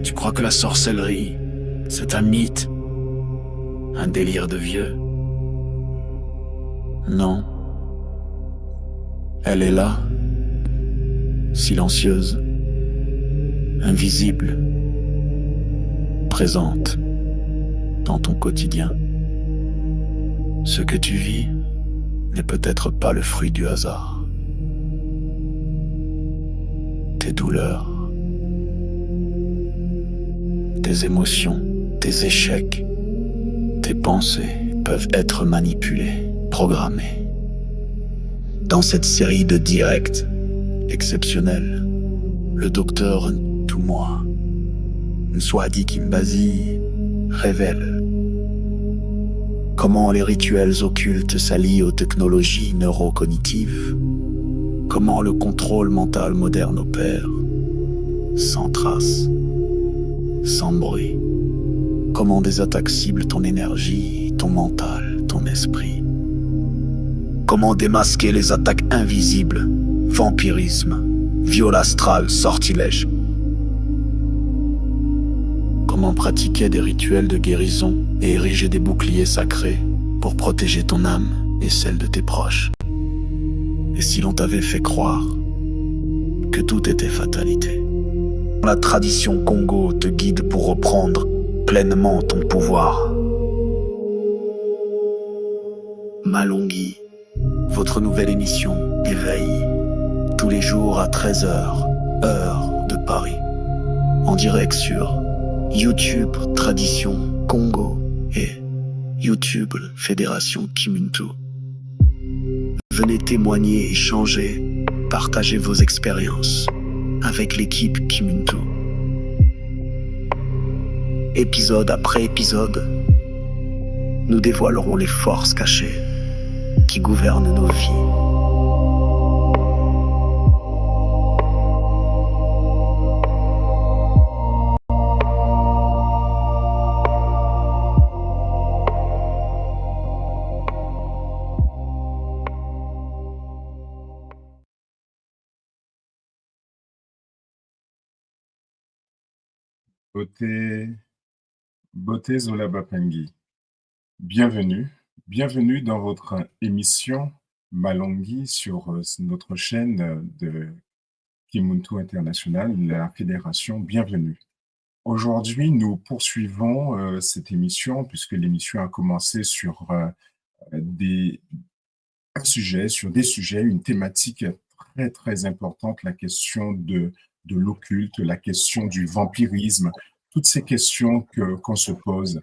Tu crois que la sorcellerie, c'est un mythe, un délire de vieux? Non. Elle est là, silencieuse, invisible, présente dans ton quotidien. Ce que tu vis n'est peut-être pas le fruit du hasard. Tes douleurs, tes émotions, tes échecs, tes pensées peuvent être manipulées, programmées. Dans cette série de directs exceptionnels, le docteur Ntumwa Nswadi Kimbazi révèle comment les rituels occultes s'allient aux technologies neurocognitives, comment le contrôle mental moderne opère, sans trace, sans bruit, comment des attaques ciblent ton énergie, ton mental, ton esprit, comment démasquer les attaques invisibles, vampirisme, viol astral, sortilège, comment pratiquer des rituels de guérison et ériger des boucliers sacrés pour protéger ton âme et celle de tes proches. Et si l'on t'avait fait croire que tout était fatalité? La tradition Congo te guide pour reprendre pleinement ton pouvoir. Malonghi, votre nouvelle émission Éveil, tous les jours à 13h, heure de Paris, en direct sur YouTube Tradition Congo et YouTube Fédération Kimuntu. Venez témoigner, échanger, partager vos expériences avec l'équipe Kimuntu. Épisode après épisode, nous dévoilerons les forces cachées qui gouvernent nos vies. Beauté Zola Bapangi. Bienvenue dans votre émission Malonghi sur notre chaîne de Kimuntu International, la fédération. Bienvenue. Aujourd'hui, nous poursuivons cette émission puisque l'émission a commencé sur des sujets, une thématique très très importante, la question de l'occulte, la question du vampirisme, toutes ces questions qu'on se pose.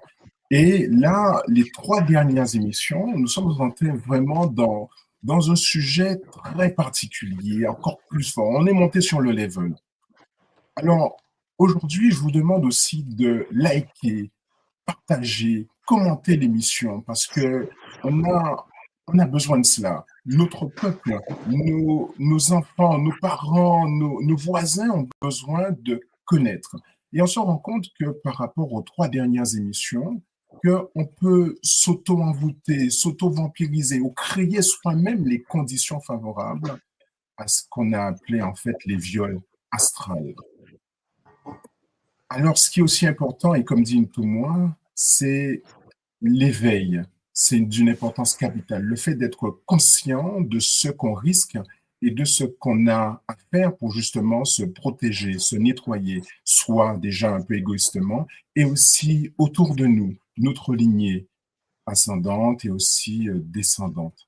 Et là, les 3 dernières émissions, nous sommes entrés vraiment dans un sujet très particulier, encore plus fort. On est monté sur le level. Alors, aujourd'hui, je vous demande aussi de liker, partager, commenter l'émission parce que on a besoin de cela. Notre peuple, nos enfants, nos parents, nos voisins ont besoin de connaître. Et on se rend compte que par rapport aux 3 dernières émissions, qu'on peut s'auto-envoûter, s'auto-vampiriser ou créer soi-même les conditions favorables à ce qu'on a appelé en fait les viols astrales. Alors, ce qui est aussi important, et comme dit Ntumwa, c'est l'éveil. C'est d'une importance capitale. Le fait d'être conscient de ce qu'on risque et de ce qu'on a à faire pour justement se protéger, se nettoyer, soit déjà un peu égoïstement, et aussi autour de nous, notre lignée ascendante et aussi descendante.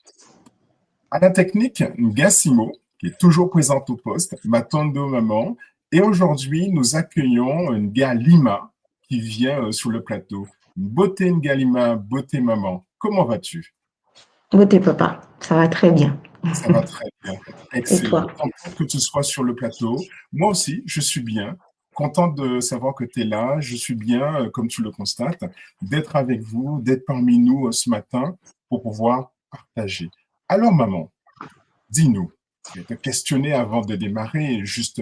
À la technique, Ngassimo, qui est toujours présente au poste, ma tondo maman, et aujourd'hui, nous accueillons Ngalima qui vient sur le plateau. Beauté Ngalima, beauté maman, comment vas-tu? Beauté papa, ça va très bien. Ça va très bien, excellent. Et toi? Content que tu sois sur le plateau. Moi aussi, je suis bien. Content de savoir que tu es là. Je suis bien, comme tu le constates, d'être avec vous, d'être parmi nous ce matin pour pouvoir partager. Alors maman, dis-nous, je vais te questionner avant de démarrer, juste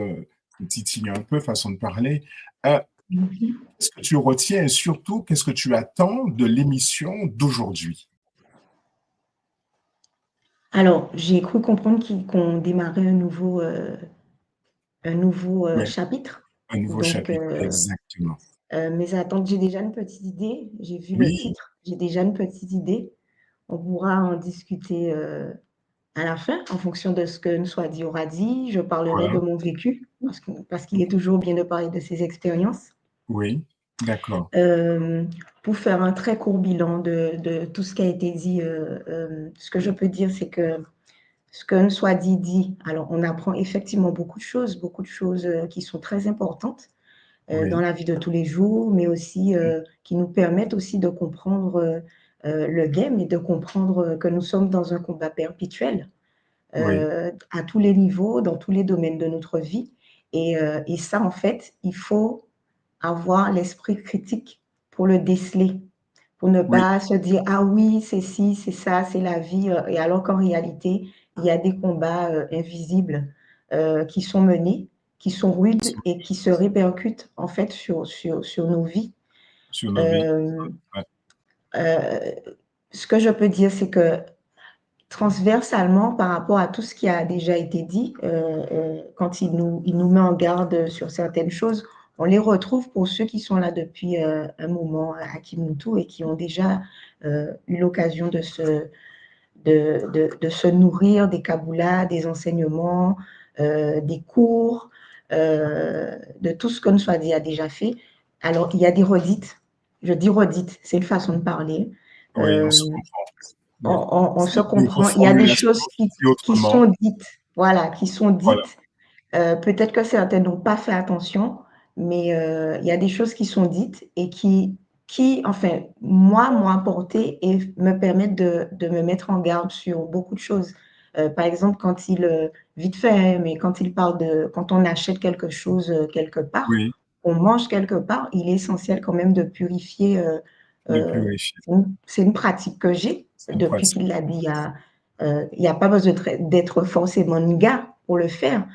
titiller un peu, façon de parler. Qu'est-ce que tu retiens et surtout, qu'est-ce que tu attends de l'émission d'aujourd'hui? Alors, j'ai cru comprendre qu'on démarrait un nouveau Oui, chapitre. un nouveau Donc, chapitre, exactement. mais attends, j'ai déjà une petite idée. J'ai vu le Oui, titre, j'ai déjà une petite idée. On pourra en discuter à la fin, en fonction de ce que Nswadi aura dit. Je parlerai de voilà, mon vécu, parce qu'il est toujours bien de parler de ses expériences. oui, d'accord, Euh, pour faire un très court bilan de tout ce qui a été dit, ce que je peux dire, c'est que ce que Nswadi dit, alors on apprend effectivement beaucoup de choses qui sont très importantes dans oui, la vie de tous les jours, mais aussi qui nous permettent aussi de comprendre le game et de comprendre que nous sommes dans un combat perpétuel oui, à tous les niveaux, dans tous les domaines de notre vie. Et ça, en fait, il faut avoir l'esprit critique pour le déceler, pour ne oui, pas se dire ah oui, c'est ci, c'est ça, c'est la vie, et alors qu'en réalité, il y a des combats invisibles qui sont menés, qui sont rudes sur, et qui se répercutent en fait sur nos vies. sur nos vies. Euh, Ouais, euh, ce que je peux dire, c'est que transversalement, par rapport à tout ce qui a déjà été dit, quand il nous met en garde sur certaines choses, on les retrouve pour ceux qui sont là depuis un moment à Kimuntu et qui ont déjà eu l'occasion de se nourrir des kaboulas, des enseignements, des cours, de tout ce que Nswadi a déjà fait. Alors, il y a des redites. Je dis redites, c'est une façon de parler. oui, on Euh, se comprend. Oui. on se C'est des comprend. Il y a des reformulations choses dit qui autrement. sont dites, voilà, qui sont Voilà. dites. Peut-être que certains n'ont pas fait attention, mais il y a des choses qui sont dites et enfin, moi, m'ont apporté et me permettent de me mettre en garde sur beaucoup de choses. Par exemple, vite fait, hein, mais quand on achète quelque chose quelque part, Oui, on mange quelque part, il est essentiel quand même de purifier. de Euh, purifier. c'est une pratique que j'ai C'est une depuis pratique. qu'il l'a dit. Il y a pas besoin d'être forcément nga pour le faire,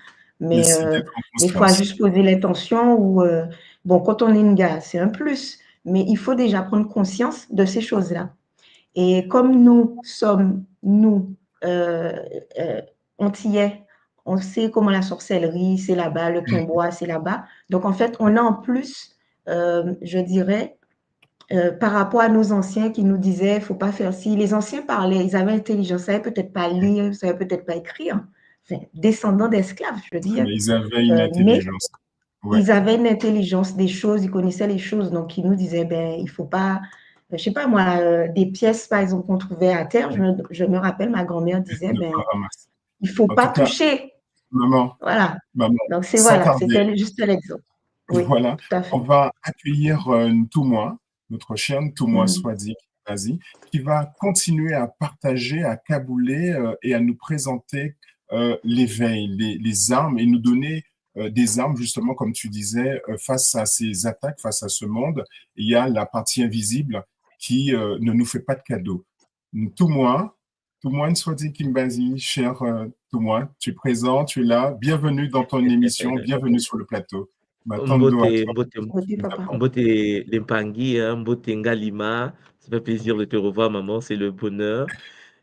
Mais mais c'est d'être en des fois conscience. juste poser l'intention ou bon, quand on est nga, c'est un plus, mais il faut déjà prendre conscience de ces choses-là. Et comme nous, euh, euh, antillais, on sait comment la sorcellerie, c'est là-bas, le Mm. quimbois, c'est là-bas. Donc, en fait, on a en plus, je dirais, par rapport à nos anciens qui nous disaient, il ne faut pas faire ci. Les anciens parlaient, ils avaient intelligence, ils ne savaient peut-être pas lire, ils ne savaient peut-être pas écrire. Enfin, descendants d'esclaves, je veux dire. Mais ils avaient une Mais intelligence. Ouais. ils avaient une intelligence des choses, ils connaissaient les choses. Donc, ils nous disaient, ben, il ne faut pas, je ne sais pas moi, des pièces, par exemple, qu'on trouvait à terre. Je me rappelle, ma grand-mère disait, Ne ben, pas ramasser. il ne faut En pas tout cas, toucher. maman, Voilà. maman, Donc, sans voilà, tarder, c'était juste l'exemple. Oui, voilà, tout à on fait. va accueillir Ntoumoi, notre chien Ntoumoi Mhm. Swazik Azi, qui va continuer à partager, à cabouler et à nous présenter l'éveil, les armes et nous donner des armes, justement, comme tu disais, face à ces attaques, face à ce monde. Il y a la partie invisible qui ne nous fait pas de cadeaux. Ntoumoi, Ntoumoi Swazik Kimbazi, cher Ntoumoi, tu es présent, tu es là. Bienvenue dans ton émission, bienvenue sur le plateau. M'attendre à Mbote, toi Mbote, Oui, papa. Mbote Lempangi, hein, Mbote Ngalima. Ça fait plaisir de te revoir, maman, c'est le bonheur.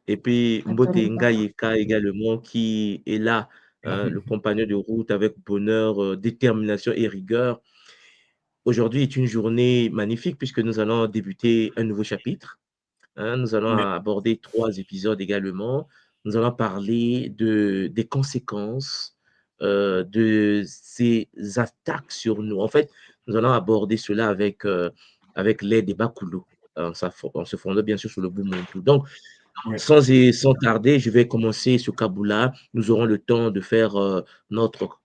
Et puis Mbote Attendez, papa. Ngayeka également, qui est là, hein, le compagnon de route avec bonheur, détermination et rigueur. Aujourd'hui est une journée magnifique puisque nous allons débuter un nouveau chapitre, hein. Nous allons Oui, aborder 3 épisodes également. Nous allons parler des conséquences de ces attaques sur nous. En fait, nous allons aborder cela avec l'aide des Bakulo, en se fondant bien sûr sur le Bumuntu. Donc, oui, sans tarder, je vais commencer ce Kaboula. Nous aurons le temps de faire notre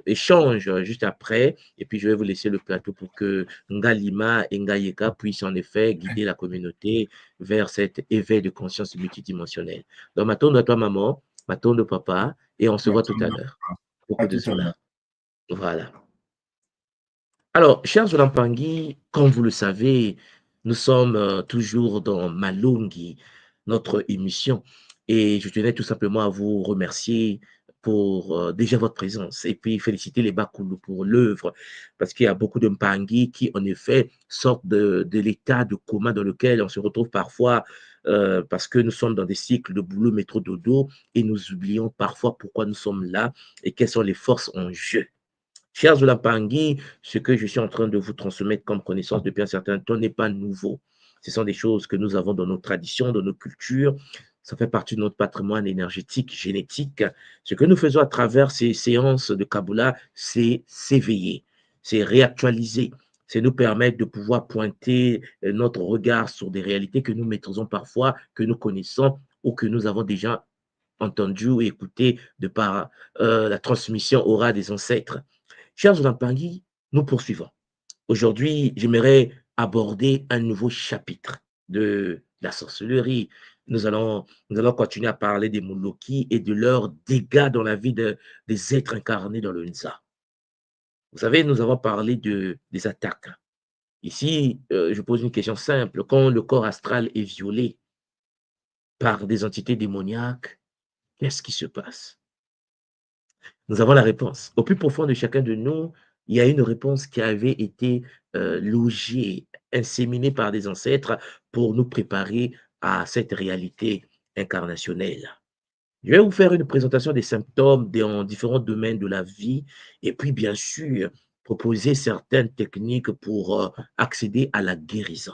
échange juste après. Et puis, je vais vous laisser le plateau pour que Ngalima et Ngayeka puissent en effet guider la communauté vers cet éveil de conscience multidimensionnelle. Donc, ma tourne à toi, maman, ma tourne de papa, et on se voit tout à m'attendre l'heure. à Beaucoup de tout à l'heure. cela. Voilà. Alors, chers Olampangui, comme vous le savez, nous sommes toujours dans Malungi, notre émission, et je tenais tout simplement à vous remercier pour déjà votre présence et puis féliciter les Bakulu pour l'œuvre, parce qu'il y a beaucoup de Mpangi qui, en effet, sortent de l'état de coma dans lequel on se retrouve parfois parce que nous sommes dans des cycles de boulot, métro, dodo, et nous oublions parfois pourquoi nous sommes là et quelles sont les forces en jeu. Chers Olapangui, ce que je suis en train de vous transmettre comme connaissance depuis un certain temps n'est pas nouveau. Ce sont des choses que nous avons dans nos traditions, dans nos cultures. Ça fait partie de notre patrimoine énergétique, génétique. Ce que nous faisons à travers ces séances de Kabbalah, c'est s'éveiller, c'est réactualiser, c'est nous permettre de pouvoir pointer notre regard sur des réalités que nous maîtrisons parfois, que nous connaissons ou que nous avons déjà entendues ou écoutées de par la transmission aura des ancêtres. Chers Olampangui, nous poursuivons. Aujourd'hui, j'aimerais aborder un nouveau chapitre de la sorcellerie. Nous allons continuer à parler des Moloki et de leurs dégâts dans la vie des êtres incarnés dans le Nza. Vous savez, nous avons parlé des attaques. Ici, je pose une question simple. Quand le corps astral est violé par des entités démoniaques, qu'est-ce qui se passe? Nous avons la réponse. Au plus profond de chacun de nous, il y a une réponse qui avait été logée, inséminée par des ancêtres pour nous préparer à cette réalité incarnationnelle. Je vais vous faire une présentation des symptômes dans différents domaines de la vie et puis, bien sûr, proposer certaines techniques pour accéder à la guérison.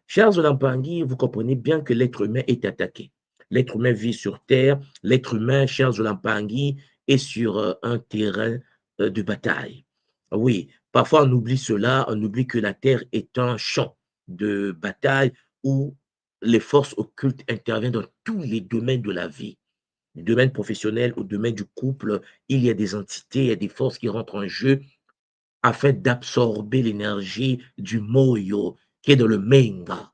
Chers Olampangui, vous comprenez bien que l'être humain est attaqué. L'être humain vit sur Terre. L'être humain, chers Olampangui, est sur un terrain de bataille. Oui, parfois on oublie cela, on oublie que la Terre est un champ de bataille où les forces occultes interviennent dans tous les domaines de la vie. Du domaine professionnel au domaine du couple, il y a des entités, il y a des forces qui rentrent en jeu afin d'absorber l'énergie du moyo qui est dans le menga.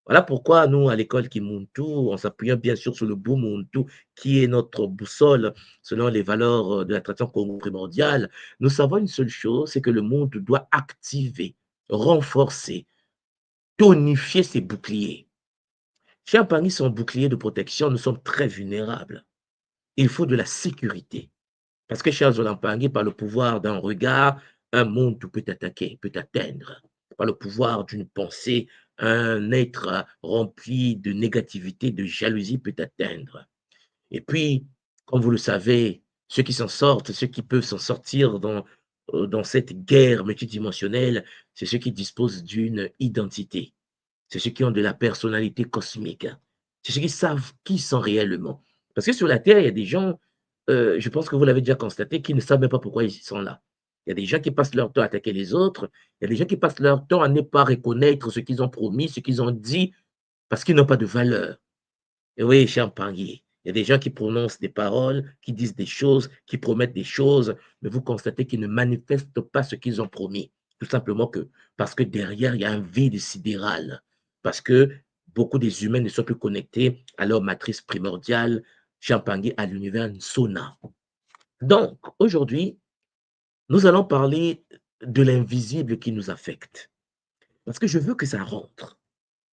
Voilà pourquoi nous, à l'école Kimuntu, en s'appuyant bien sûr sur le Bumuntu, qui est notre boussole selon les valeurs de la tradition Congo primordiale, nous savons une seule chose, c'est que le monde doit activer, renforcer, tonifier ses boucliers. Chers parmi son bouclier de protection, nous sommes très vulnérables. Il faut de la sécurité. Parce que, chers Olampangui, par le pouvoir d'un regard, un monde peut attaquer, peut atteindre. Par le pouvoir d'une pensée, un être rempli de négativité, de jalousie peut atteindre. Et puis, comme vous le savez, ceux qui s'en sortent, ceux qui peuvent s'en sortir dans cette guerre multidimensionnelle, c'est ceux qui disposent d'une identité. C'est ceux qui ont de la personnalité cosmique. C'est ceux qui savent qui ils sont réellement. Parce que sur la Terre, il y a des gens, je pense que vous l'avez déjà constaté, qui ne savent même pas pourquoi ils sont là. Il y a des gens qui passent leur temps à attaquer les autres. Il y a des gens qui passent leur temps à ne pas reconnaître ce qu'ils ont promis, ce qu'ils ont dit, parce qu'ils n'ont pas de valeur. Et oui, cher Pangui, il y a des gens qui prononcent des paroles, qui disent des choses, qui promettent des choses, mais vous constatez qu'ils ne manifestent pas ce qu'ils ont promis. Tout simplement parce que derrière, il y a un vide sidéral. Parce que beaucoup des humains ne sont plus connectés à leur matrice primordiale, Champangui, à l'univers Nsona. Donc, aujourd'hui, nous allons parler de l'invisible qui nous affecte. Parce que je veux que ça rentre.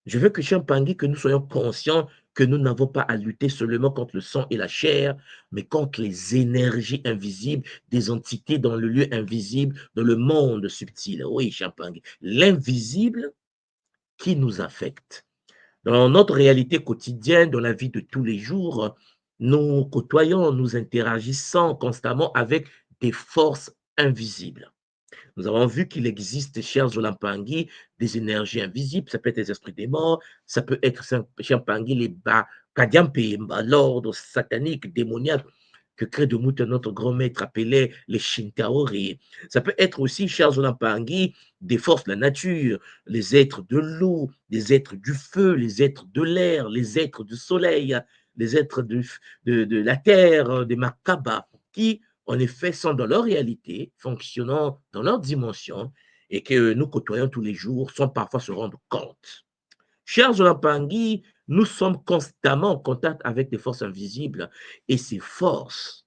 Je veux que Champangui, que nous soyons conscients que nous n'avons pas à lutter seulement contre le sang et la chair, mais contre les énergies invisibles des entités dans le lieu invisible, dans le monde subtil. Oui, Champangui. L'invisible qui nous affecte. Dans notre réalité quotidienne, dans la vie de tous les jours, nous côtoyons, nous interagissons constamment avec des forces invisibles. Nous avons vu qu'il existe, chers Olampangui, des énergies invisibles. Ça peut être les esprits des morts, ça peut être, chers Pangui, les Kadiampe, l'ordre satanique, démoniaque, que Crédomut, notre grand maître, appelait les Shintaori. Ça peut être aussi, chers Olampangui, des forces de la nature, les êtres de l'eau, les êtres du feu, les êtres de l'air, les êtres du soleil, les êtres de la terre, des Makaba, qui en effet, sont dans leur réalité, fonctionnant dans leur dimension, et que nous côtoyons tous les jours, sans parfois se rendre compte. Chers Olampangui, nous sommes constamment en contact avec des forces invisibles, et ces forces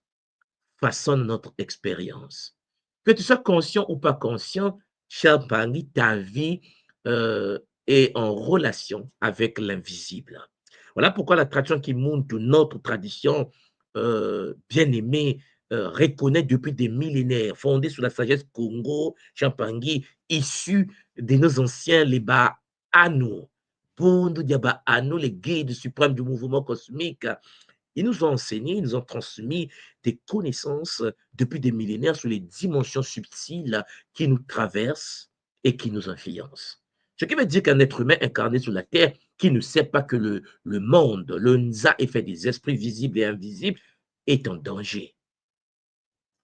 façonnent notre expérience. Que tu sois conscient ou pas conscient, cher Pangui, ta vie est en relation avec l'invisible. Voilà pourquoi la tradition qui monte, notre tradition bien-aimée, reconnaît depuis des millénaires, fondée sur la sagesse Congo, Champangui, issue de nos anciens, les Baanu, Pondo Diaba, à nous, les guides suprêmes du mouvement cosmique, ils nous ont enseigné, ils nous ont transmis des connaissances depuis des millénaires sur les dimensions subtiles qui nous traversent et qui nous influencent. Ce qui veut dire qu'un être humain incarné sur la Terre qui ne sait pas que le monde, le Nza est fait des esprits visibles et invisibles, est en danger.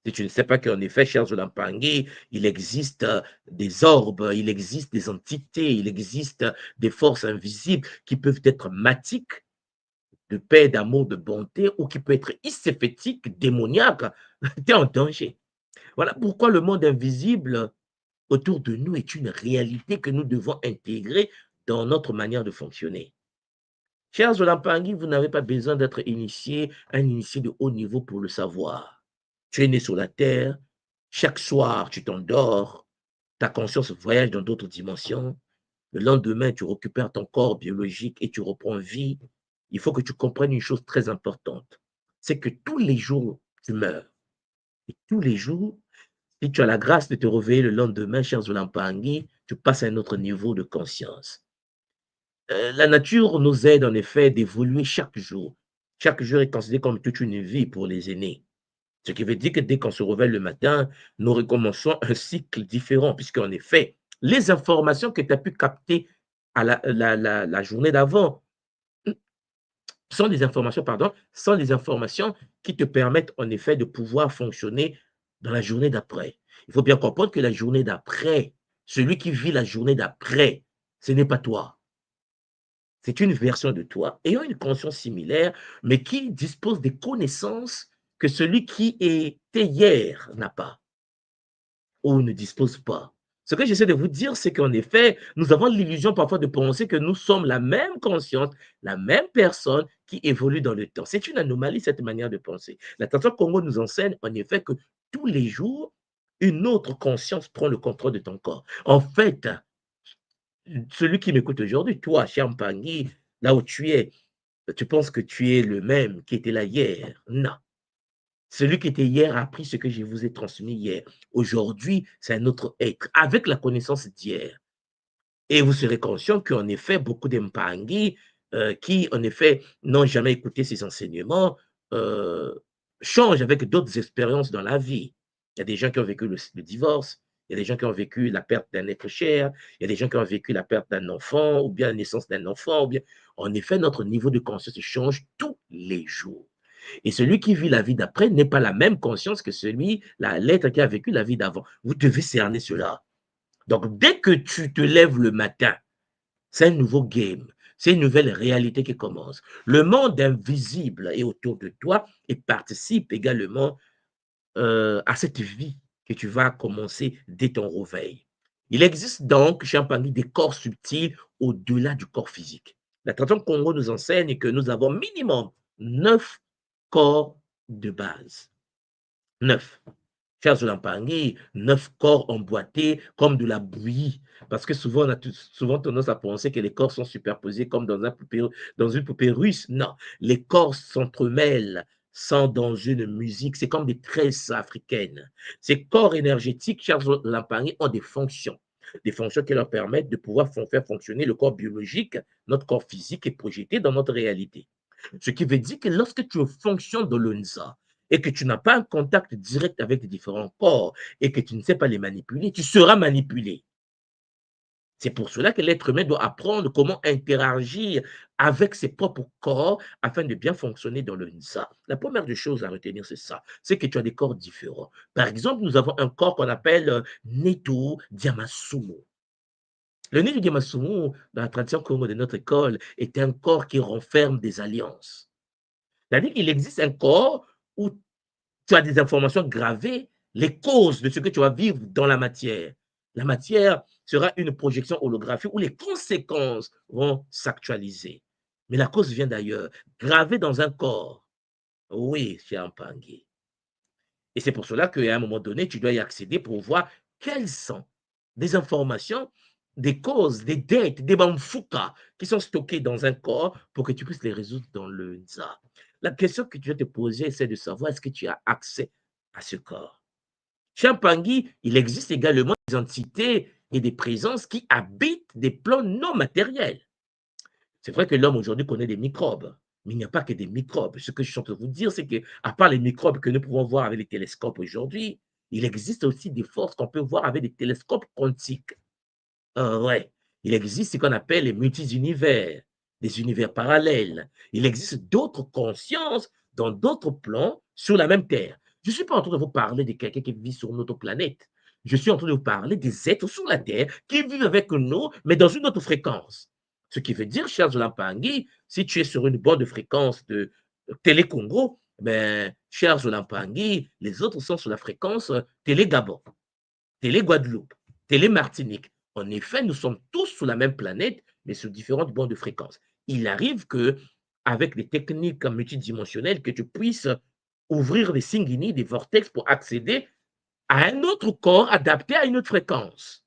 Si tu ne sais pas qu'en effet, cher Zolampangi, il existe des orbes, il existe des entités, il existe des forces invisibles qui peuvent être matiques, de paix, d'amour, de bonté, ou qui peut être iséphétique, démoniaque, tu es en danger. Voilà pourquoi le monde invisible autour de nous est une réalité que nous devons intégrer dans notre manière de fonctionner. Chers Zolampangi, vous n'avez pas besoin d'être initié, un initié de haut niveau pour le savoir. Tu es né sur la terre, chaque soir tu t'endors, ta conscience voyage dans d'autres dimensions, le lendemain tu récupères ton corps biologique et tu reprends vie. Il faut que tu comprennes une chose très importante, c'est que tous les jours tu meurs. Et tous les jours, si tu as la grâce de te réveiller le lendemain, cher Zolampangi, tu passes à un autre niveau de conscience. La nature nous aide en effet d'évoluer chaque jour. Chaque jour est considéré comme toute une vie pour les aînés. Ce qui veut dire que dès qu'on se réveille le matin, nous recommençons un cycle différent, puisqu'en effet, les informations que tu as pu capter à la journée d'avant sont des informations, pardon, sont des informations qui te permettent en effet de pouvoir fonctionner dans la journée d'après. Il faut bien comprendre que la journée d'après, celui qui vit la journée d'après, ce n'est pas toi. C'est une version de toi ayant une conscience similaire, mais qui dispose des connaissances que celui qui était hier n'a pas ou ne dispose pas. Ce que j'essaie de vous dire, c'est qu'en effet, nous avons l'illusion parfois de penser que nous sommes la même conscience, la même personne qui évolue dans le temps. C'est une anomalie, cette manière de penser. La tradition Congo nous enseigne en effet que tous les jours, une autre conscience prend le contrôle de ton corps. En fait, celui qui m'écoute aujourd'hui, toi, Champagny, là où tu es, tu penses que tu es le même qui était là hier. Non. Celui qui était hier a appris ce que je vous ai transmis hier. Aujourd'hui, c'est un autre être, avec la connaissance d'hier. Et vous serez conscient qu'en effet, beaucoup d'Mpangi qui, en effet, n'ont jamais écouté ces enseignements, euh, changent avec d'autres expériences dans la vie. Il y a des gens qui ont vécu le divorce, il y a des gens qui ont vécu la perte d'un être cher, il y a des gens qui ont vécu la perte d'un enfant, ou bien la naissance d'un enfant, ou bien... En effet, notre niveau de conscience change tous les jours. Et celui qui vit la vie d'après n'est pas la même conscience que celui, l'être qui a vécu la vie d'avant. Vous devez cerner cela. Donc, dès que tu te lèves le matin, c'est un nouveau game. C'est une nouvelle réalité qui commence. Le monde invisible est autour de toi et participe également à cette vie que tu vas commencer dès ton réveil. Il existe donc, Champagny, des corps subtils au-delà du corps physique. La tradition Congo nous enseigne que nous avons minimum 9 corps de base. 9. Chers Zolampangi, 9 corps emboîtés comme de la bouillie. Parce que souvent, on a souvent tendance à penser que les corps sont superposés comme dans une poupée russe. Non, les corps s'entremêlent, sont dans une musique. C'est comme des tresses africaines. Ces corps énergétiques, chers Zolampangi, ont des fonctions qui leur permettent de pouvoir faire fonctionner le corps biologique, notre corps physique est projeté dans notre réalité. Ce qui veut dire que lorsque tu fonctionnes dans le Nza, et que tu n'as pas un contact direct avec les différents corps et que tu ne sais pas les manipuler, tu seras manipulé. C'est pour cela que l'être humain doit apprendre comment interagir avec ses propres corps afin de bien fonctionner dans le Nsa. La première des choses à retenir, c'est ça, c'est que tu as des corps différents. Par exemple, nous avons un corps qu'on appelle Neto Diamasumo. Le Neto Diamasumo, dans la tradition Congo de notre école, est un corps qui renferme des alliances. C'est-à-dire qu'il existe un corps où tu as des informations gravées, les causes de ce que tu vas vivre dans la matière. La matière sera une projection holographique où les conséquences vont s'actualiser. Mais la cause vient d'ailleurs, gravée dans un corps. Oui, cher Mpangui. Et c'est pour cela qu'à un moment donné, tu dois y accéder pour voir quelles sont des informations, des causes, des dettes, des bamfoukas qui sont stockées dans un corps pour que tu puisses les résoudre dans le Nza. La question que tu dois te poser, c'est de savoir est-ce que tu as accès à ce corps. Chez Mpangui, il existe également des entités et des présences qui habitent des plans non matériels. C'est vrai que l'homme aujourd'hui connaît des microbes, mais il n'y a pas que des microbes. Ce que je suis en train de vous dire, c'est qu'à part les microbes que nous pouvons voir avec les télescopes aujourd'hui, il existe aussi des forces qu'on peut voir avec des télescopes quantiques. Ouais, il existe ce qu'on appelle les multi-univers, des univers parallèles. Il existe d'autres consciences dans d'autres plans sur la même Terre. Je ne suis pas en train de vous parler de quelqu'un qui vit sur notre planète. Je suis en train de vous parler des êtres sur la Terre qui vivent avec nous, mais dans une autre fréquence. Ce qui veut dire, cher Zolampangi, si tu es sur une bande de fréquence de Télé-Congo, ben, cher Zolampangi, les autres sont sur la fréquence Télé-Gabon, Télé-Guadeloupe, Télé-Martinique. En effet, nous sommes tous sur la même planète, mais sur différentes bandes de fréquences. Il arrive que, avec des techniques multidimensionnelles, que tu puisses ouvrir des singini, des vortex pour accéder à un autre corps adapté à une autre fréquence.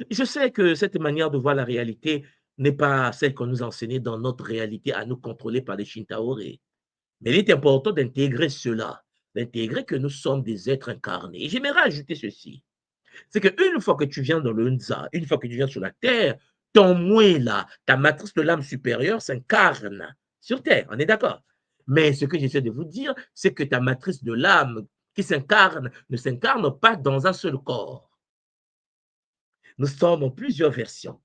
Je sais que cette manière de voir la réalité n'est pas celle qu'on nous enseignait dans notre réalité à nous contrôler par les Shintaore. Mais il est important d'intégrer cela, d'intégrer que nous sommes des êtres incarnés. Et j'aimerais ajouter ceci. C'est qu'une fois que tu viens dans le Nza, une fois que tu viens sur la terre, ton moi là, ta matrice de l'âme supérieure s'incarne sur terre, on est d'accord? Mais ce que j'essaie de vous dire, c'est que ta matrice de l'âme qui s'incarne ne s'incarne pas dans un seul corps. Nous sommes en plusieurs versions.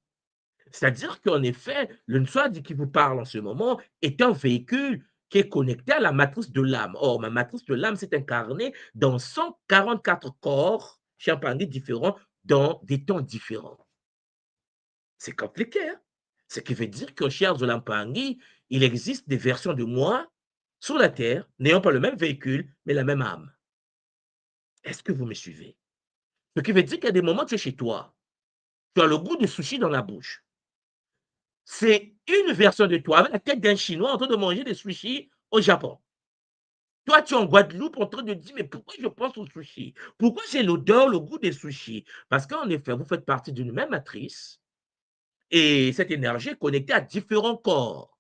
C'est-à-dire qu'en effet, le Nswadi qui vous parle en ce moment est un véhicule qui est connecté à la matrice de l'âme. Or, ma matrice de l'âme s'est incarnée dans 144 corps chimpanzés différents dans des temps différents. C'est compliqué, hein? Ce qui veut dire que chez Zolampangi, il existe des versions de moi sur la Terre, n'ayant pas le même véhicule, mais la même âme. Est-ce que vous me suivez? Ce qui veut dire qu'il y a des moments où tu es chez toi, tu as le goût de sushi dans la bouche. C'est une version de toi avec la tête d'un Chinois en train de manger des sushis au Japon. Toi, tu es en Guadeloupe en train de dire, mais pourquoi je pense aux sushis? Pourquoi j'ai l'odeur, le goût des sushis? Parce qu'en effet, vous faites partie d'une même matrice et cette énergie est connectée à différents corps,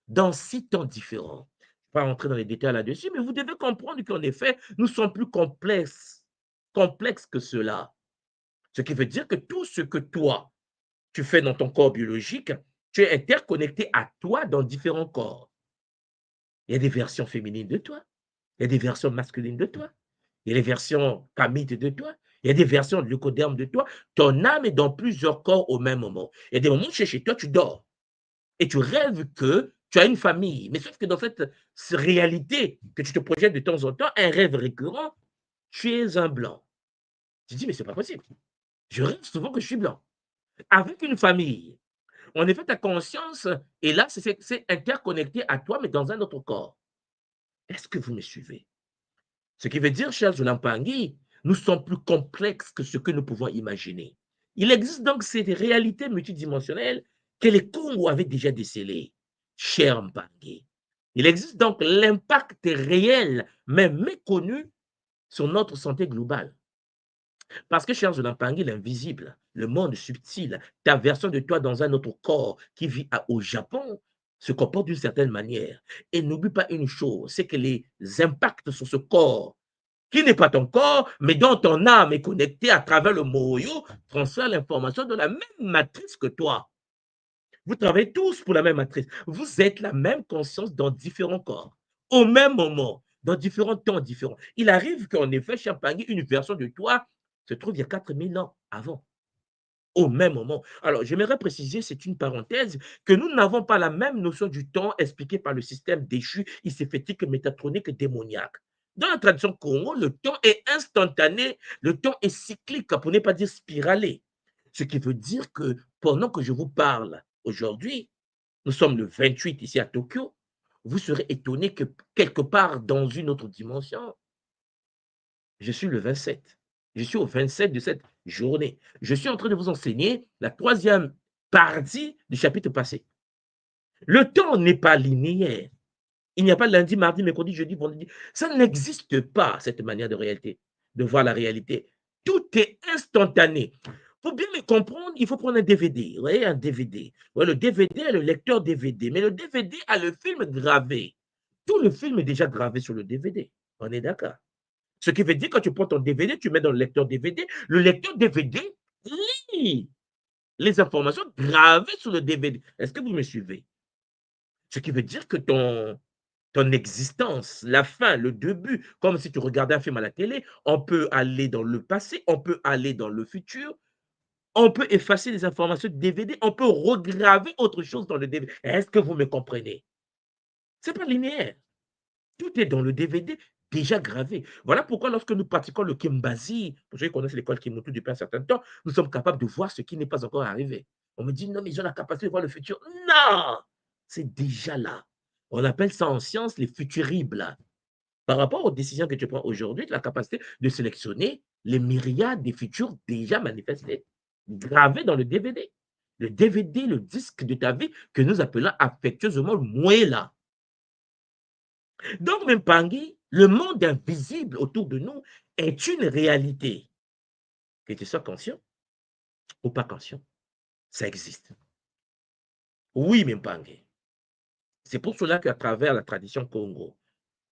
dans 6 temps différents. Je ne vais pas rentrer dans les détails là-dessus, mais vous devez comprendre qu'en effet, nous sommes plus complexes que cela. Ce qui veut dire que tout ce que toi, tu fais dans ton corps biologique, tu es interconnecté à toi dans différents corps. Il y a des versions féminines de toi, il y a des versions masculines de toi, il y a des versions kamites de toi, il y a des versions de leucoderme de toi. Ton âme est dans plusieurs corps au même moment. Il y a des moments où chez toi, tu dors et tu rêves que tu as une famille. Mais sauf que dans cette réalité que tu te projettes de temps en temps, un rêve récurrent, tu es un blanc. Tu te dis, mais c'est pas possible. Je rêve souvent que je suis blanc. Avec une famille. En effet, ta conscience est là, c'est interconnecté à toi, mais dans un autre corps. Est-ce que vous me suivez? Ce qui veut dire, cher Zolampangi, nous sommes plus complexes que ce que nous pouvons imaginer. Il existe donc ces réalités multidimensionnelles que les Congo avaient déjà décelées, cher Mpangi. Il existe donc l'impact réel, mais méconnu, sur notre santé globale. Parce que, cher Zolampangi, l'invisible, le monde subtil, ta version de toi dans un autre corps qui vit au Japon, se comporte d'une certaine manière. Et n'oublie pas une chose, c'est que les impacts sur ce corps, qui n'est pas ton corps, mais dont ton âme est connectée à travers le moyo, transfère l'information de la même matrice que toi. Vous travaillez tous pour la même matrice. Vous êtes la même conscience dans différents corps, au même moment, dans différents temps différents. Il arrive qu'en effet, Champagne, une version de toi se trouve il y a 4000 ans avant, au même moment. Alors, j'aimerais préciser, c'est une parenthèse, que nous n'avons pas la même notion du temps expliquée par le système déchu, iséphétique, métatronique, démoniaque. Dans la tradition Congo, le temps est instantané, le temps est cyclique, pour ne pas dire spiralé. Ce qui veut dire que pendant que je vous parle aujourd'hui, nous sommes le 28 ici à Tokyo, vous serez étonné que quelque part dans une autre dimension, je suis le 27. Je suis au 27 de cette journée. Je suis en train de vous enseigner la 3e partie du chapitre passé. Le temps n'est pas linéaire. Il n'y a pas lundi, mardi, mercredi, jeudi, vendredi. Ça n'existe pas, cette manière de réalité, de voir la réalité. Tout est instantané. Pour bien me comprendre, il faut prendre un DVD. Vous voyez, un DVD. Ouais, le DVD est le lecteur DVD, mais le DVD a le film gravé. Tout le film est déjà gravé sur le DVD. On est d'accord. Ce qui veut dire, quand tu prends ton DVD, tu mets dans le lecteur DVD lit les informations gravées sur le DVD. Est-ce que vous me suivez? Ce qui veut dire que ton existence, la fin, le début, comme si tu regardais un film à la télé, on peut aller dans le passé, on peut aller dans le futur, on peut effacer les informations du DVD, on peut regraver autre chose dans le DVD. Est-ce que vous me comprenez? Ce n'est pas linéaire. Tout est dans le DVD déjà gravé. Voilà pourquoi lorsque nous pratiquons le Kimbazi, pour ceux qui connaissent l'école Kimoto depuis un certain temps, nous sommes capables de voir ce qui n'est pas encore arrivé. On me dit, non, mais ils ont la capacité de voir le futur. Non! C'est déjà là. On appelle ça en science les futuribles. Par rapport aux décisions que tu prends aujourd'hui, tu as la capacité de sélectionner les myriades des futurs déjà manifestés, gravés dans le DVD. Le DVD, le disque de ta vie que nous appelons affectueusement le Mouela. Donc, même Pangui, le monde invisible autour de nous est une réalité. Que tu sois conscient ou pas conscient, ça existe. Oui, même Pangui. C'est pour cela qu'à travers la tradition Congo,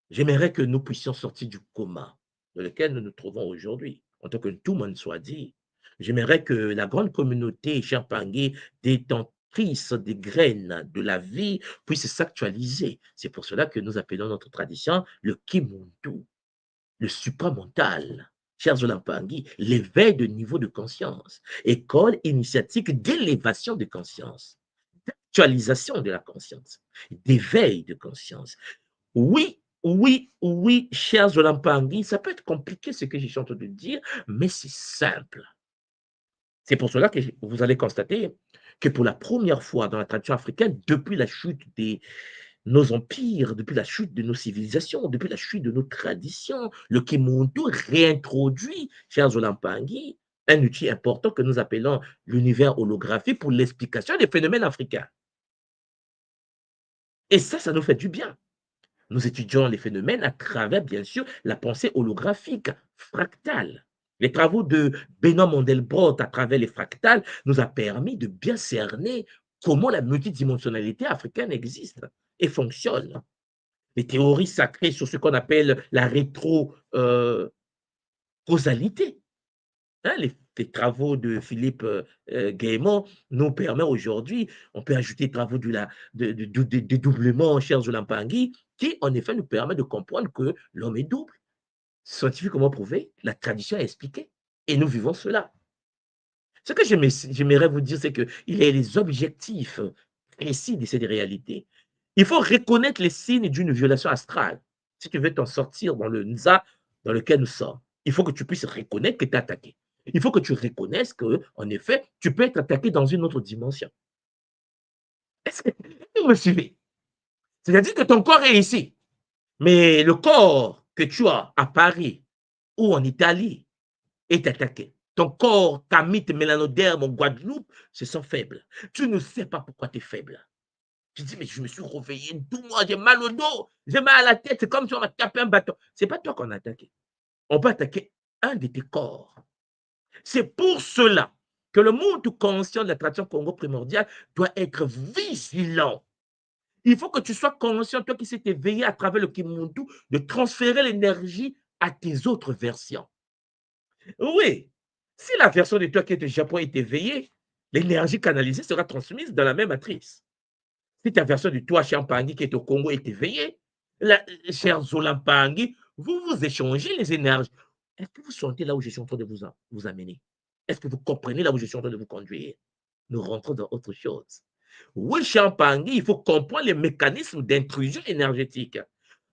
j'aimerais que nous puissions sortir du coma dans lequel nous nous trouvons aujourd'hui, en tant que tout le monde soit dit. J'aimerais que la grande communauté Champangé, détentrice des graines de la vie, puisse s'actualiser. C'est pour cela que nous appelons notre tradition le Kimuntu, le supramental. Chers Olampangui, l'éveil de niveau de conscience, école initiatique d'élévation de conscience, d'actualisation de la conscience, d'éveil de conscience. Oui, oui, oui, chers Olampangui, ça peut être compliqué ce que je suis en train de dire, mais c'est simple. C'est pour cela que vous allez constater que pour la première fois dans la tradition africaine, depuis la chute de nos empires, depuis la chute de nos civilisations, depuis la chute de nos traditions, le Kimuntu réintroduit, chers Olampangui, un outil important que nous appelons l'univers holographique pour l'explication des phénomènes africains. Et ça nous fait du bien. Nous étudions les phénomènes à travers, bien sûr, la pensée holographique, fractale. Les travaux de Benoît Mandelbrot à travers les fractales nous a permis de bien cerner comment la multidimensionnalité africaine existe et fonctionne. Les théories sacrées sur ce qu'on appelle la rétro-causalité. Les travaux de Philippe Guémon nous permettent aujourd'hui, on peut ajouter les travaux du dédoublement chers Olampangui, qui en effet nous permet de comprendre que l'homme est double. Scientifiquement prouvé, la tradition a expliqué, et nous vivons cela. Ce que j'aimerais vous dire, c'est qu'il y a les objectifs précis de cette réalité. Il faut reconnaître les signes d'une violation astrale. Si tu veux t'en sortir dans le Nza dans lequel nous sommes, il faut que tu puisses reconnaître que tu es attaqué. Il faut que tu reconnaisses que, en effet, tu peux être attaqué dans une autre dimension. Est-ce que vous me suivez? C'est-à-dire que ton corps est ici, mais le corps que tu as à Paris ou en Italie est attaqué. Ton corps, ta mythe mélanoderme en Guadeloupe, se sent faible. Tu ne sais pas pourquoi tu es faible. Tu dis, mais je me suis réveillé tout moi, j'ai mal au dos, j'ai mal à la tête, c'est comme si on m'a tapé un bâton. Ce n'est pas toi qu'on a attaqué. On peut attaquer un de tes corps. C'est pour cela que le monde conscient de la tradition Congo primordiale doit être vigilant. Il faut que tu sois conscient, toi qui s'est éveillé à travers le Kimuntu, de transférer l'énergie à tes autres versions. Oui, si la version de toi qui est au Japon est éveillée, l'énergie canalisée sera transmise dans la même matrice. Si ta version de toi, Champangui, qui est au Congo, est éveillée, cher Zolampangui, vous échangez les énergies. Est-ce que vous sentez là où je suis en train de vous amener? Est-ce que vous comprenez là où je suis en train de vous conduire? Nous rentrons dans autre chose. Oui, Champangui, il faut comprendre les mécanismes d'intrusion énergétique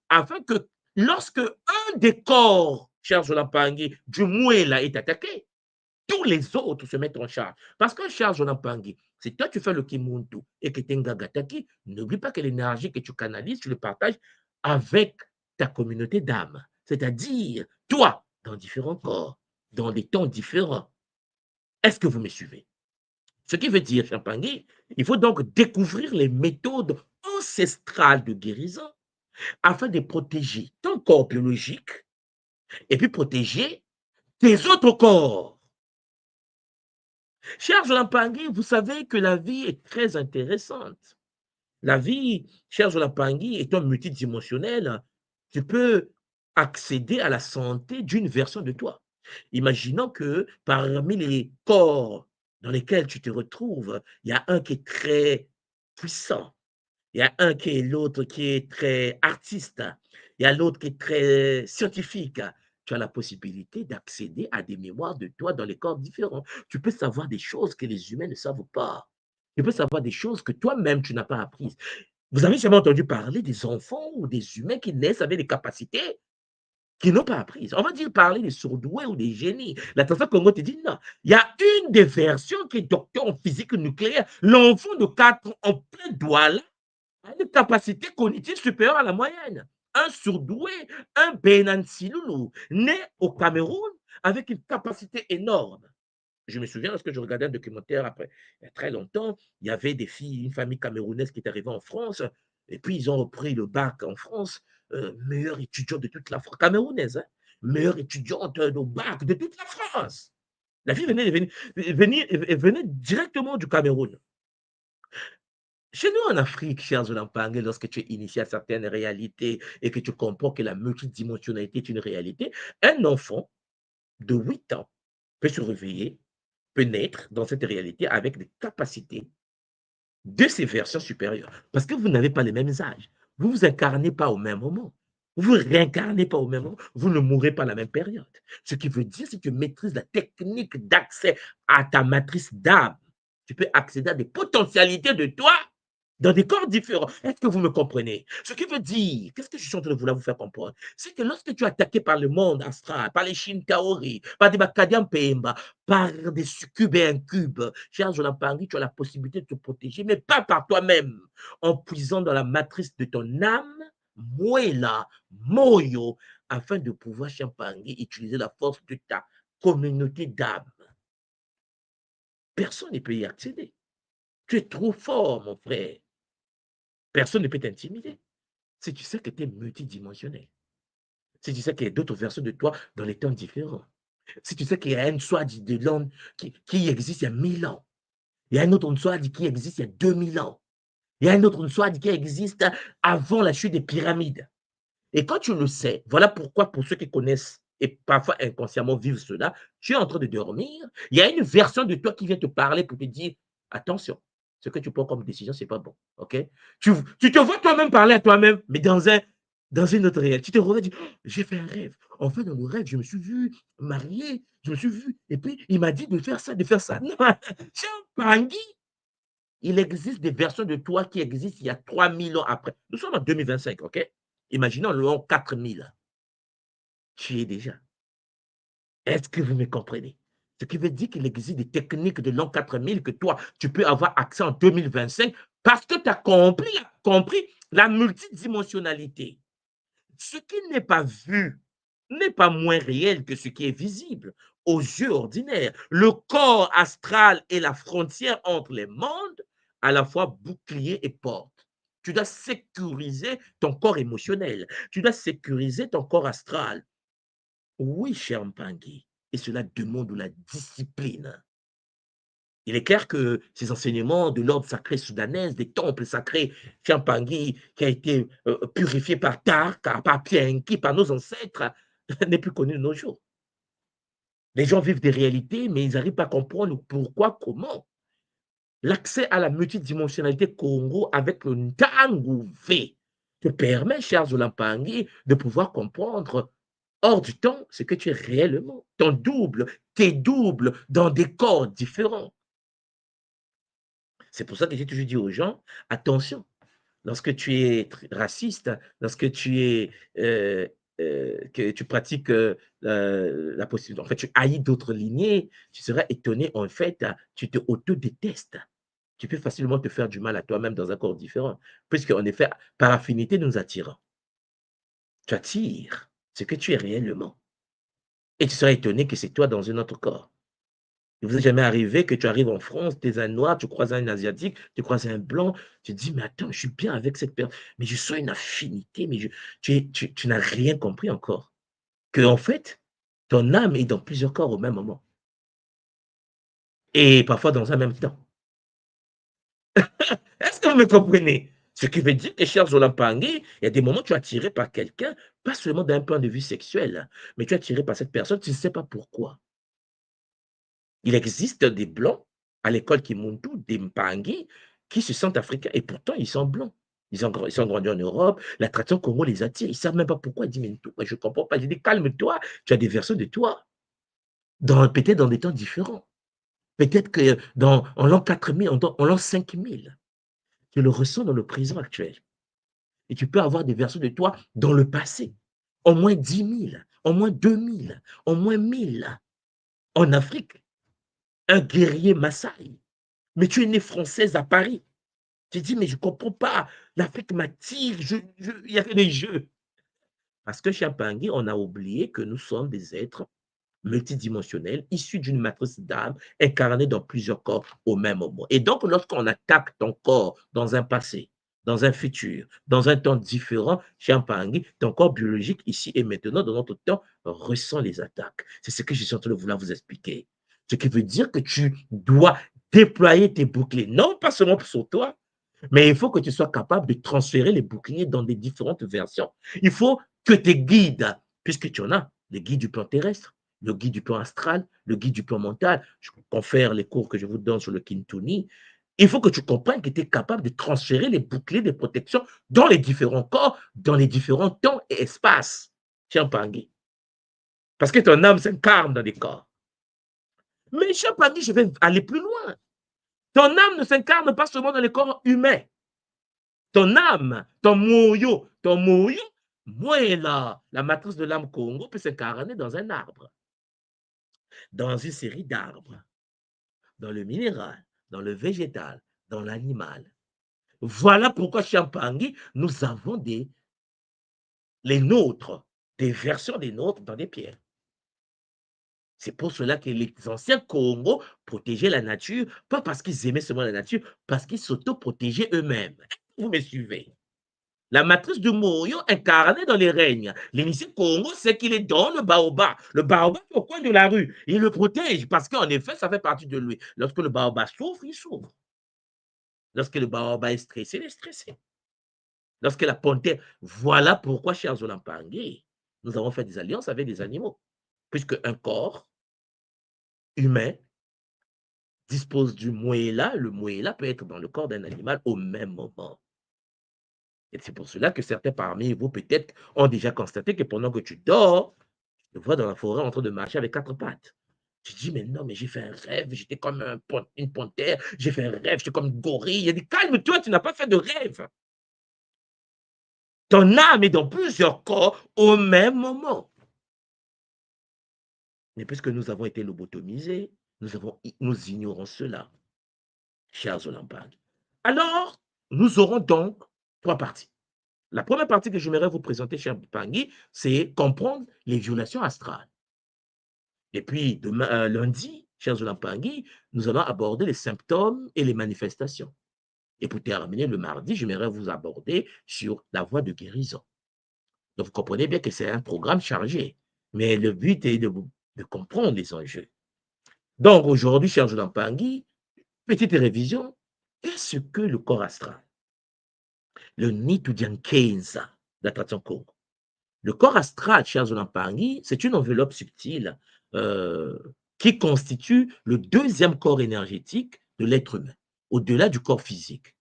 afin que lorsque un des corps, cher Zolampangui, du Mouela est attaqué, tous les autres se mettent en charge. Parce qu'un charge Olampangui, si toi tu fais le Kimuntu et que tu es Ngagataki, n'oublie pas que l'énergie que tu canalises, tu le partages avec ta communauté d'âmes. C'est-à-dire, toi, dans différents corps, dans des temps différents. Est-ce que vous me suivez? Ce qui veut dire, Champangui, il faut donc découvrir les méthodes ancestrales de guérison afin de protéger ton corps biologique et puis protéger tes autres corps. Chers Olampangui, vous savez que la vie est très intéressante. La vie, chers Olampangui, étant multidimensionnelle, tu peux accéder à la santé d'une version de toi. Imaginons que parmi les corps dans lesquels tu te retrouves. Il y a un qui est très puissant. Il y a un qui est l'autre qui est très artiste. Il y a l'autre qui est très scientifique. Tu as la possibilité d'accéder à des mémoires de toi dans les corps différents. Tu peux savoir des choses que les humains ne savent pas. Tu peux savoir des choses que toi-même, tu n'as pas apprises. Vous avez jamais entendu parler des enfants ou des humains qui naissent avec des capacités qui n'ont pas apprises. On va dire parler des surdoués ou des génies. La Tanzanie Congo te dit non. Il y a une des versions qui est docteur en physique nucléaire. L'enfant de 4 ans en plein doigt là, a une capacité cognitive supérieure à la moyenne. Un surdoué, un Benan Siloulou, né au Cameroun avec une capacité énorme. Je me souviens lorsque je regardais un documentaire après, il y a très longtemps, il y avait des filles, une famille camerounaise qui est arrivée en France, et puis ils ont repris le bac en France, meilleure étudiante de toute la France, camerounaise, hein, meilleure étudiante au bac de toute la France. La fille venait directement du Cameroun. Chez nous en Afrique, chers Olampangé, lorsque tu es initié à certaines réalités et que tu comprends que la multidimensionnalité est une réalité, un enfant de 8 ans peut se réveiller, peut naître dans cette réalité avec des capacités de ces versions supérieures. Parce que vous n'avez pas les mêmes âges. Vous ne vous incarnez pas au même moment. Vous ne vous réincarnez pas au même moment. Vous ne mourrez pas à la même période. Ce qui veut dire, c'est que tu maîtrises la technique d'accès à ta matrice d'âme. Tu peux accéder à des potentialités de toi dans des corps différents. Est-ce que vous me comprenez? Ce qui veut dire, qu'est-ce que je suis en train de vouloir vous faire comprendre? C'est que lorsque tu es attaqué par le monde astral, par les Shinkaori, par des Bakadian Pemba, par des succubes et incubes, cher Jolampangui, tu as la possibilité de te protéger, mais pas par toi-même, en puisant dans la matrice de ton âme, Moela, Moyo, afin de pouvoir, Champangui, utiliser la force de ta communauté d'âme. Personne ne peut y accéder. Tu es trop fort, mon frère. Personne ne peut t'intimider. Si tu sais que tu es multidimensionnel, si tu sais qu'il y a d'autres versions de toi dans les temps différents, si tu sais qu'il y a une soie de l'homme qui existe il y a 1000 ans, il y a une autre soie qui existe il y a 2000 ans, il y a une autre soie qui existe avant la chute des pyramides. Et quand tu le sais, voilà pourquoi pour ceux qui connaissent et parfois inconsciemment vivent cela, tu es en train de dormir, il y a une version de toi qui vient te parler pour te dire, attention, ce que tu prends comme décision, ce n'est pas bon. Ok? Tu te vois toi-même parler à toi-même, mais dans une autre réalité. Tu te réveilles, tu dis, oh, j'ai fait un rêve. En fait, dans le rêve, je me suis vu marié, je me suis vu, et puis il m'a dit de faire ça, de faire ça. Non, Champangui, il existe des versions de toi qui existent il y a 3000 ans après. Nous sommes en 2025, ok? Imaginons l'an 4000. Tu y es déjà. Est-ce que vous me comprenez? Ce qui veut dire qu'il existe des techniques de l'an 4000 que toi, tu peux avoir accès en 2025 parce que tu as compris la multidimensionnalité. Ce qui n'est pas vu n'est pas moins réel que ce qui est visible aux yeux ordinaires. Le corps astral est la frontière entre les mondes, à la fois bouclier et porte. Tu dois sécuriser ton corps émotionnel. Tu dois sécuriser ton corps astral. Oui, cher Mpangui, et cela demande de la discipline. Il est clair que ces enseignements de l'ordre sacré soudanaise, des temples sacrés, Champangui, qui a été purifié par Tarka, par Pienki, par nos ancêtres, n'est plus connu de nos jours. Les gens vivent des réalités, mais ils n'arrivent pas à comprendre pourquoi, comment. L'accès à la multidimensionnalité Congo avec le Ntangu V te permet, cher Zolampangui, de pouvoir comprendre hors du temps ce que tu es réellement. Ton double, tes doubles dans des corps différents. C'est pour ça que j'ai toujours dit aux gens, attention, lorsque tu es raciste, lorsque tu es, que tu pratiques la possibilité, en fait, tu haïs d'autres lignées, tu seras étonné, en fait, tu te auto-détestes. Tu peux facilement te faire du mal à toi-même dans un corps différent, puisque en effet, par affinité, nous attirons. Tu attires ce que tu es réellement. Et tu seras étonné que c'est toi dans un autre corps. Il ne vous est jamais arrivé que tu arrives en France, tu es un noir, tu croises un asiatique, tu croises un blanc, tu te dis, mais attends, je suis bien avec cette personne, mais je sens une affinité, mais tu n'as rien compris encore. Que en fait, ton âme est dans plusieurs corps au même moment. Et parfois dans un même temps. Est-ce que vous me comprenez? Ce qui veut dire que, cher Zolampangui, il y a des moments où tu es attiré par quelqu'un, pas seulement d'un point de vue sexuel, mais tu es attiré par cette personne, tu ne sais pas pourquoi. Il existe des blancs à l'école Kimuntu, des Mpangi, qui se sentent africains, et pourtant ils sont blancs. Ils sont grandis en Europe, la tradition Congo les attire, ils ne savent même pas pourquoi. Ils disent, mais toi, je ne comprends pas. Je dis, calme-toi, tu as des versions de toi, peut-être dans des temps différents. Peut-être que en l'an 4000, en l'an 5000, tu le ressens dans le présent actuel. Et tu peux avoir des versions de toi dans le passé. Au moins 10 000, au moins 2000, au moins 1000. En Afrique, un guerrier Maasai. Mais tu es né française à Paris. Tu dis, mais je ne comprends pas. L'Afrique m'attire. Il y avait des jeux. Parce que chez Mpangi, on a oublié que nous sommes des êtres multidimensionnels, issus d'une matrice d'âme, incarnés dans plusieurs corps au même moment. Et donc, lorsqu'on attaque ton corps dans un passé, dans un futur, dans un temps différent, chez Mpangi, ton corps biologique, ici et maintenant, dans notre temps, ressent les attaques. C'est ce que je suis en train de vouloir vous expliquer. Ce qui veut dire que tu dois déployer tes boucliers, non pas seulement sur toi, mais il faut que tu sois capable de transférer les boucliers dans des différentes versions. Il faut que tes guides, puisque tu en as, les guides du plan terrestre, le guide du plan astral, le guide du plan mental, je confère les cours que je vous donne sur le Kintuni, il faut que tu comprennes que tu es capable de transférer les boucliers de protection dans les différents corps, dans les différents temps et espaces. Chiampangui. Parce que ton âme s'incarne dans des corps. Mais Chiampangui, je vais aller plus loin. Ton âme ne s'incarne pas seulement dans les corps humains. Ton âme, ton moyo, moi et la matrice de l'âme Congo peut s'incarner dans un arbre, dans une série d'arbres, dans le minéral, dans le végétal, dans l'animal. Voilà pourquoi chez Mpangi, nous avons les nôtres, des versions des nôtres dans des pierres. C'est pour cela que les anciens Congo protégeaient la nature, pas parce qu'ils aimaient seulement la nature, parce qu'ils s'auto-protégeaient eux-mêmes. Vous me suivez? La matrice de Moyo incarnée dans les règnes. L'initié Congo, c'est qu'il est dans le baobab. Le baobab est au coin de la rue. Il le protège parce qu'en effet, ça fait partie de lui. Lorsque le baobab souffre, il souffre. Lorsque le baobab est stressé, il est stressé. Lorsque la panthère... Voilà pourquoi, chers Olampangé, nous avons fait des alliances avec des animaux. Puisque un corps humain dispose du moëla, le moëla peut être dans le corps d'un animal au même moment. Et c'est pour cela que certains parmi vous, peut-être, ont déjà constaté que pendant que tu dors, tu te vois dans la forêt en train de marcher avec 4 pattes. Tu te dis, mais non, mais j'ai fait un rêve, j'étais comme une panthère, j'ai fait un rêve, j'étais comme une gorille. Il a dit, calme-toi, tu n'as pas fait de rêve. Ton âme est dans plusieurs corps au même moment. Mais puisque nous avons été lobotomisés, nous ignorons cela, chers Olympiades. Alors, nous aurons donc 3 parties. La première partie que j'aimerais vous présenter, cher Pangui, c'est comprendre les violations astrales. Et puis, demain, lundi, cher Pangui, nous allons aborder les symptômes et les manifestations. Et pour terminer, le mardi, j'aimerais vous aborder sur la voie de guérison. Donc, vous comprenez bien que c'est un programme chargé. Mais le but est de comprendre les enjeux. Donc, aujourd'hui, cher Pangui, petite révision, qu'est-ce que le corps astral? Le Nitudian Kenza de la tradition Congo. Le corps astral, chers Olampangui, c'est une enveloppe subtile qui constitue le deuxième corps énergétique de l'être humain, au-delà du corps physique.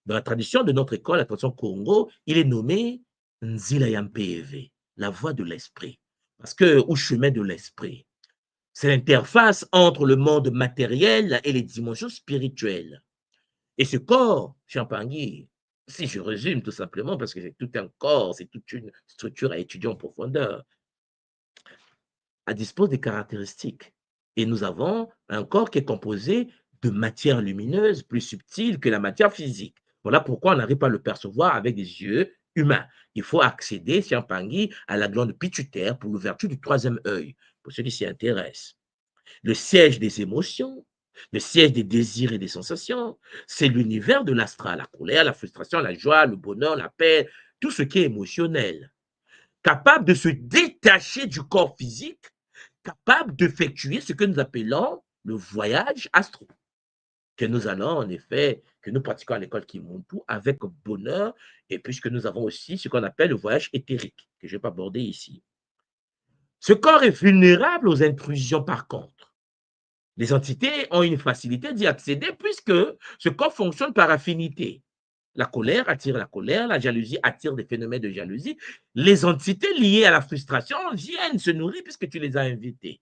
Dans la tradition de notre école, la tradition Congo, il est nommé Nzilayampeeve, la voie de l'esprit, ou chemin de l'esprit. C'est l'interface entre le monde matériel et les dimensions spirituelles. Et ce corps, Champangui, si je résume tout simplement, parce que c'est tout un corps, c'est toute une structure à étudier en profondeur, dispose des caractéristiques. Et nous avons un corps qui est composé de matière lumineuse plus subtile que la matière physique. Voilà pourquoi on n'arrive pas à le percevoir avec des yeux humains. Il faut accéder, Champangui, à la glande pituitaire pour l'ouverture du troisième œil, pour ceux qui s'y intéressent. Le siège des émotions, le siège des désirs et des sensations, c'est l'univers de l'astral, la colère, la frustration, la joie, le bonheur, la paix, tout ce qui est émotionnel. Capable de se détacher du corps physique, capable d'effectuer ce que nous appelons le voyage astro, que nous allons en effet, que nous pratiquons à l'école Kimuntu avec bonheur, et puisque nous avons aussi ce qu'on appelle le voyage éthérique, que je ne vais pas aborder ici. Ce corps est vulnérable aux intrusions par contre. Les entités ont une facilité d'y accéder puisque ce corps fonctionne par affinité. La colère attire la colère, la jalousie attire des phénomènes de jalousie. Les entités liées à la frustration viennent se nourrir puisque tu les as invitées.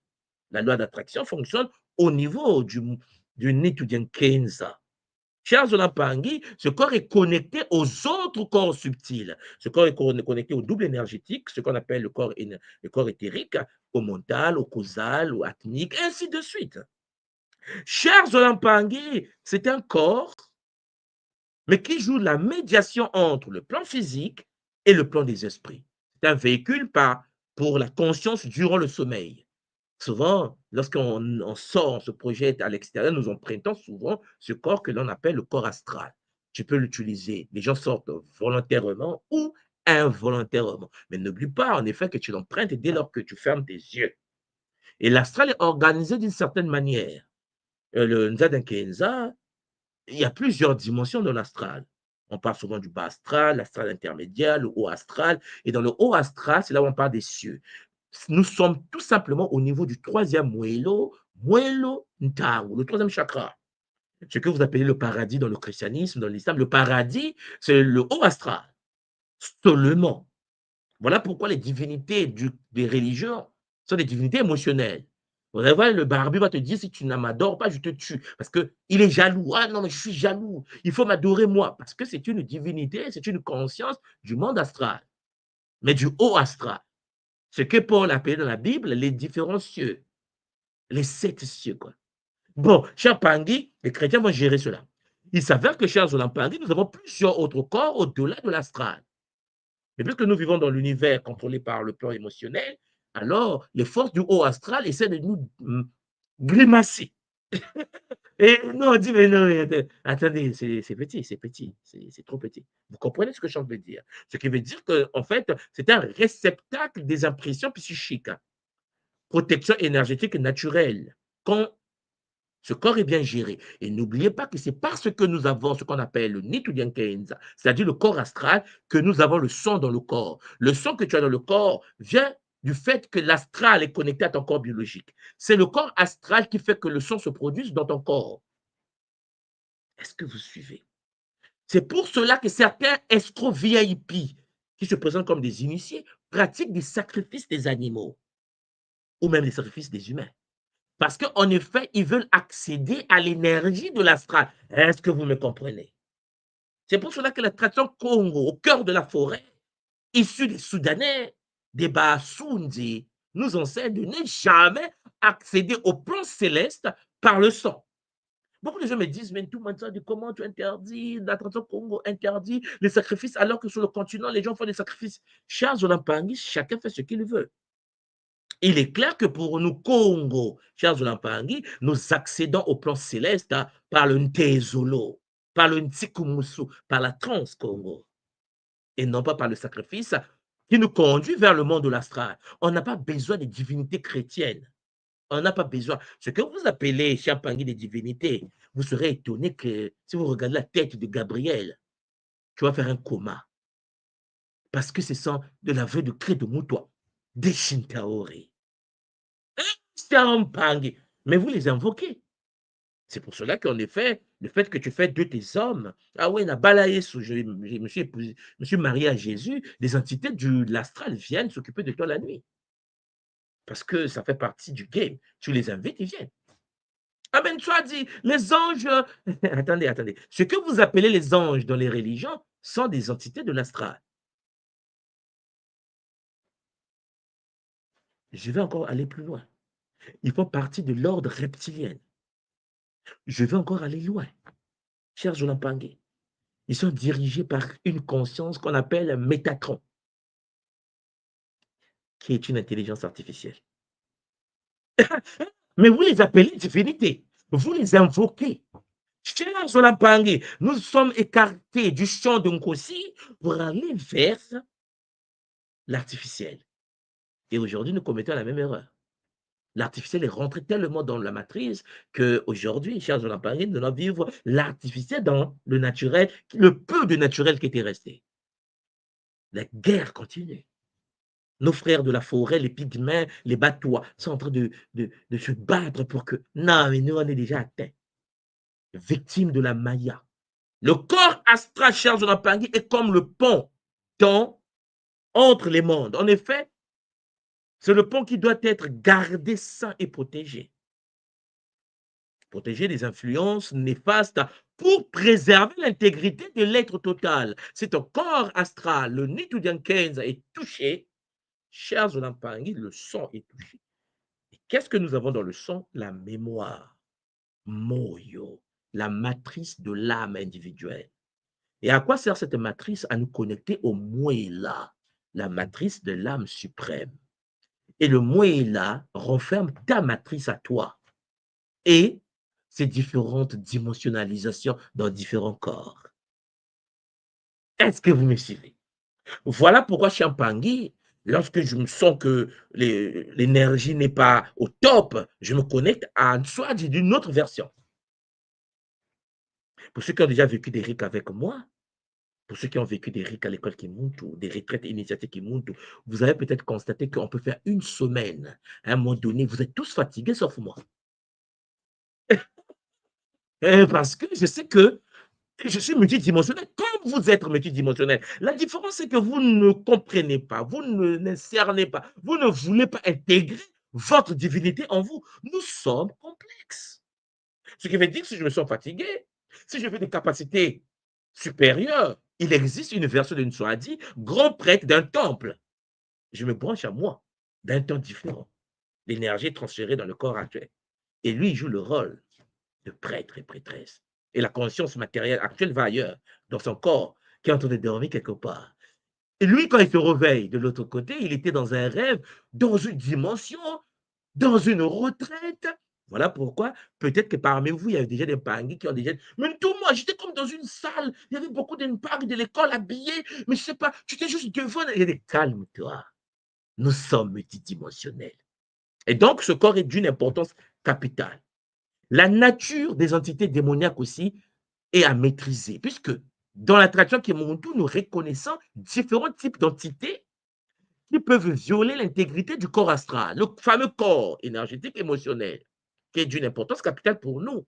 La loi d'attraction fonctionne au niveau du Nitudian Kenza. Cher Zolampangi, ce corps est connecté aux autres corps subtils. Ce corps est connecté au double énergétique, ce qu'on appelle le corps éthérique, au mental, au causal, au atmique, et ainsi de suite. Cher Zolampangi, c'est un corps, mais qui joue la médiation entre le plan physique et le plan des esprits. C'est un véhicule pour la conscience durant le sommeil. Souvent, lorsqu'on sort, on se projette à l'extérieur, nous empruntons souvent ce corps que l'on appelle le corps astral. Tu peux l'utiliser. Les gens sortent volontairement ou involontairement. Mais n'oublie pas, en effet, que tu l'empruntes dès lors que tu fermes tes yeux. Et l'astral est organisé d'une certaine manière. Le Nzaden Kenza, il y a plusieurs dimensions dans l'astral. On parle souvent du bas astral, l'astral intermédiaire, le haut astral. Et dans le haut astral, c'est là où on parle des cieux. Nous sommes tout simplement au niveau du troisième muelo ntangu, le troisième chakra. Ce que vous appelez le paradis dans le christianisme, dans l'islam. Le paradis, c'est le haut astral. Seulement. Voilà pourquoi les divinités des religions sont des divinités émotionnelles. Vous allez voir, le barbu va te dire, si tu ne m'adores pas, je te tue. Parce qu'il est jaloux. Ah non, mais je suis jaloux. Il faut m'adorer moi. Parce que c'est une divinité, c'est une conscience du monde astral, mais du haut astral. Ce que Paul appelle dans la Bible les différents cieux, les 7 cieux. Quoi. Bon, cher Pangui, les chrétiens vont gérer cela. Il s'avère que, cher Zolampangi, nous avons plusieurs autres corps au-delà de l'astral. Mais puisque nous vivons dans l'univers contrôlé par le plan émotionnel, alors les forces du haut astral essaient de nous grimacer. Et nous, on dit, mais non, mais attendez, c'est petit, c'est trop petit. Vous comprenez ce que je suis en train de dire? Ce qui veut dire qu'en fait, c'est un réceptacle des impressions psychiques. Protection énergétique naturelle. Quand ce corps est bien géré. Et n'oubliez pas que c'est parce que nous avons ce qu'on appelle le Nitudian Kenza, c'est-à-dire le corps astral, que nous avons le son dans le corps. Le son que tu as dans le corps vient du fait que l'astral est connecté à ton corps biologique. C'est le corps astral qui fait que le son se produise dans ton corps. Est-ce que vous suivez? C'est pour cela que certains escrocs VIP, qui se présentent comme des initiés, pratiquent des sacrifices des animaux, ou même des sacrifices des humains. Parce qu'en effet, ils veulent accéder à l'énergie de l'astral. Est-ce que vous me comprenez? C'est pour cela que la tradition Congo, au cœur de la forêt, issue des Soudanais, des Baasundi, nous enseigne de ne jamais accéder au plan céleste par le sang. Beaucoup de gens me disent, mais tout le monde dit comment tu interdis, la tradition Congo interdit les sacrifices, alors que sur le continent, les gens font des sacrifices. Charles Zolampangi, chacun fait ce qu'il veut. Il est clair que pour nous, Congo, chers Zolampangi, nous accédons au plan céleste par le Ntezolo, par le Ntsikumusu, par la trans-Congo, et non pas par le sacrifice qui nous conduit vers le monde de l'astral. On n'a pas besoin des divinités chrétiennes. On n'a pas besoin. Ce que vous appelez, chers Pangui, des divinités, vous serez étonné que si vous regardez la tête de Gabriel, tu vas faire un coma. Parce que ce sont de la vraie de Cré de Moutoua, des Shintaori. Mais vous les invoquez. C'est pour cela qu'en effet, le fait que tu fais de tes hommes, ah oui, je me suis marié à Jésus, les entités de l'astral viennent s'occuper de toi la nuit. Parce que ça fait partie du game. Tu les invites, ils viennent. Ah ben, tu as dit, les anges. attendez. Ce que vous appelez les anges dans les religions sont des entités de l'astral. Je vais encore aller plus loin. Ils font partie de l'ordre reptilien. Je vais encore aller loin. Cher Zolampangi, ils sont dirigés par une conscience qu'on appelle Métatron, qui est une intelligence artificielle. Mais vous les appelez divinités, vous les invoquez. Cher Zolampangi, nous sommes écartés du champ de Nkosi pour aller vers l'artificiel. Et aujourd'hui, nous commettons la même erreur. L'artificiel est rentré tellement dans la matrice qu'aujourd'hui, chers Zolampangi, nous allons vivre l'artificiel dans le naturel, le peu de naturel qui était resté. La guerre continue. Nos frères de la forêt, les pygmées, les batois, sont en train de se battre pour que... Non, mais nous, on est déjà atteints, victimes de la Maya. Le corps astral, cher Jonapangui, est comme le pont entre les mondes. En effet, c'est le pont qui doit être gardé sain et protégé. Protéger des influences néfastes pour préserver l'intégrité de l'être total. Si ton corps astral, le Nitudiankenza, est touché, cher Jonapangui, le sang est touché. Et qu'est-ce que nous avons dans le sang? La mémoire, Moyo, la matrice de l'âme individuelle. Et à quoi sert cette matrice? À nous connecter au Moéla, la matrice de l'âme suprême. Et le Moéla renferme ta matrice à toi et ses différentes dimensionnalisations dans différents corps. Est-ce que vous me suivez? Voilà pourquoi Champangui, lorsque je me sens que l'énergie n'est pas au top, je me connecte à une soit d'une autre version. Pour ceux qui ont déjà vécu des RIC avec moi, pour ceux qui ont vécu des RIC à l'école Kimuntu, des retraites initiatiques Kimuntu, vous avez peut-être constaté qu'on peut faire une semaine. À un moment donné, vous êtes tous fatigués sauf moi. Parce que je sais que je suis multidimensionnel, comme vous êtes multidimensionnel. La différence, c'est que vous ne comprenez pas, vous ne cernez pas, vous ne voulez pas intégrer votre divinité en vous. Nous sommes complexes. Ce qui veut dire que si je me sens fatigué, si je veux des capacités supérieures, il existe une version d'une Swadi, grand prêtre d'un temple. Je me branche à moi, d'un temps différent. L'énergie est transférée dans le corps actuel. Et lui, il joue le rôle de prêtre et prêtresse. Et la conscience matérielle actuelle va ailleurs, dans son corps, qui est en train de dormir quelque part. Et lui, quand il se réveille de l'autre côté, il était dans un rêve, dans une dimension, dans une retraite. Voilà pourquoi, peut-être que parmi vous, il y a déjà des Pangui qui ont déjà... Mais tout moi, j'étais comme dans une salle, il y avait beaucoup d'Mpang de l'école habillés, mais je ne sais pas, tu étais juste devant. Il y a des calme-toi. Nous sommes multidimensionnels. Et donc, ce corps est d'une importance capitale. La nature des entités démoniaques aussi est à maîtriser, puisque dans la tradition Kemontu, nous reconnaissons différents types d'entités qui peuvent violer l'intégrité du corps astral, le fameux corps énergétique émotionnel, qui est d'une importance capitale pour nous.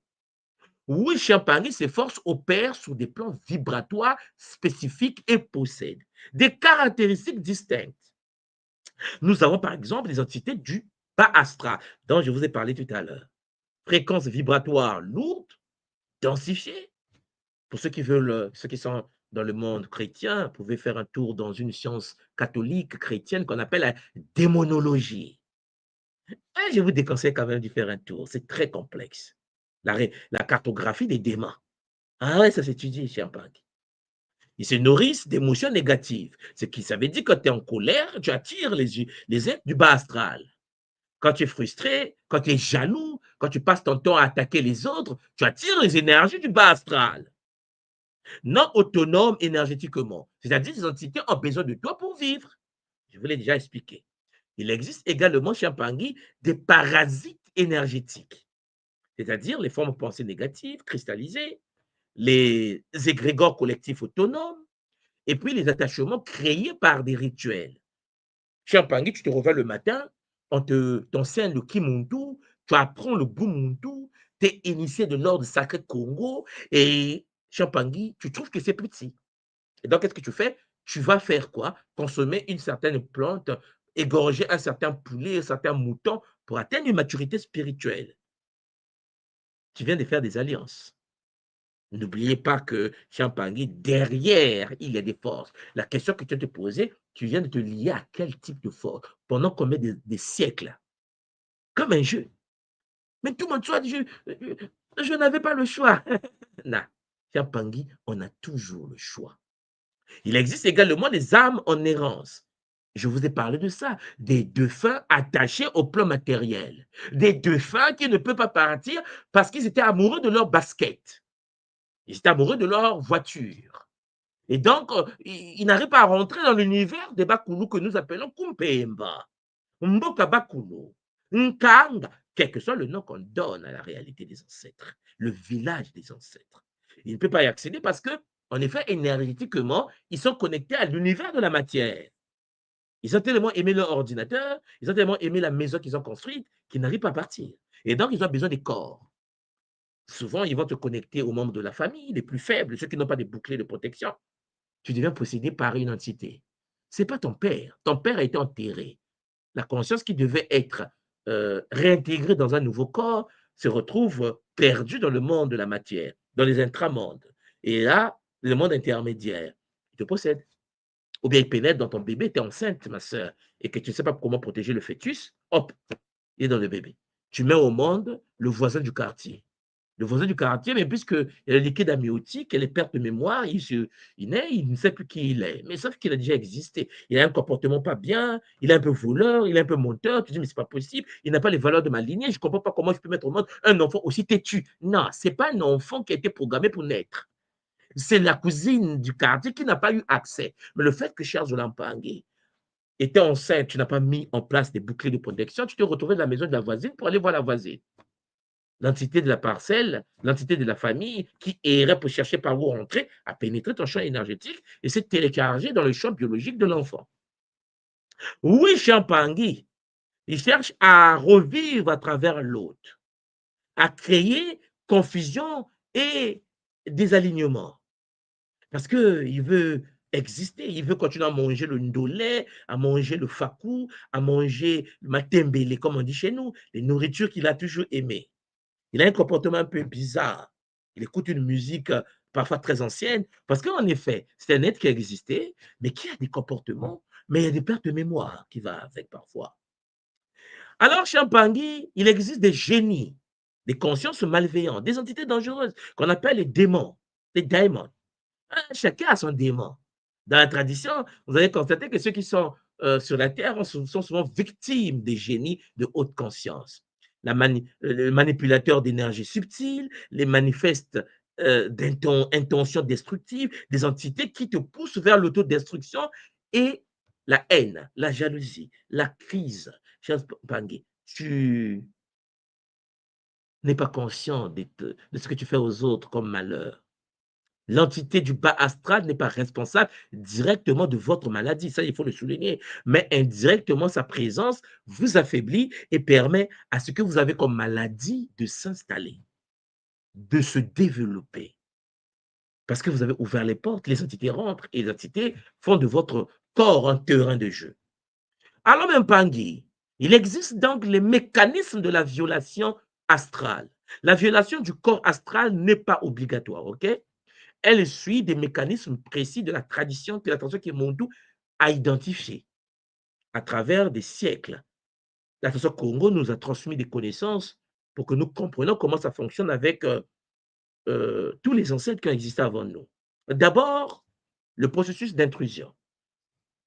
Oui, Champagny, ses forces opèrent sur des plans vibratoires spécifiques et possèdent des caractéristiques distinctes. Nous avons par exemple des entités du bas astral, dont je vous ai parlé tout à l'heure. Fréquence vibratoire lourde, densifiée. Pour ceux qui veulent, ceux qui sont dans le monde chrétien, vous pouvez faire un tour dans une science catholique chrétienne qu'on appelle la démonologie. Et je vous déconseille quand même d'y faire un tour, c'est très complexe. La cartographie des démons. Ah ouais, ça s'étudie chez Champagne. Ils se nourrissent d'émotions négatives. Ça veut dire que quand tu es en colère, tu attires les êtres du bas astral. Quand tu es frustré, quand tu es jaloux, quand tu passes ton temps à attaquer les autres, tu attires les énergies du bas astral. Non autonomes énergétiquement, c'est-à-dire ces entités ont besoin de toi pour vivre. Je vous l'ai déjà expliqué. Il existe également chez Champangui des parasites énergétiques, c'est-à-dire les formes de pensée négatives, cristallisées, les égrégores collectifs autonomes, et puis les attachements créés par des rituels. Chez Champangui, tu te réveilles le matin, on t'enseigne le Kimuntu, tu apprends le Bumuntu, tu es initié de l'ordre sacré Congo, et Champangui, tu trouves que c'est petit. Et donc, qu'est-ce que tu fais? Tu vas faire quoi? Consommer une certaine plante, égorger un certain poulet, un certain mouton pour atteindre une maturité spirituelle. Tu viens de faire des alliances. N'oubliez pas que Champangui, derrière, il y a des forces. La question que tu viens de te poser, tu viens de te lier à quel type de force? Pendant combien des siècles? Comme un jeu. Mais tout le monde soit je n'avais pas le choix. Non. Champangui, on a toujours le choix. Il existe également des âmes en errance. Je vous ai parlé de ça. Des défunts attachés au plan matériel. Des défunts qui ne peuvent pas partir parce qu'ils étaient amoureux de leur basket. Ils étaient amoureux de leur voiture. Et donc, ils n'arrivent pas à rentrer dans l'univers des Bakulu que nous appelons Kumpemba, Mboka Bakulu, Nkanga, quel que soit le nom qu'on donne à la réalité des ancêtres, le village des ancêtres. Il ne peut pas y accéder parce que, en effet, énergétiquement, ils sont connectés à l'univers de la matière. Ils ont tellement aimé leur ordinateur, ils ont tellement aimé la maison qu'ils ont construite qu'ils n'arrivent pas à partir. Et donc, ils ont besoin des corps. Souvent, ils vont te connecter aux membres de la famille, les plus faibles, ceux qui n'ont pas de boucliers de protection. Tu deviens possédé par une entité. Ce n'est pas ton père. Ton père a été enterré. La conscience qui devait être réintégrée dans un nouveau corps se retrouve perdue dans le monde de la matière, dans les intramondes. Et là, le monde intermédiaire, il te possède. Ou bien il pénètre dans ton bébé, tu es enceinte, ma soeur, et que tu ne sais pas comment protéger le fœtus, hop, il est dans le bébé. Tu mets au monde le voisin du quartier. Le voisin du quartier, mais puisqu'il a le liquide amniotique et les pertes de mémoire, il naît, il ne sait plus qui il est. Mais sauf qu'il a déjà existé. Il a un comportement pas bien, il est un peu voleur, il est un peu menteur. Tu dis, mais c'est pas possible, il n'a pas les valeurs de ma lignée, je ne comprends pas comment je peux mettre au monde un enfant aussi têtu. Non, ce n'est pas un enfant qui a été programmé pour naître. C'est la cousine du quartier qui n'a pas eu accès. Mais le fait que Charles Zolampangue était enceinte, tu n'as pas mis en place des boucliers de protection, tu te retrouvais dans la maison de la voisine pour aller voir la voisine. L'entité de la parcelle, l'entité de la famille qui errait pour chercher par où rentrer, a pénétré ton champ énergétique et s'est téléchargé dans le champ biologique de l'enfant. Oui, Champangui, il cherche à revivre à travers l'autre, à créer confusion et désalignement. Parce qu'il veut exister, il veut continuer à manger le ndolé, à manger le fakou, à manger le matembele, comme on dit chez nous, les nourritures qu'il a toujours aimées. Il a un comportement un peu bizarre. Il écoute une musique parfois très ancienne, parce qu'en effet, c'est un être qui a existé, mais qui a des comportements, mais il y a des pertes de mémoire qui va avec parfois. Alors, chez Champangui, il existe des génies, des consciences malveillantes, des entités dangereuses qu'on appelle les démons, les daimons. Chacun a son démon. Dans la tradition, vous allez constater que ceux qui sont sur la terre sont souvent victimes des génies de haute conscience. Le manipulateur d'énergie subtile, les manifestes d'intentions destructives, des entités qui te poussent vers l'autodestruction et la haine, la jalousie, la crise. Bangui, tu n'es pas conscient de ce que tu fais aux autres comme malheur. L'entité du bas astral n'est pas responsable directement de votre maladie, ça il faut le souligner, mais indirectement sa présence vous affaiblit et permet à ce que vous avez comme maladie de s'installer, de se développer. Parce que vous avez ouvert les portes, les entités rentrent et les entités font de votre corps un terrain de jeu. Alors même Pangui, il existe donc les mécanismes de la violation astrale. La violation du corps astral n'est pas obligatoire, ok? Elle suit des mécanismes précis de la tradition que l'attention Kimontu a identifié à travers des siècles. L'attention Congo nous a transmis des connaissances pour que nous comprenions comment ça fonctionne avec tous les ancêtres qui ont existé avant nous. D'abord, le processus d'intrusion,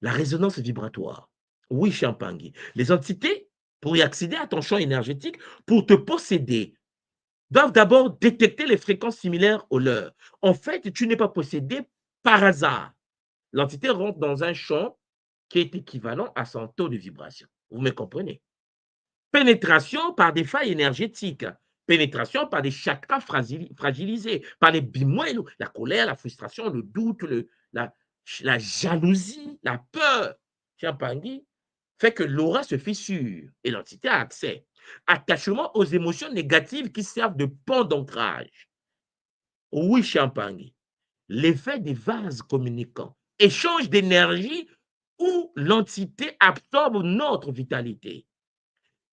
la résonance vibratoire. Oui, Champangui. Les entités, pour y accéder à ton champ énergétique, pour te posséder, doivent d'abord détecter les fréquences similaires aux leurs. En fait, tu n'es pas possédé par hasard. L'entité rentre dans un champ qui est équivalent à son taux de vibration. Vous me comprenez? Pénétration par des failles énergétiques, pénétration par des chakras fragilisés, par les bimoines, la colère, la frustration, le doute, la jalousie, la peur. Champangui fait que l'aura se fissure et l'entité a accès. Attachement aux émotions négatives qui servent de pont d'ancrage. Oui, Champangui, l'effet des vases communicants, échange d'énergie où l'entité absorbe notre vitalité.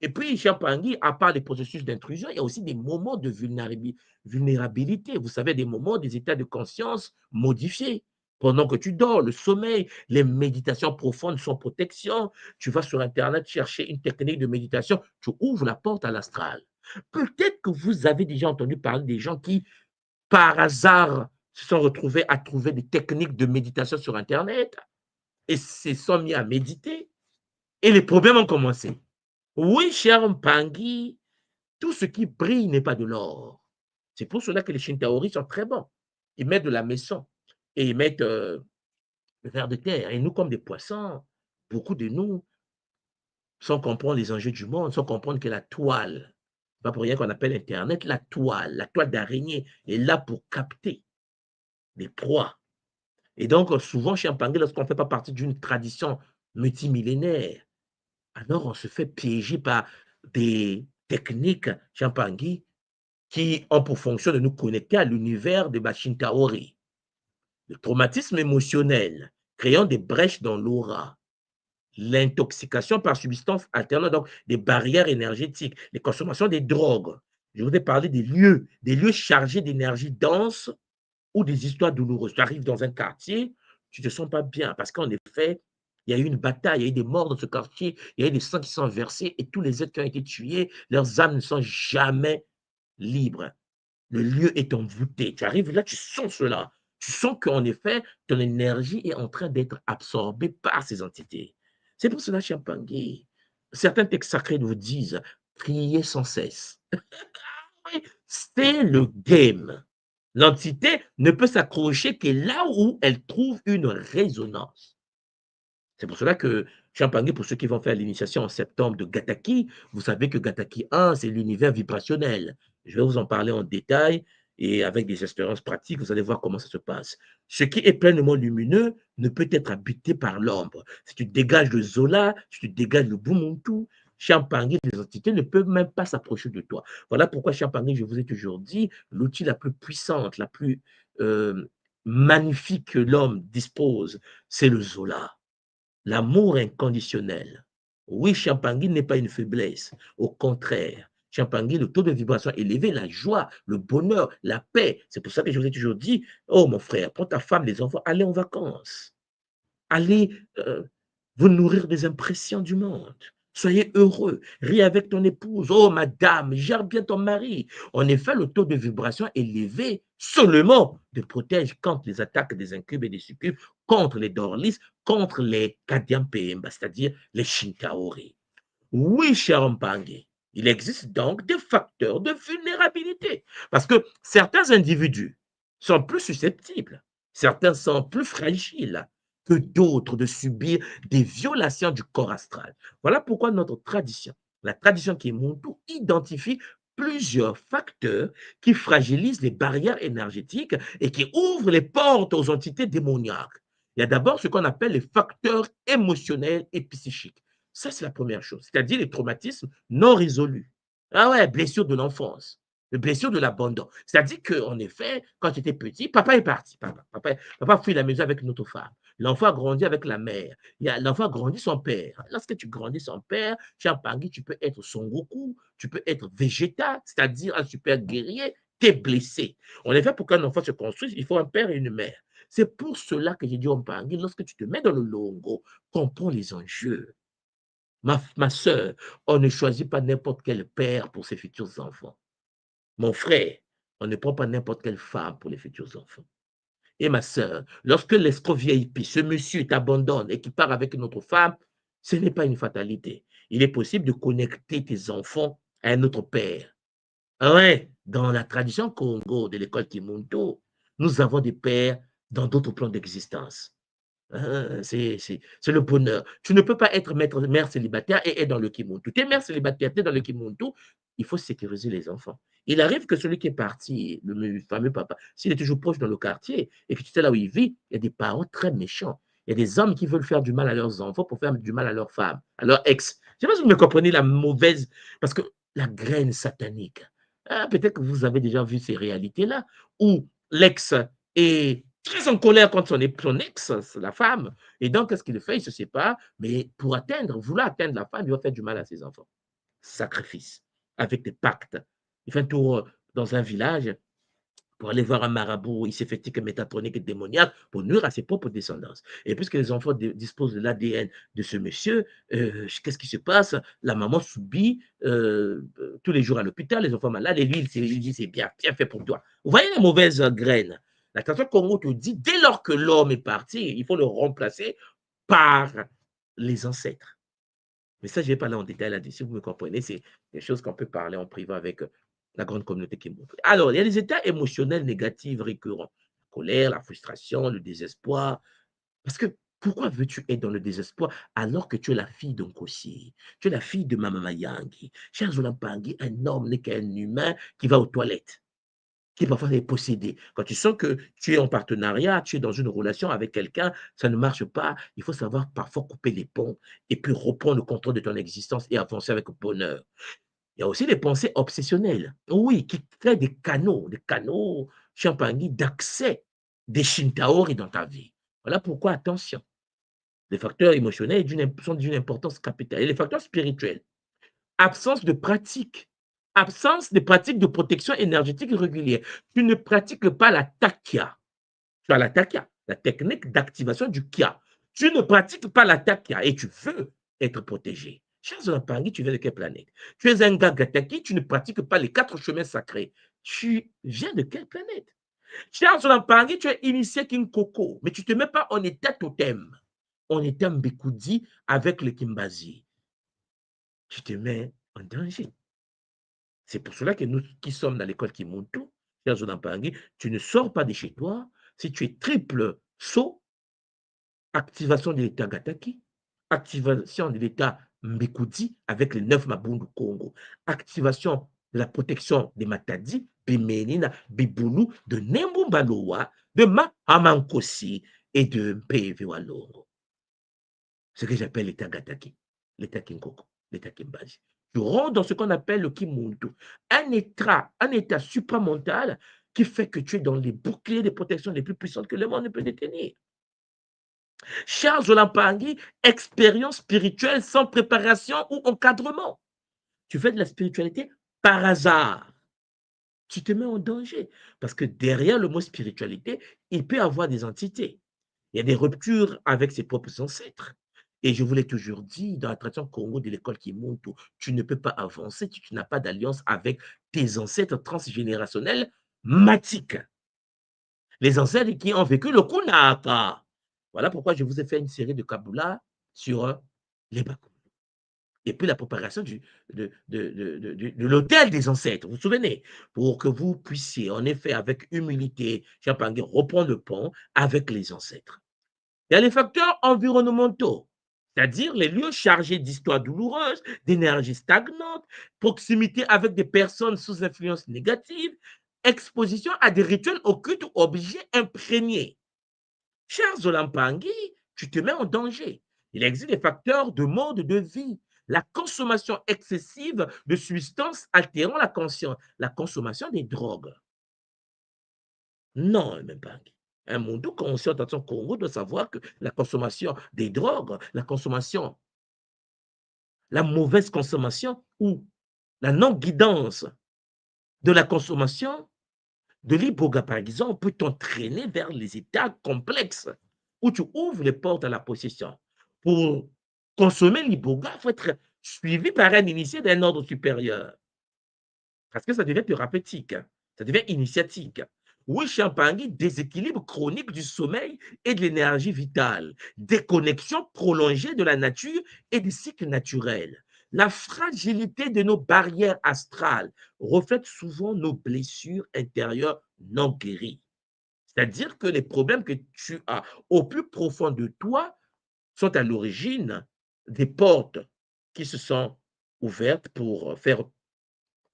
Et puis, Champangui, à part les processus d'intrusion, il y a aussi des moments de vulnérabilité. Vous savez, des moments, des états de conscience modifiés. Pendant que tu dors, le sommeil, les méditations profondes sans protection, tu vas sur Internet chercher une technique de méditation, tu ouvres la porte à l'astral. Peut-être que vous avez déjà entendu parler des gens qui, par hasard, se sont retrouvés à trouver des techniques de méditation sur Internet et se sont mis à méditer et les problèmes ont commencé. Oui, cher Mpangui, tout ce qui brille n'est pas de l'or. C'est pour cela que les Shintaoris sont très bons. Ils mettent de la maison et ils mettent le ver de terre. Et nous, comme des poissons, beaucoup de nous, sans comprendre les enjeux du monde, sans comprendre que la toile, pas pour rien qu'on appelle Internet la toile d'araignée est là pour capter des proies. Et donc, souvent, chez Mpangui, lorsqu'on ne fait pas partie d'une tradition multimillénaire. Alors, on se fait piéger par des techniques, Champangui, qui ont pour fonction de nous connecter à l'univers de Bashintaori. Le traumatisme émotionnel, créant des brèches dans l'aura. L'intoxication par substance alternante, donc des barrières énergétiques, les consommations des drogues. Je vous ai parlé des lieux chargés d'énergie dense ou des histoires douloureuses. Tu arrives dans un quartier, tu ne te sens pas bien parce qu'en effet, il y a eu une bataille, il y a eu des morts dans ce quartier, il y a eu des sangs qui sont versés et tous les êtres qui ont été tués, leurs âmes ne sont jamais libres. Le lieu est envoûté. Tu arrives là, tu sens cela. Tu sens qu'en effet, ton énergie est en train d'être absorbée par ces entités. C'est pour cela, Champangui, certains textes sacrés nous disent priez sans cesse. Oui, c'est le game. L'entité ne peut s'accrocher que là où elle trouve une résonance. C'est pour cela que Champangui, pour ceux qui vont faire l'initiation en septembre de Gataki, vous savez que Gataki 1, c'est l'univers vibrationnel. Je vais vous en parler en détail et avec des expériences pratiques, vous allez voir comment ça se passe. Ce qui est pleinement lumineux ne peut être habité par l'ombre. Si tu dégages le Zola, si tu dégages le Bumuntu, Champangui, les entités ne peuvent même pas s'approcher de toi. Voilà pourquoi Champangui, je vous ai toujours dit, l'outil la plus puissante, la plus euh, magnifique que l'homme dispose, c'est le Zola. L'amour inconditionnel. Oui, Champangui n'est pas une faiblesse. Au contraire, Champangui, le taux de vibration élevé, la joie, le bonheur, la paix. C'est pour ça que je vous ai toujours dit, oh mon frère, prends ta femme, les enfants, allez en vacances. Allez vous nourrir des impressions du monde. Soyez heureux. Ris avec ton épouse. Oh, madame, gère bien ton mari. En effet, le taux de vibration élevé seulement te protège contre les attaques des incubes et des succubes, contre les dorlis, contre les kadiampemba, c'est-à-dire les shinkaori. Oui, cher Mpangue, il existe donc des facteurs de vulnérabilité parce que certains individus sont plus susceptibles, certains sont plus fragiles que d'autres de subir des violations du corps astral. Voilà pourquoi notre tradition, la tradition qui est Muntu, identifie plusieurs facteurs qui fragilisent les barrières énergétiques et qui ouvrent les portes aux entités démoniaques. Il y a d'abord ce qu'on appelle les facteurs émotionnels et psychiques. Ça, c'est la première chose, c'est-à-dire les traumatismes non résolus. Ah ouais, blessure de l'enfance, blessure de l'abandon. C'est-à-dire qu'en effet, quand tu étais petit, papa est parti. Papa fuit la maison avec une autre femme. L'enfant a grandi avec la mère. L'enfant a grandi sans père. Lorsque tu grandis sans père, cher Pangui, tu peux être Son Goku, tu peux être Vegeta, c'est-à-dire un super guerrier, tu es blessé. En effet, pour qu'un enfant se construise, il faut un père et une mère. C'est pour cela que j'ai dit au Pangui, lorsque tu te mets dans le longo, comprends les enjeux. Ma soeur, on ne choisit pas n'importe quel père pour ses futurs enfants. Mon frère, on ne prend pas n'importe quelle femme pour les futurs enfants. Et ma soeur, lorsque l'escroc VIP, ce monsieur t'abandonne et qui part avec une autre femme, ce n'est pas une fatalité. Il est possible de connecter tes enfants à un autre père. Ah ouais, dans la tradition Congo de l'école Kimuntu, nous avons des pères dans d'autres plans d'existence. C'est le bonheur. Tu ne peux pas être mère célibataire et être dans le Kimuntu. Tu es mère célibataire, tu es dans le Kimuntu, il faut sécuriser les enfants. Il arrive que celui qui est parti, le fameux papa, s'il est toujours proche dans le quartier et que tu sais là où il vit, il y a des parents très méchants. Il y a des hommes qui veulent faire du mal à leurs enfants pour faire du mal à leurs femmes, à leurs ex. Je ne sais pas si vous me comprenez la mauvaise, parce que la graine satanique. Ah, peut-être que vous avez déjà vu ces réalités-là, où l'ex est très en colère contre son ex, la femme. Et donc, qu'est-ce qu'il fait? Il se sépare, mais pour vouloir atteindre la femme, il va faire du mal à ses enfants. Sacrifice, avec des pactes. Il fait un tour dans un village pour aller voir un marabout, il s'est fait que métatronique et démoniaque pour nuire à ses propres descendances. Et puisque les enfants disposent de l'ADN de ce monsieur, qu'est-ce qui se passe? La maman subit tous les jours à l'hôpital, les enfants malades, et lui, il dit c'est bien, bien fait pour toi. Vous voyez la mauvaise graine? La tradition Congo te dit, dès lors que l'homme est parti, il faut le remplacer par les ancêtres. Mais ça, je ne vais pas aller en détail là-dessus, vous me comprenez, c'est des choses qu'on peut parler en privé avec la grande communauté qui montre. Alors, il y a des états émotionnels négatifs récurrents. La colère, la frustration, le désespoir. Parce que pourquoi veux-tu être dans le désespoir alors que tu es la fille d'un Kossi? Tu es la fille de Mama Mayangi. Cher Zolampangi, un homme n'est qu'un humain qui va aux toilettes. qui parfois est possédé. Quand tu sens que tu es en partenariat, tu es dans une relation avec quelqu'un, ça ne marche pas, il faut savoir parfois couper les ponts et puis reprendre le contrôle de ton existence et avancer avec bonheur. Il y a aussi des pensées obsessionnelles, oui, qui créent des canaux, Champagny, d'accès des Shintaori dans ta vie. Voilà pourquoi, attention, les facteurs émotionnels sont d'une importance capitale. Et les facteurs spirituels, absence de pratique, absence de pratique de protection énergétique régulière. Tu ne pratiques pas la takia. Tu as la takia, la technique d'activation du kia. Tu ne pratiques pas la takia et tu veux être protégé. Charles Lampangui, tu viens de quelle planète? Tu es un gars Gataki, tu ne pratiques pas les 4 chemins sacrés. Tu viens de quelle planète? Charles Lampangui, tu es initié King Coco, mais tu ne te mets pas en état totem. En état Mbekudi avec le Kimbazi. Tu te mets en danger. C'est pour cela que nous qui sommes dans l'école Kimuntu, Charles Lampangui, tu ne sors pas de chez toi. Si tu es triple saut, activation de l'état Gataki, activation de l'état Mbekudi avec les 9 Mabundu Congo, activation de la protection des Matadi, Bimenina, Bibulu, de Nembumbaloa, de Mahamankosi et de Mpeve Walongo. Ce que j'appelle l'état Gataki, l'état Kinkoko, l'état Kimbazi. Tu rentres dans ce qu'on appelle le Kimuntu, un état supramental qui fait que tu es dans les boucliers de protection les plus puissantes que le monde ne peut détenir. Charles Lampangui, expérience spirituelle sans préparation ou encadrement. Tu fais de la spiritualité par hasard. Tu te mets en danger. Parce que derrière le mot spiritualité, il peut y avoir des entités. Il y a des ruptures avec ses propres ancêtres. Et je vous l'ai toujours dit, dans la tradition Congo de l'école Kimuntu, tu ne peux pas avancer si tu n'as pas d'alliance avec tes ancêtres transgénérationnels matiques. Les ancêtres qui ont vécu le Kunaka. Voilà pourquoi je vous ai fait une série de Kabbalah sur les Bakou. Et puis la préparation de l'autel des ancêtres, vous vous souvenez, pour que vous puissiez, en effet, avec humilité, Champangui, reprendre le pont avec les ancêtres. Il y a les facteurs environnementaux, c'est-à-dire les lieux chargés d'histoires douloureuses, d'énergie stagnante, proximité avec des personnes sous influence négative, exposition à des rituels occultes ou objets imprégnés. Cher Zolampangui, tu te mets en danger. Il existe des facteurs de mode de vie. La consommation excessive de substances altérant la conscience, la consommation des drogues. Non, même pas. Un monde conscient dans son Congo doit savoir que la consommation des drogues, la mauvaise consommation ou la non-guidance de la consommation de l'iboga, par exemple, peut t'entraîner vers les états complexes où tu ouvres les portes à la possession. Pour consommer l'iboga, il faut être suivi par un initié d'un ordre supérieur. Parce que ça devient thérapeutique, ça devient initiatique. Oui, Champangui, déséquilibre chronique du sommeil et de l'énergie vitale, déconnexion prolongée de la nature et des cycles naturels. La fragilité de nos barrières astrales reflète souvent nos blessures intérieures non guéries. C'est-à-dire que les problèmes que tu as au plus profond de toi sont à l'origine des portes qui se sont ouvertes pour faire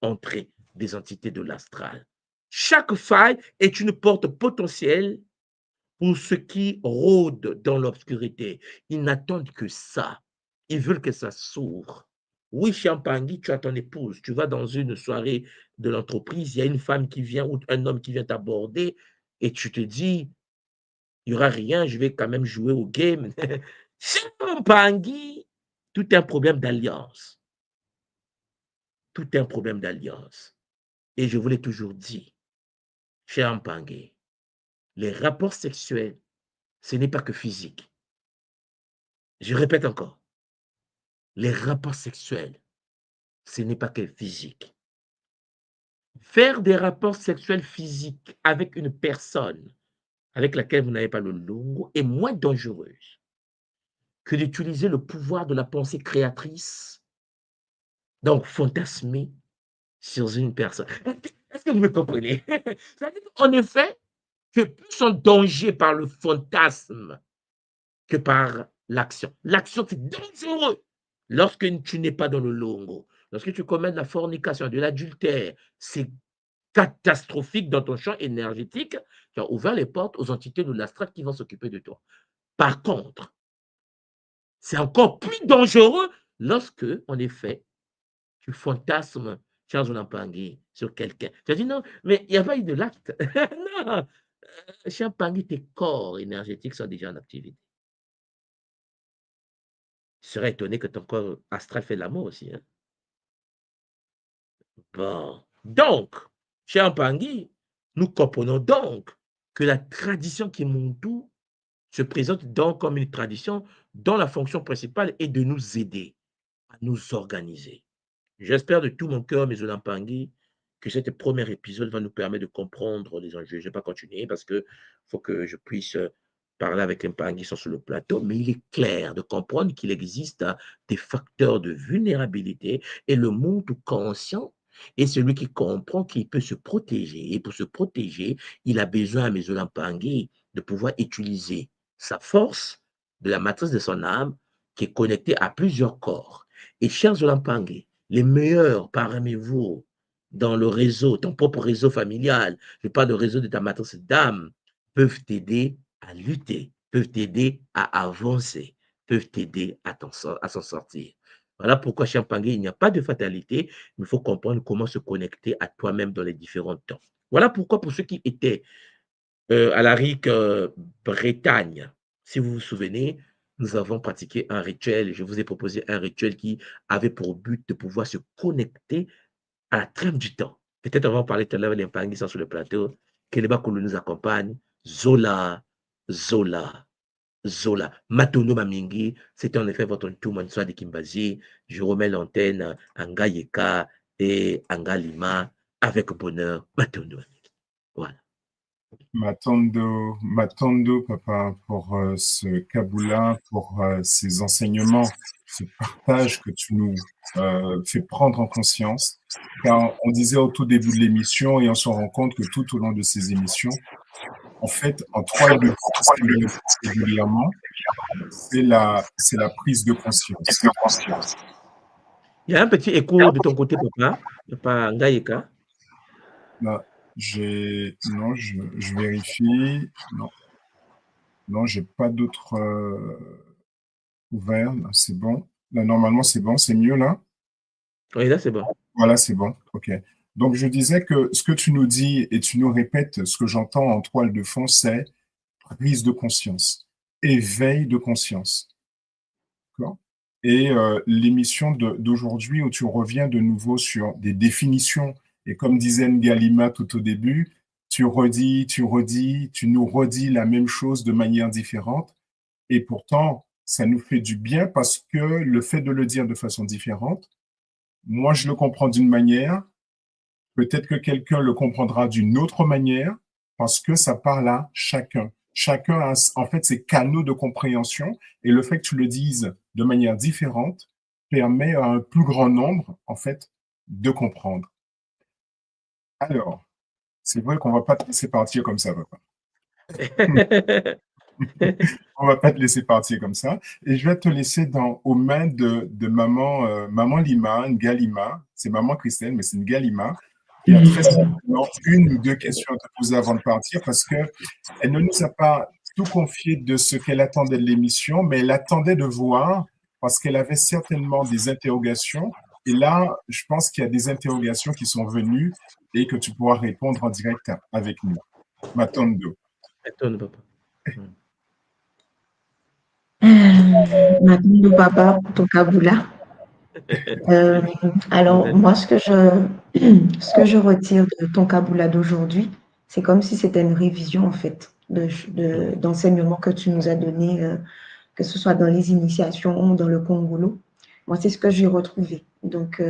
entrer des entités de l'astral. Chaque faille est une porte potentielle pour ceux qui rôdent dans l'obscurité. Ils n'attendent que ça. Ils veulent que ça s'ouvre. Oui, Champangui, tu as ton épouse. Tu vas dans une soirée de l'entreprise, il y a une femme qui vient ou un homme qui vient t'aborder et tu te dis, il n'y aura rien, je vais quand même jouer au game. Champangui, tout est un problème d'alliance. Tout est un problème d'alliance. Et je vous l'ai toujours dit, cher Mpangé, les rapports sexuels, ce n'est pas que physique. Je répète encore, les rapports sexuels, ce n'est pas que physique. Faire des rapports sexuels physiques avec une personne avec laquelle vous n'avez pas le longo est moins dangereuse que d'utiliser le pouvoir de la pensée créatrice, donc fantasmer sur une personne. Est-ce que vous me comprenez? En effet, tu es plus en danger par le fantasme que par l'action. L'action, c'est dangereux lorsque tu n'es pas dans le longo. Lorsque tu commets de la fornication, de l'adultère, c'est catastrophique dans ton champ énergétique, tu as ouvert les portes aux entités de l'astral qui vont s'occuper de toi. Par contre, c'est encore plus dangereux lorsque, en effet, tu fantasmes Charles Onampangui sur quelqu'un. Tu as dit non, mais il n'y a pas eu de l'acte. Non, Charles Onampangui, tes corps énergétiques sont déjà en activité. Je serais étonné que ton corps astral fait l'amour aussi. Hein? Bon. Donc, cher Onampangui, nous comprenons donc que la tradition qui Kimuntu se présente donc comme une tradition dont la fonction principale est de nous aider à nous organiser. J'espère de tout mon cœur, mes Onampangui, que cet premier épisode va nous permettre de comprendre les enjeux. Je ne vais pas continuer parce qu'il faut que je puisse parler avec les Mpangui qui sont sur le plateau, mais il est clair de comprendre qu'il existe des facteurs de vulnérabilité et le monde conscient est celui qui comprend qu'il peut se protéger. Et pour se protéger, il a besoin, mes Onampangui, de pouvoir utiliser sa force de la matrice de son âme qui est connectée à plusieurs corps. Et chers Onampangui, les meilleurs parmi vous dans le réseau, ton propre réseau familial, je parle de réseau de ta matrice d'âme, peuvent t'aider à lutter, peuvent t'aider à avancer, peuvent t'aider à s'en sortir. Voilà pourquoi, cher Onampangui, il n'y a pas de fatalité, mais il faut comprendre comment se connecter à toi-même dans les différents temps. Voilà pourquoi, pour ceux qui étaient à la RIC Bretagne, si vous vous souvenez, nous avons pratiqué un rituel. Je vous ai proposé un rituel qui avait pour but de pouvoir se connecter à la trêve du temps. Peut-être on va en parler tout à l'heure, les Mpangui sont sur le plateau. Keleba Koulou nous accompagne. Zola, Zola, Zola. Matono Mamingi, c'était en effet votre tour, Mansoa de Kimbazi. Je remets l'antenne à Ngayeka et Ngalima avec bonheur. Matono Mamingi. Voilà. Matondo, papa, pour ce Kaboula, pour ces enseignements, ce partage que tu nous fais prendre en conscience. Car on disait au tout début de l'émission, et on se rend compte que tout au long de ces émissions, en fait, en 3 et 2 régulièrement, c'est la prise de conscience. Il y a un petit écho de ton côté, papa. Papa Ngayeka. Là, non, je vérifie. Non, j'ai pas d'autres ouverts. Là, c'est bon. Là, normalement, c'est bon. C'est mieux là. Oui, là, c'est bon. Voilà, c'est bon. OK. Donc, je disais que ce que tu nous dis et tu nous répètes, ce que j'entends en toile de fond, c'est prise de conscience, éveil de conscience. D'accord? Et l'émission d'aujourd'hui où tu reviens de nouveau sur des définitions, et comme disait Ngalima tout au début, tu nous redis la même chose de manière différente. Et pourtant, ça nous fait du bien parce que le fait de le dire de façon différente, moi, je le comprends d'une manière, peut-être que quelqu'un le comprendra d'une autre manière parce que ça parle à chacun. Chacun a en fait ses canaux de compréhension et le fait que tu le dises de manière différente permet à un plus grand nombre, en fait, de comprendre. Alors, c'est vrai qu'on va pas te laisser partir comme ça, papa. On va pas te laisser partir comme ça. Et je vais te laisser aux mains de maman Lima, Ngalima. C'est maman Christine, mais c'est Ngalima. Il y a très simplement 1 ou 2 questions à te poser avant de partir parce qu'elle ne nous a pas tout confié de ce qu'elle attendait de l'émission, mais elle attendait de voir parce qu'elle avait certainement des interrogations. Et là, je pense qu'il y a des interrogations qui sont venues et que tu pourras répondre en direct avec nous. Matondo. Matondo, papa. Matondo, papa, pour ton Kaboula. Alors, moi, ce que je retire de ton Kaboula d'aujourd'hui, c'est comme si c'était une révision, en fait, d'enseignements que tu nous as donnés, que ce soit dans les initiations ou dans le Congolo. Moi, c'est ce que j'ai retrouvé. Donc,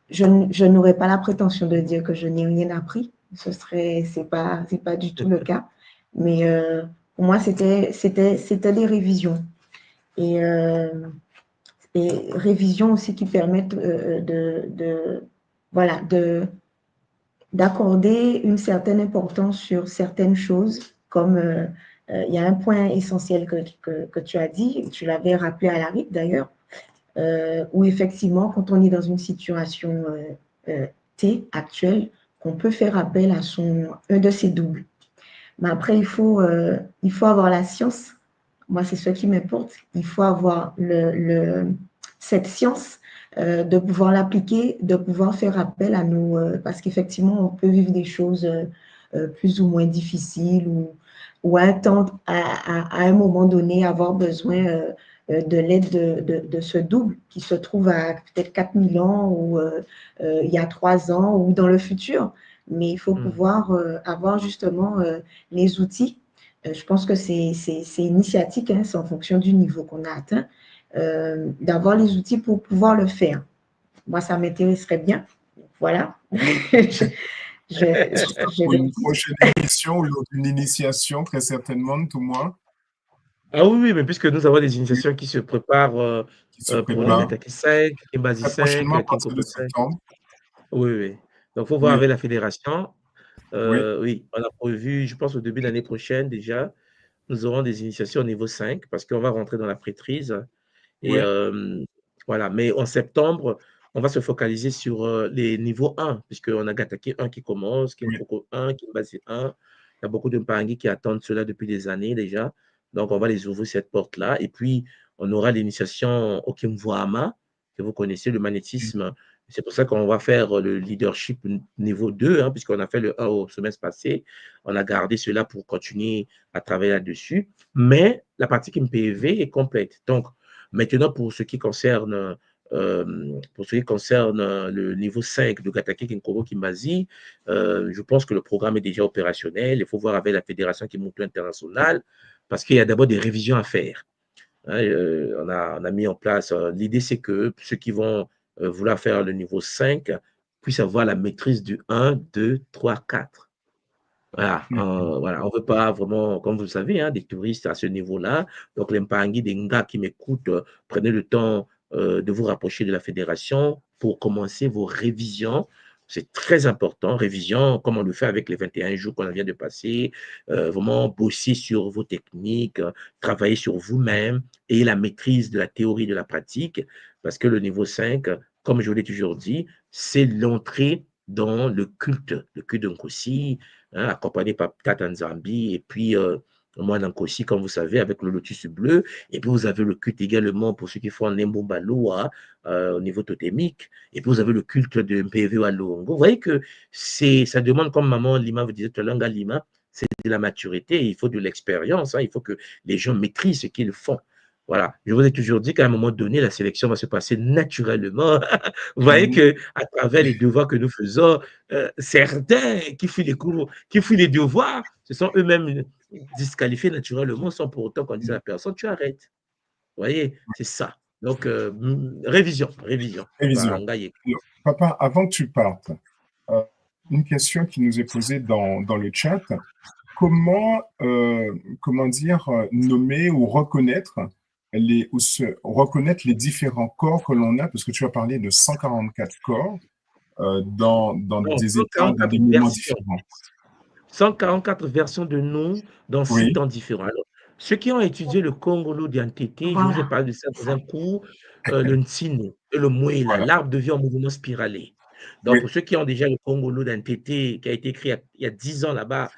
je n'aurais pas la prétention de dire que je n'ai rien appris. C'est pas du tout le cas. Mais pour moi, c'était des révisions. Et révisions aussi qui permettent d'accorder une certaine importance sur certaines choses, comme il y a un point essentiel que tu as dit, tu l'avais rappelé à la RIC d'ailleurs, où effectivement, quand on est dans une situation T actuelle, qu'on peut faire appel à un de ses doubles. Mais après, il faut avoir la science. Moi, c'est ce qui m'importe. Il faut avoir cette science de pouvoir l'appliquer, de pouvoir faire appel à nous, parce qu'effectivement, on peut vivre des choses plus ou moins difficiles ou à un moment donné, avoir besoin de l'aide de ce double qui se trouve à peut-être 4000 ans ou il y a 3 ans ou dans le futur. Mais il faut pouvoir avoir justement les outils. Je pense que c'est initiatique, hein, c'est en fonction du niveau qu'on a atteint, d'avoir les outils pour pouvoir le faire. Moi, ça m'intéresserait bien. Voilà. Pour une prochaine émission ou lors d'une initiation, très certainement, tout moins. Ah oui, mais puisque nous avons des initiations qui se préparent Qui se pour les prépare Nataki 5, Kimbazi très 5, prochainement, à partir de Kinkobo 5. septembre. Oui, oui. Donc, il faut voir Oui, avec la fédération. oui, Oui, on a prévu, je pense, au début de l'année prochaine déjà, nous aurons des initiations au niveau 5 parce qu'on va rentrer dans la prêtrise. Et oui, voilà, mais en septembre, on va se focaliser sur les niveaux 1, puisqu'on a Gataki 1 qui commence, oui. Kinkoko 1, Kimbasi 1. Il y a beaucoup de Mpangi qui attendent cela depuis des années déjà. Donc, on va les ouvrir cette porte-là. Et puis, on aura l'initiation au Kimvoama, que vous connaissez, le magnétisme. C'est pour ça qu'on va faire le leadership niveau 2, hein, puisqu'on a fait le 1 au semestre passé. On a gardé cela pour continuer à travailler là-dessus. Mais la partie KimPV est complète. Donc, maintenant, pour ce qui concerne le niveau 5 de Gataki Kinkoro Kimbazi, je pense que le programme est déjà opérationnel. Il faut voir avec la Fédération Kimoto internationale parce qu'il y a d'abord des révisions à faire. Hein, on a mis en place, l'idée c'est que ceux qui vont vouloir faire le niveau 5 puissent avoir la maîtrise du 1, 2, 3, 4. Voilà, voilà, on ne veut pas vraiment, comme vous le savez, hein, des touristes à ce niveau-là. Donc, les Mpangi, des Nga qui m'écoutent, prenez le temps de vous rapprocher de la fédération pour commencer vos révisions. C'est très important, révision, comme on le fait avec les 21 jours qu'on vient de passer, vraiment bosser sur vos techniques, travailler sur vous-même et la maîtrise de la théorie de la pratique, parce que le niveau 5, comme je vous l'ai toujours dit, c'est l'entrée dans le culte de Nkosi, hein, accompagné par Tata Nzambi, et puis moi, Nankosi, comme vous savez, avec le lotus bleu, et puis vous avez le culte également pour ceux qui font Nembo Baloa au niveau totémique, et puis vous avez le culte de MPV à Longo. Vous voyez que ça demande, comme Maman Lima vous disait tout à l'heure, Lima, c'est de la maturité, il faut de l'expérience, hein, il faut que les gens maîtrisent ce qu'ils font. Voilà, je vous ai toujours dit qu'à un moment donné, la sélection va se passer naturellement. Vous voyez qu'à travers les devoirs que nous faisons, certains qui font les cours, qui font les devoirs, se sont eux-mêmes disqualifiés naturellement sans pour autant qu'on dise à la personne, tu arrêtes. Vous voyez, c'est ça. Donc, révision. Révision. Bah, Papa, avant que tu partes, une question qui nous est posée dans le chat. Comment dire, nommer ou reconnaître reconnaître les différents corps que l'on a, parce que tu as parlé de 144 corps dans non, des états, dans des moments différents. 144 versions de nous dans 6 Oui, temps différents. Alors, ceux qui ont étudié le Congolo d'Antité, je vous ai Voilà. parlé de ça dans un cours, le Nsino et le Mouela, voilà. l'arbre de vie en mouvement spiralé. Donc, Oui, pour ceux qui ont déjà le Congolo d'Antité, qui a été écrit il y a 10 ans là-bas,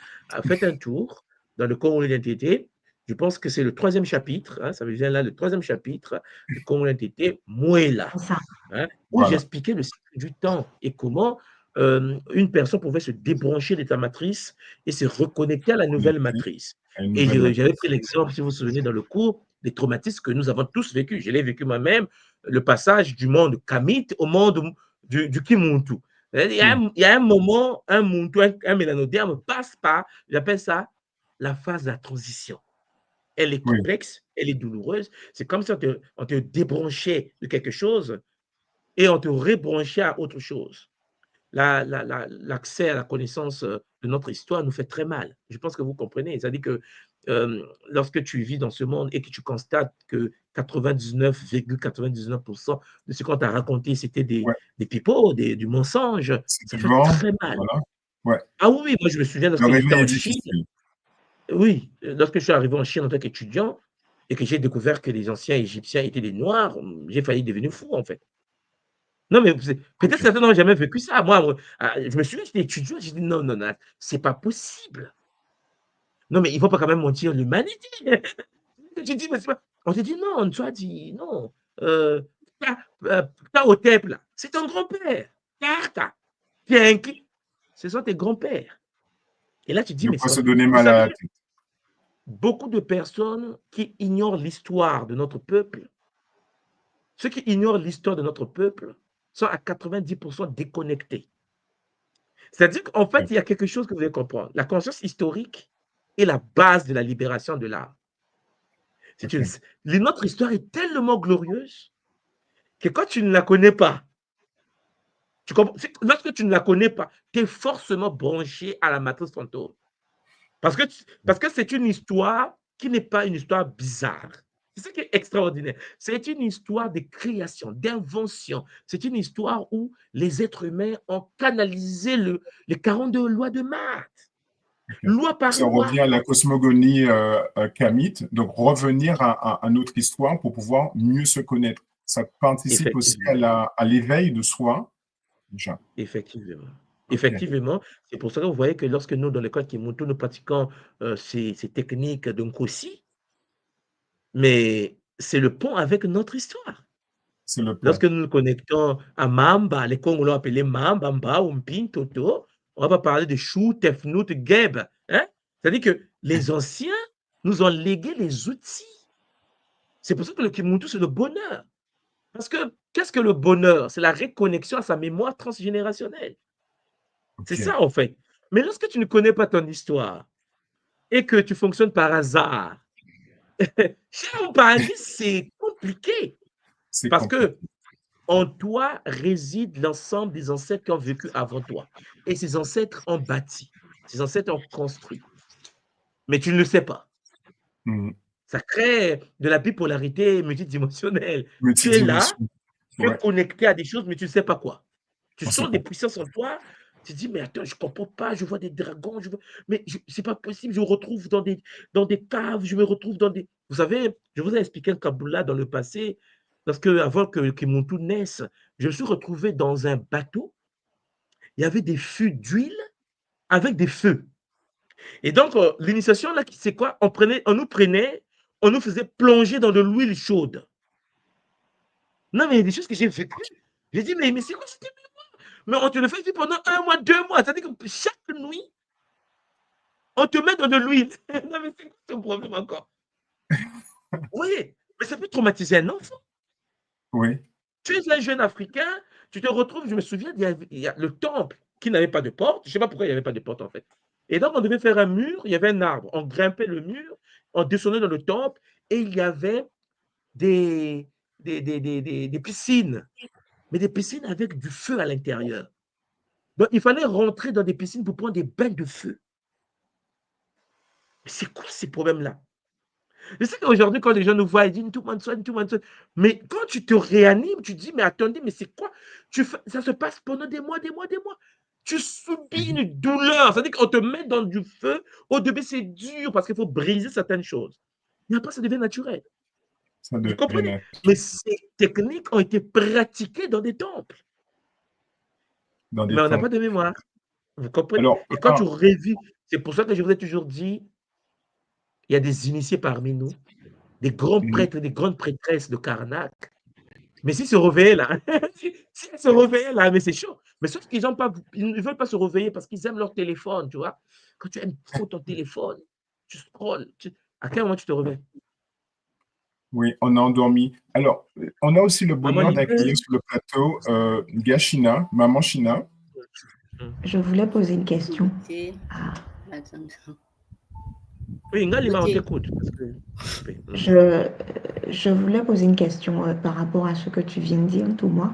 faites un tour dans le Congolo d'Antité. Je pense que c'est le 3e chapitre, hein, ça veut dire là, le 3e chapitre, le Congolo d'Antité, Mouela, C'est ça. hein, où voilà. j'expliquais le cycle du temps et comment une personne pouvait se débrancher de ta matrice et se reconnecter à la nouvelle Connecté matrice. à une Et nouvelle j'avais matrice. pris l'exemple, si vous vous souvenez, dans le cours, des traumatismes que nous avons tous vécus. Je l'ai vécu moi-même, le passage du monde Kamit au monde du Kimuntu. Il y a un moment, un Muntu, un mélanoderme passe par, j'appelle ça la phase de la transition. Elle est Oui, complexe, elle est douloureuse. C'est comme si on te débranchait de quelque chose et on te rebranchait à autre chose. L'accès à la connaissance de notre histoire nous fait très mal. Je pense que vous comprenez. C'est-à-dire que lorsque tu vis dans ce monde et que tu constates que 99,99% de ce qu'on t'a raconté, c'était ouais. des pipeaux, du mensonge, C'est ça du fait vent, très mal. voilà. Ouais. Ah oui, moi je me souviens Le lorsque j'étais réveil est en Chine, difficile. oui, lorsque je suis arrivé en Chine en tant qu'étudiant et que j'ai découvert que les anciens Égyptiens étaient des Noirs, j'ai failli devenir fou en fait. Non, mais peut-être Ok. certains n'ont jamais vécu ça. Moi, je me souviens, j'étais étudiant, j'ai dit non, non, non, c'est pas possible. Non, mais il faut pas quand même mentir l'humanité. Tu dis, mais c'est pas... On te dit non, tu as dit non. Euh, Hotep, là, c'est ton grand-père. Tarta, Pienki, ce sont tes grands-pères. Et là, tu dis, De mais quoi c'est se pas... donner Vous mal à savez, la tête. beaucoup de personnes qui ignorent l'histoire de notre peuple, ceux qui ignorent l'histoire de notre peuple sont à 90% déconnectés. C'est-à-dire qu'en fait, Ok. il y a quelque chose que vous devez comprendre. La conscience historique est la base de la libération de l'âme. Ok. Notre histoire est tellement glorieuse que quand tu ne la connais pas, lorsque tu ne la connais pas, tu es forcément branché à la matrice fantôme. Parce que c'est une histoire qui n'est pas une histoire bizarre. C'est ça qui est extraordinaire. C'est une histoire de création, d'invention. C'est une histoire où les êtres humains ont canalisé les 42 lois de Math, Ok. loi par Ça loi. revient à la cosmogonie kamite, donc revenir à notre histoire pour pouvoir mieux se connaître. Ça participe aussi Effectivement. à l'éveil de soi. Déjà. Effectivement. Ok. Effectivement, c'est pour ça que vous voyez que lorsque nous, dans l'école Kimoto, nous pratiquons ces techniques de Nkosi, mais c'est le pont avec notre histoire. C'est le pont. Lorsque nous nous connectons à Mamba, les Congolais ont appelé Mamba, Mba, Umpin, Toto, on va parler de Chou, Tefnout, Geb. Hein? C'est-à-dire que les anciens nous ont légué les outils. C'est pour ça que le Kimoto, c'est le bonheur. Parce que qu'est-ce que le bonheur? C'est la réconnexion à sa mémoire transgénérationnelle. C'est Ok. ça, en fait. Mais lorsque tu ne connais pas ton histoire et que tu fonctionnes par hasard, chez mon paradis, c'est compliqué. C'est Parce compliqué. que en toi réside l'ensemble des ancêtres qui ont vécu avant toi. Et ces ancêtres ont bâti, ces ancêtres ont construit. Mais tu ne le sais pas. Mhm. Ça crée de la bipolarité multidimensionnelle. Tu es là, Multidimension. tu es Ouais. connecté à des choses, mais tu ne sais pas quoi. Tu On sait sens pas. des puissances en toi. Tu te dis, mais attends, je ne comprends pas, je vois des dragons, mais c'est pas possible, je me retrouve dans des caves, je me retrouve dans des... Vous savez, je vous ai expliqué un Kabbalah dans le passé, parce que avant que mon tout naisse, je me suis retrouvé dans un bateau, il y avait des fûts d'huile avec des feux. Et donc, l'initiation, là, c'est quoi? On nous prenait, on nous faisait plonger dans de l'huile chaude. Non, mais il y a des choses que j'ai vécues. J'ai dit, mais c'est quoi cette... Mais on te le fait vivre pendant 1 mois, 2 mois. C'est-à-dire que chaque nuit, on te met dans de l'huile. Non, mais c'est quoi ton problème encore? Oui, mais ça peut traumatiser un enfant. Oui. Tu es un jeune Africain, tu te retrouves, je me souviens, il y a le temple qui n'avait pas de porte. Je ne sais pas pourquoi il n'y avait pas de porte en fait. Et donc, on devait faire un mur, il y avait un arbre. On grimpait le mur, on descendait dans le temple et il y avait des, des piscines, mais des piscines avec du feu à l'intérieur. Donc, il fallait rentrer dans des piscines pour prendre des bains de feu. Mais c'est quoi ces problèmes-là? Je sais qu'aujourd'hui, quand les gens nous voient, ils disent tout le monde soigne, tout le monde soigne. Mais quand tu te réanimes, tu te dis, mais attendez, mais c'est quoi? Ça se passe pendant des mois, des mois, des mois. Tu subis Mhm. une douleur. C'est-à-dire qu'on te met dans du feu. Au début, c'est dur parce qu'il faut briser certaines choses. Mais après, ça devient naturel. Ça Vous devient comprenez? Mais ces techniques ont été pratiquées dans des temples. dans Mais des on n'a temps. pas de mémoire. Vous comprenez? Alors, Et quand tu revis, c'est pour ça que je vous ai toujours dit, il y a des initiés parmi nous, des grands mhm. prêtres et des grandes prêtresses de Karnak. Mais s'ils se réveillaient là, s'ils se réveillaient là, mais c'est chaud. Mais sauf qu'ils ils ne veulent pas se réveiller parce qu'ils aiment leur téléphone, tu vois. Quand tu aimes trop ton téléphone, tu scrolles. À quel moment tu te réveilles? Oui, on a endormi. Alors, on a aussi le Maman bonheur d'accueillir livrée. sur le plateau Gashina, Maman China. Je voulais poser une question. Ah, Oui, Ngalima, on Ok. t'écoute. je voulais poser une question par rapport à ce que tu viens de dire, Thomas,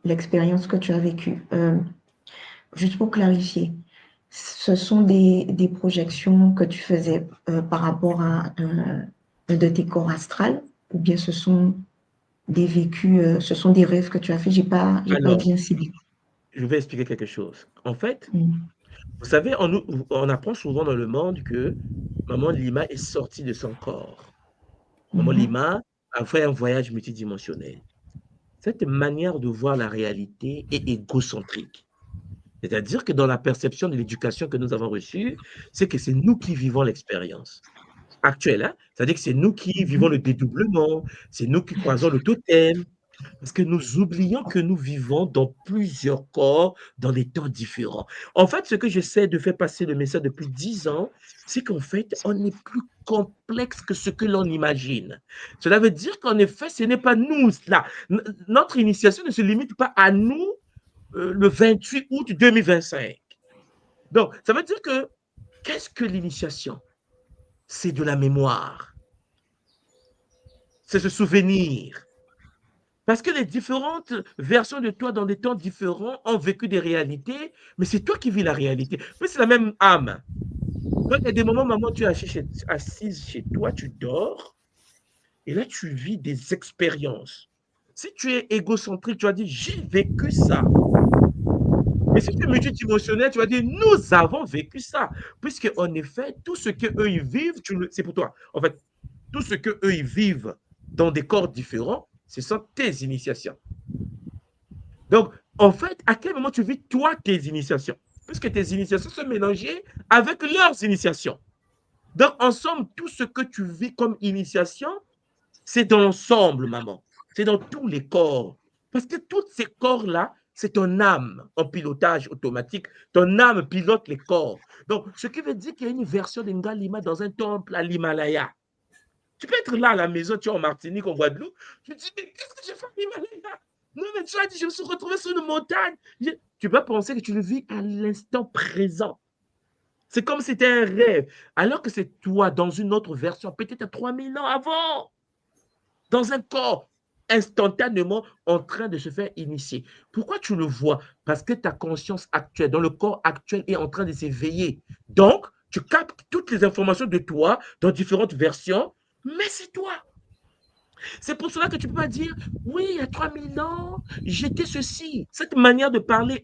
l'expérience que tu as vécue. Juste pour clarifier, ce sont des projections que tu faisais par rapport à un de tes corps astrales, ou bien ce sont des vécus, ce sont des rêves que tu as fait? J'ai pas Alors, bien ciblé. je vais expliquer quelque chose. En fait, Mm. vous savez, on apprend souvent dans le monde que Maman Lima est sortie de son corps. Maman Mhm. Lima a fait un voyage multidimensionnel. cette manière de voir la réalité est égocentrique. C'est-à-dire que dans la perception de l'éducation que nous avons reçue, c'est que c'est nous qui vivons l'expérience actuelle. Hein? C'est-à-dire que c'est nous qui vivons le dédoublement, c'est nous qui croisons le totem, parce que nous oublions que nous vivons dans plusieurs corps, dans des temps différents. En fait, ce que j'essaie de faire passer le message depuis 10 ans, c'est qu'en fait, on est plus complexe que ce que l'on imagine. Cela veut dire qu'en effet, ce n'est pas nous, là. Notre initiation ne se limite pas à nous le 28 août 2025. Donc, ça veut dire que, qu'est-ce que l'initiation? C'est de la mémoire. C'est se souvenir. Parce que les différentes versions de toi dans des temps différents ont vécu des réalités, mais c'est toi qui vis la réalité. Mais c'est la même âme. Donc, il y a des moments, maman, tu es assise chez toi, tu dors, et là, tu vis des expériences. Si tu es égocentrique, tu vas dire, j'ai vécu ça. Mais si tu es multidimensionnel, tu vas dire, nous avons vécu ça. Puisque, en effet, tout ce qu'eux, ils vivent, c'est pour toi. En fait, tout ce qu'eux, ils vivent dans des corps différents, ce sont tes initiations. Donc, en fait, à quel moment tu vis, toi, tes initiations? Puisque tes initiations sont mélangées avec leurs initiations. Donc, ensemble, tout ce que tu vis comme initiation, c'est dans l'ensemble, maman. C'est dans tous les corps. Parce que tous ces corps-là, c'est ton âme en pilotage automatique. Ton âme pilote les corps. Donc, ce qui veut dire qu'il y a une version d'Ngalima dans un temple à l'Himalaya. Tu peux être là à la maison, tu es en Martinique, en Guadeloupe. Je me dis, mais qu'est-ce que j'ai fait à l'Himalaya? Non, mais tu as dit, je me suis retrouvé sur une montagne. Tu peux penser que tu le vis à l'instant présent. C'est comme si c'était un rêve. Alors que c'est toi dans une autre version, peut-être à 3000 ans avant, dans un corps instantanément en train de se faire initier. Pourquoi tu le vois? Parce que ta conscience actuelle, dans le corps actuel, est en train de s'éveiller. Donc, tu captes toutes les informations de toi dans différentes versions, mais c'est toi. C'est pour cela que tu ne peux pas dire, oui, il y a 3000 ans, j'étais ceci. Cette manière de parler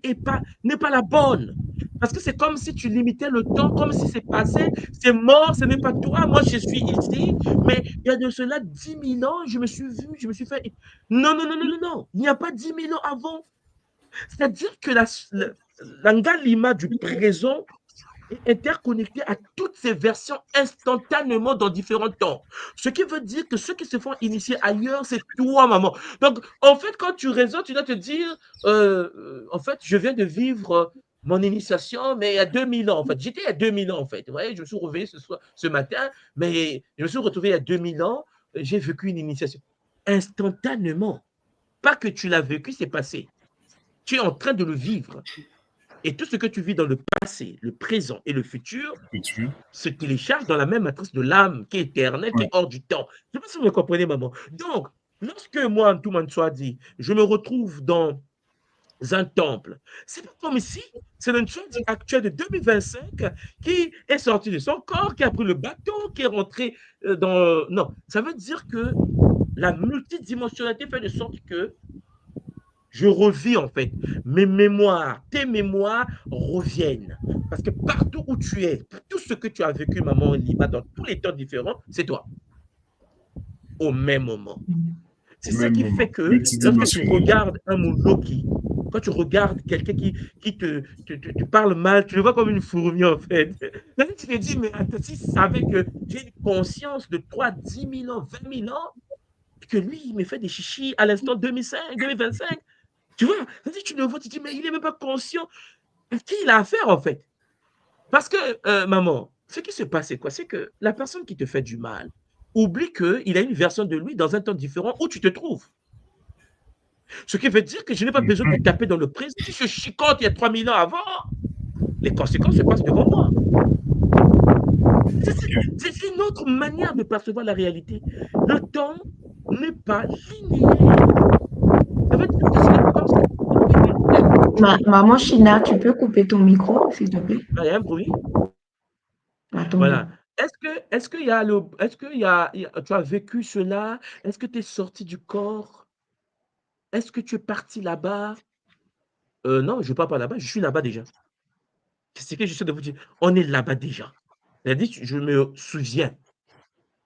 n'est pas la bonne. Parce que c'est comme si tu limitais le temps, comme si c'est passé, c'est mort, ce n'est pas toi, moi je suis ici, mais il y a de cela 10 000 ans, je me suis vu, je me suis fait... Non, non, non, non, non, non, il n'y a pas 10 000 ans avant. C'est-à-dire que la Ngalima du présent est interconnecté à toutes ces versions instantanément dans différents temps. Ce qui veut dire que ceux qui se font initier ailleurs, c'est toi, maman. Donc, en fait, quand tu raisonnes, tu dois te dire, en fait, je viens de vivre mon initiation, mais il y a 2000 ans, en fait. J'étais il y a 2000 ans, en fait. Vous voyez, je me suis réveillé ce matin, mais je me suis retrouvé il y a 2000 ans, j'ai vécu une initiation. Instantanément. Pas que tu l'as vécu, c'est passé. Tu es en train de le vivre. Et tout ce que tu vis dans le passé, le présent et le futur se télécharge dans la même matrice de l'âme qui est éternelle, qui est hors du temps. Je ne sais pas si vous me comprenez, maman. Donc, lorsque moi, Ntouman Swadi, je me retrouve dans un temple, c'est pas comme ici, c'est le Ntouman actuel de 2025 qui est sorti de son corps, qui a pris le bateau, qui est rentré dans... Non, ça veut dire que la multidimensionnalité fait de sorte que je revis en fait. Mes mémoires, tes mémoires reviennent. Parce que partout où tu es, tout ce que tu as vécu, maman Lima, dans tous les temps différents, c'est toi. Au même moment. C'est ça qui fait que lorsque tu regardes un Mouloki, quand tu regardes quelqu'un qui te parle mal, tu le vois comme une fourmi en fait. Là, tu te dis, mais attends, si tu savais que j'ai une conscience de toi 10 000 ans, 20 000 ans, que lui, il me fait des chichis à l'instant 2005, 2025. Tu vois, tu le vois, tu te dis, mais il n'est même pas conscient à qui il a affaire, en fait. Parce que, maman, ce qui se passe, c'est quoi? C'est que la personne qui te fait du mal oublie qu'il a une version de lui dans un temps différent où tu te trouves. Ce qui veut dire que je n'ai pas besoin de taper dans le présent. Si je chicote il y a 3000 ans avant, les conséquences se passent devant moi. C'est une autre manière de percevoir la réalité. Le temps n'est pas linéaire. Ça veut dire que ce n'est pas comme ça. Maman China, tu peux couper ton micro, s'il te plaît? Il y a un bruit. Attends. Voilà. Est-ce qu'il y a tu as vécu cela? Est-ce que tu es sorti du corps? Est-ce que tu es parti là-bas? Non, je ne pars pas là-bas, je suis là-bas déjà. C'est ce que j'essaie de vous dire. On est là-bas déjà. C'est-à-dire, je me souviens.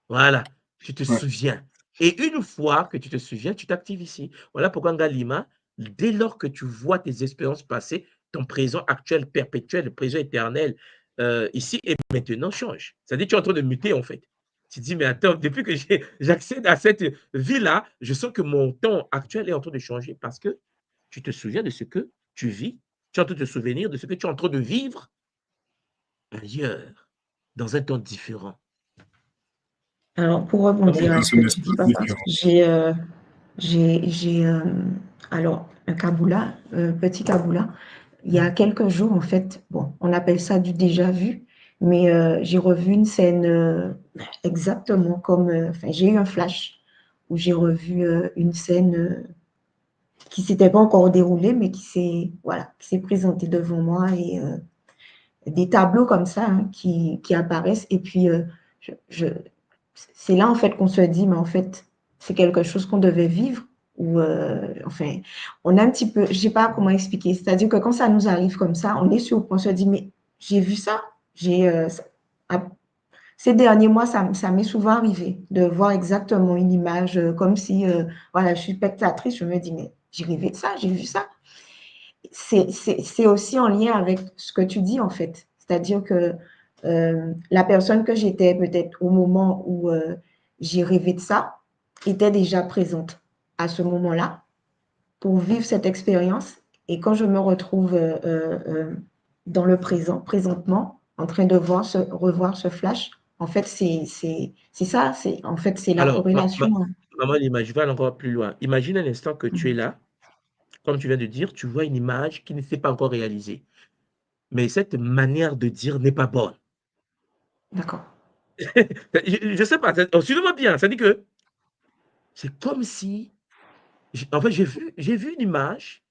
Voilà. Tu te souviens. Et une fois que tu te souviens, tu t'actives ici. Voilà pourquoi Ngalima, dès lors que tu vois tes expériences passées, ton présent actuel perpétuel, le présent éternel, ici et maintenant change. C'est-à-dire que tu es en train de muter en fait. Tu te dis, mais attends, depuis que j'accède à cette vie-là, je sens que mon temps actuel est en train de changer parce que tu te souviens de ce que tu vis, tu es en train de te souvenir de ce que tu es en train de vivre ailleurs, dans un temps différent. Alors, pour Comment rebondir Dans à ce que un tu dis, espace papa, différent. j'ai alors un Kaboula, petit Kaboula. Il y a quelques jours, en fait, bon, on appelle ça du déjà vu, mais j'ai revu une scène exactement comme, enfin, j'ai eu un flash où j'ai revu une scène qui s'était pas encore déroulée, mais voilà, qui s'est présentée devant moi et des tableaux comme ça hein, qui apparaissent. Et puis, c'est là, en fait, qu'on se dit, mais en fait, c'est quelque chose qu'on devait vivre. Ou, enfin, on a un petit peu, je sais pas comment expliquer. C'est-à-dire que quand ça nous arrive comme ça, on est sur, on se dit, mais j'ai vu ça. Ces derniers mois, ça m'est souvent arrivé de voir exactement une image, comme si, voilà, je suis spectatrice, je me dis, mais j'ai rêvé de ça, j'ai vu ça. C'est aussi en lien avec ce que tu dis, en fait. C'est-à-dire que la personne que j'étais peut-être au moment où j'ai rêvé de ça était déjà présente à ce moment-là pour vivre cette expérience. Et quand je me retrouve dans le présent, présentement, en train de revoir ce flash, en fait, c'est ça. En fait, c'est la Alors, corrélation. Hein. maman, l'image, je vais aller encore plus loin. Imagine un instant que tu es là, comme tu viens de dire, tu vois une image qui ne s'est pas encore réalisée. Mais cette manière de dire n'est pas bonne. D'accord. Je ne sais pas, suivez-moi bien, ça dit que c'est comme si, en fait, j'ai vu une image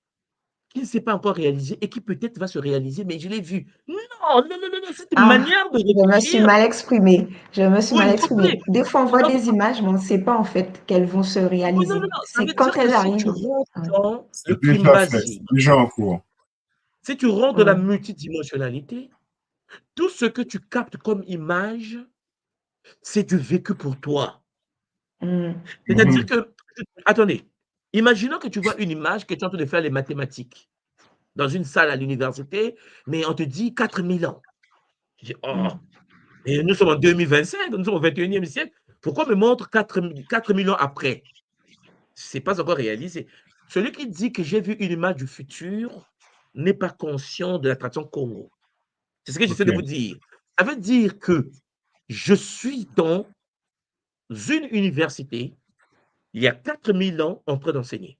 qui ne s'est pas encore réalisée et qui peut-être va se réaliser, mais je l'ai vue. Non, non, non, non, non, cette Ah, manière de je me suis réfléchir, mal exprimée. Je me suis oui, mal vous comprenez? exprimée. Des fois, on voit Donc, des images, mais on ne sait pas en fait qu'elles vont se oui, non, non, réaliser. non, ça C'est veut quand dire que elles si tu arrivent. rentres Ouais. dans le C'est déjà fait, Kimbazi, c'est déjà en cours. si tu rentres dans la Ouais. multidimensionnalité, tout ce que tu captes comme image, c'est du vécu pour toi. Mm. C'est-à-dire Mhm. que, attendez, imaginons que tu vois une image que tu es en train de faire les mathématiques dans une salle à l'université, mais on te dit 4000 ans. Je dis, oh, Mm. et nous sommes en 2025, nous sommes au 21e siècle. Pourquoi me montre 4000 ans après? Ce n'est pas encore réalisé. Celui qui dit que j'ai vu une image du futur n'est pas conscient de l'attraction Congo. C'est ce que j'essaie Ok. de vous dire. Ça veut dire que je suis dans une université, il y a 4000 ans en train d'enseigner.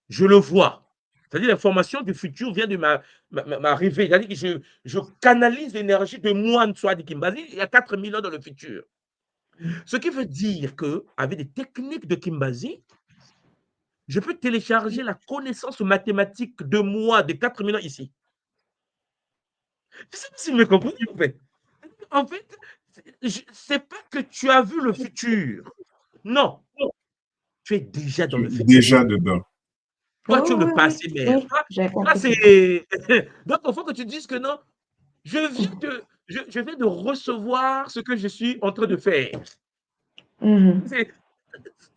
Je le vois. C'est-à-dire l'information du futur vient de m'arriver. C'est-à-dire que je canalise l'énergie de moi, Nswadi Kimbazi, il y a 4000 ans dans le futur. Ce qui veut dire qu'avec des techniques de Kimbazi, je peux télécharger la connaissance mathématique de moi de 4000 ans ici. Je ne sais pas si vous me comprenez en fait. En fait, c'est pas que tu as vu le futur. Non, tu es déjà dans Tu le es futur. déjà dedans. Oui, Toi, tu es oui, le oui, passé, mère. oui, j'ai Toi, compris. c'est. Donc, il faut que tu dises que non, je viens de recevoir ce que je suis en train de faire. Mhm. C'est-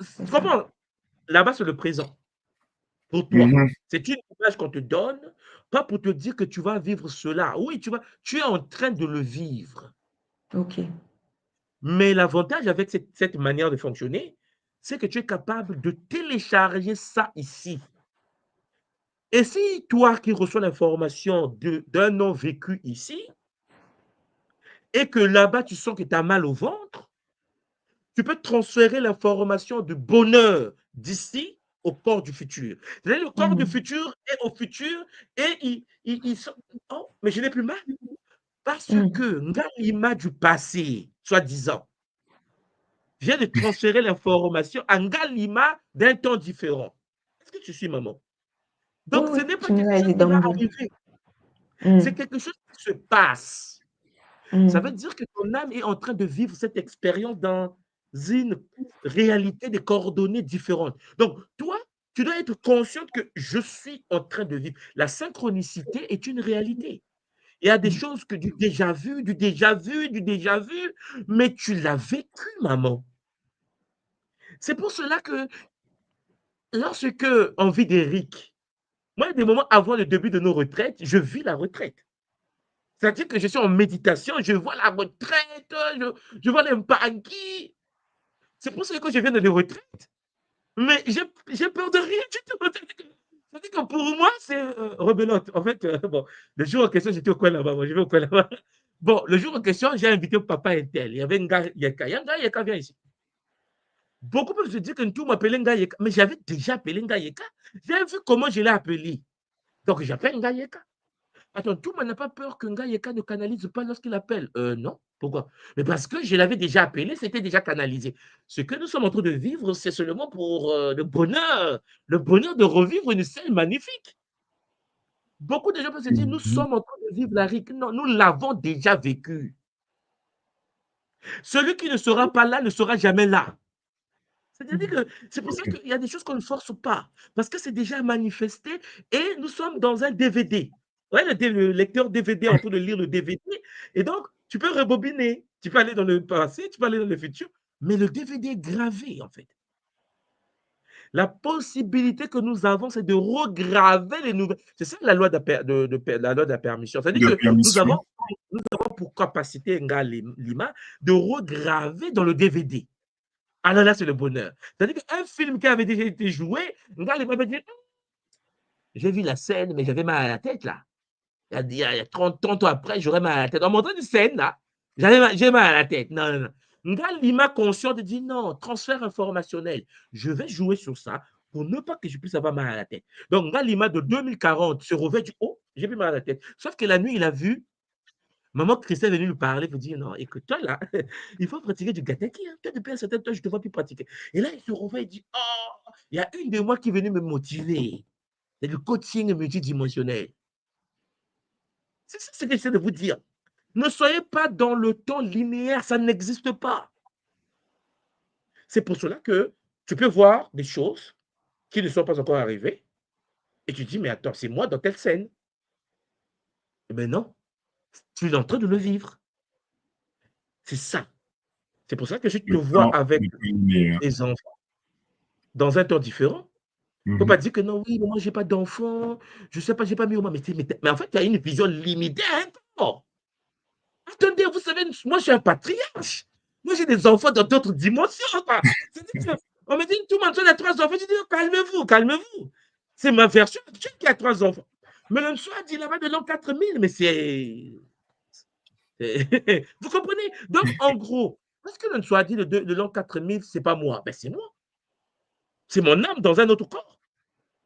C'est ça. Comment? Là-bas, c'est le présent. Pour toi. Mhm. C'est une image qu'on te donne, pas pour te dire que tu vas vivre cela. Oui, tu es en train de le vivre. OK. Mais l'avantage avec cette manière de fonctionner, c'est que tu es capable de télécharger ça ici. Et si toi qui reçois l'information d'un non vécu ici, et que là-bas tu sens que tu as mal au ventre, tu peux transférer l'information du bonheur d'ici au corps du futur. C'est-à-dire le corps du Mhm. futur est au futur et il sent, oh, mais je n'ai plus mal. Parce Mhm. que Ngalima du passé, soi-disant, vient de transférer l'information à Ngalima d'un temps différent. Est-ce que tu suis, maman? Oui, Donc, ce oui, n'est pas tu nous quelque l'as chose dit qui va d'emblée. arriver. C'est Mhm. quelque chose qui se passe. Ça veut Mhm. dire que ton âme est en train de vivre cette expérience dans une réalité des coordonnées différentes. Donc, toi, tu dois être consciente que je suis en train de vivre. La synchronicité est une réalité. Il y a des choses que du déjà vu, du déjà vu, du déjà vu, mais tu l'as vécu, maman. C'est pour cela que lorsque on vit des RIC, moi, il y a des moments avant le début de nos retraites, je vis la retraite. C'est-à-dire que je suis en méditation, je vois la retraite, je vois les baguilles. C'est pour ça que je viens de la retraite. Mais j'ai peur de rien du tout. C'est-à-dire que pour moi, c'est rebelote. En fait, bon, le jour en question, j'étais au coin là-bas. Moi, je vais au coin là-bas. Bon, le jour en question, j'ai invité papa Intel. Il y avait un gars Yeka. Il y a un gars Yeka, viens ici. Beaucoup peuvent se dire que tout m'appelait un gars Yeka. Mais j'avais déjà appelé un gars Yeka. J'ai vu comment je l'ai appelé. Donc, j'appelle un gars Yeka. Attends, tout le monde n'a pas peur qu'un gars Yeka ne canalise pas lorsqu'il appelle. Non. Pourquoi? Mais parce que je l'avais déjà appelé, c'était déjà canalisé. Ce que nous sommes en train de vivre, c'est seulement pour le bonheur de revivre une scène magnifique. Beaucoup de gens peuvent se dire, nous sommes en train de vivre la RIC. Non, nous l'avons déjà vécu. Celui qui ne sera pas là ne sera jamais là. C'est-à-dire que c'est pour ça qu'il y a des choses qu'on ne force pas, parce que c'est déjà manifesté et nous sommes dans un DVD. Ouais, le lecteur DVD est en train de lire le DVD, et donc tu peux rebobiner. Tu peux aller dans le passé, tu peux aller dans le futur, mais le DVD est gravé en fait. La possibilité que nous avons, c'est de regraver les nouvelles. C'est ça la loi la loi de la permission. C'est-à-dire De que nous avons permission. pour capacité, Nga Lima, de regraver dans le DVD. Alors là, c'est le bonheur. C'est-à-dire qu'un film qui avait déjà été joué, Nga Lima va dire, j'ai vu la scène, mais j'avais mal à la tête là. Il y a 30 ans après, j'aurais mal à la tête. En montrant une scène là, j'ai mal à la tête. Non, non, non. Nga Lima conscient de dire non, transfert informationnel. Je vais jouer sur ça pour ne pas que je puisse avoir mal à la tête. Donc, Nga Lima de 2040 se réveille, dit oh, j'ai plus mal à la tête. Sauf que la nuit, il a vu maman Christelle est venue lui parler pour dire non, écoute, toi là, il faut pratiquer du gataki. Hein. Toi, depuis un certain temps, je ne te vois plus pratiquer. Et là, il se réveille, il dit oh, il y a une de moi qui est venue me motiver. C'est du coaching multidimensionnel. C'est ça ce que j'essaie de vous dire. Ne soyez pas dans le temps linéaire, ça n'existe pas. C'est pour cela que tu peux voir des choses qui ne sont pas encore arrivées et tu te dis, mais attends, c'est moi dans telle scène. Eh bien non, tu es en train de le vivre. C'est ça. C'est pour ça que je te Le vois temps avec n'est pas linéaire. des enfants dans un temps différent. Il ne faut pas dire que non, oui, mais moi, je n'ai pas d'enfant, je ne sais pas, je n'ai pas mis au moins. Mais en fait, tu as une vision limitée à un temps. Attendez, vous savez, moi, je suis un patriarche. Moi, j'ai des enfants dans d'autres dimensions. C'est-à-dire on me dit, tout le monde a 3 enfants. Je dis, oh, calmez-vous, calmez-vous. C'est ma version actuelle qui a 3 enfants. Mais le soir dit là-bas de l'an 4000, mais c'est. Vous comprenez? Donc, en gros, parce que le soir dit de l'an 4000, ce n'est pas moi. Ben, c'est moi. C'est mon âme dans un autre corps.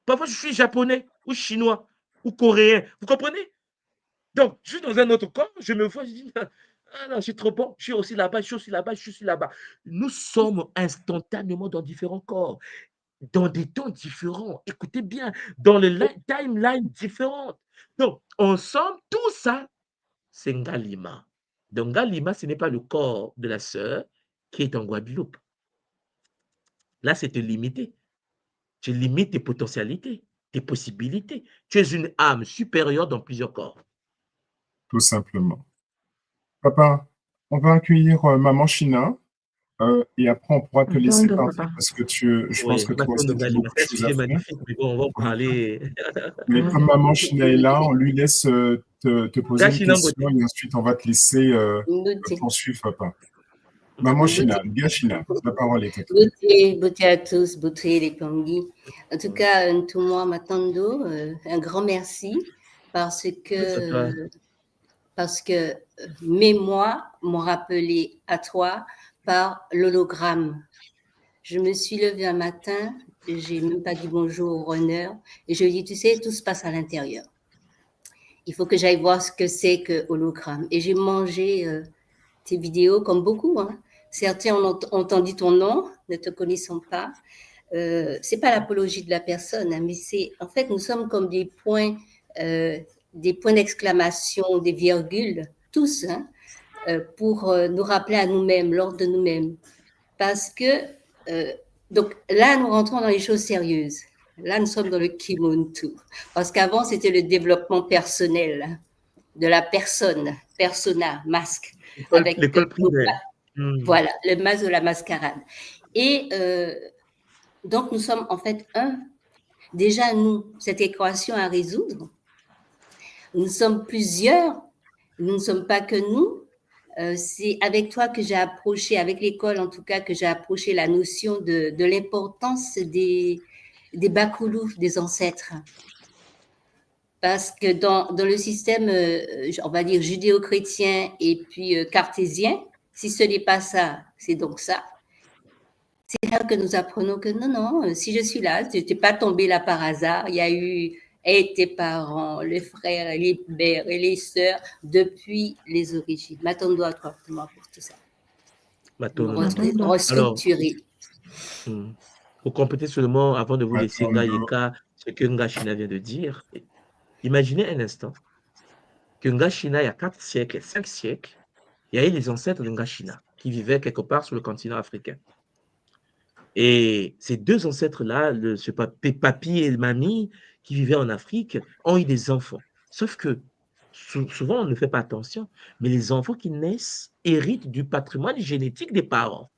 Parfois, je suis japonais ou chinois ou coréen. Vous comprenez? Donc, je suis dans un autre corps, je me vois, je dis, ah non, je suis trop bon, je suis aussi là-bas, je suis aussi là-bas, je suis là-bas. Nous sommes instantanément dans différents corps, dans des temps différents. Écoutez bien, dans les timelines différentes. Donc, ensemble, tout ça, c'est Ngalima. Donc, Ngalima, ce n'est pas le corps de la sœur qui est en Guadeloupe. Là, c'est te limiter. Tu limites tes potentialités, tes possibilités. Tu es une âme supérieure dans plusieurs corps. Tout simplement. Papa, on va accueillir Maman China et après on pourra te laisser partir parce que je pense que toi aussi tu as beaucoup de choses à faire. Magnifique, mais bon, on va en parler. Mais comme Maman China est là, on lui laisse te poser une question et ensuite on va te laisser poursuivre, papa. Maman China, China, la parole est à toi. Beauté à tous, beauté les Pangui. En tout cas, tout moi, Matando, un grand merci parce que mes mois m'ont rappelé à toi par l'hologramme. Je me suis levée un matin, j'ai même pas dit bonjour au runner et je lui ai dit, tu sais, tout se passe à l'intérieur. Il faut que j'aille voir ce que c'est que hologramme. Et j'ai mangé tes vidéos comme beaucoup, hein. Certains ont entendu ton nom, ne te connaissant pas. C'est pas l'apologie de la personne, hein, mais c'est en fait nous sommes comme des points d'exclamation, des virgules, tous, hein, pour nous rappeler à nous-mêmes, l'ordre de nous-mêmes. Parce que donc là nous rentrons dans les choses sérieuses. Là nous sommes dans le Kimuntu. Parce qu'avant c'était le développement personnel de la personne, persona, masque. L'école primaire. Voilà, le masque de la mascarade. Et donc, nous sommes en fait un. Déjà, nous, cette équation à résoudre, nous sommes plusieurs, nous ne sommes pas que nous. C'est avec toi que j'ai approché, avec l'école en tout cas, que j'ai approché la notion de l'importance des Bakoulou, des ancêtres. Parce que dans le système, on va dire, judéo-chrétien et puis cartésien, si ce n'est pas ça, c'est donc ça. C'est là que nous apprenons que non, si je suis là, je n'étais pas tombée là par hasard. Il y a eu tes parents, les frères, les mères et les sœurs depuis les origines. M'attendons à toi pour tout ça. Restructurer. Pour compléter seulement, avant de vous laisser Ngayeka, ce que Ngashina vient de dire, imaginez un instant que Ngashina, il y a 4 siècles, 5 siècles, il y a eu les ancêtres de Ngashina qui vivaient quelque part sur le continent africain. Et ces 2 ancêtres-là, ce papy et mamie qui vivaient en Afrique, ont eu des enfants. Sauf que souvent, on ne fait pas attention, mais les enfants qui naissent héritent du patrimoine génétique des parents.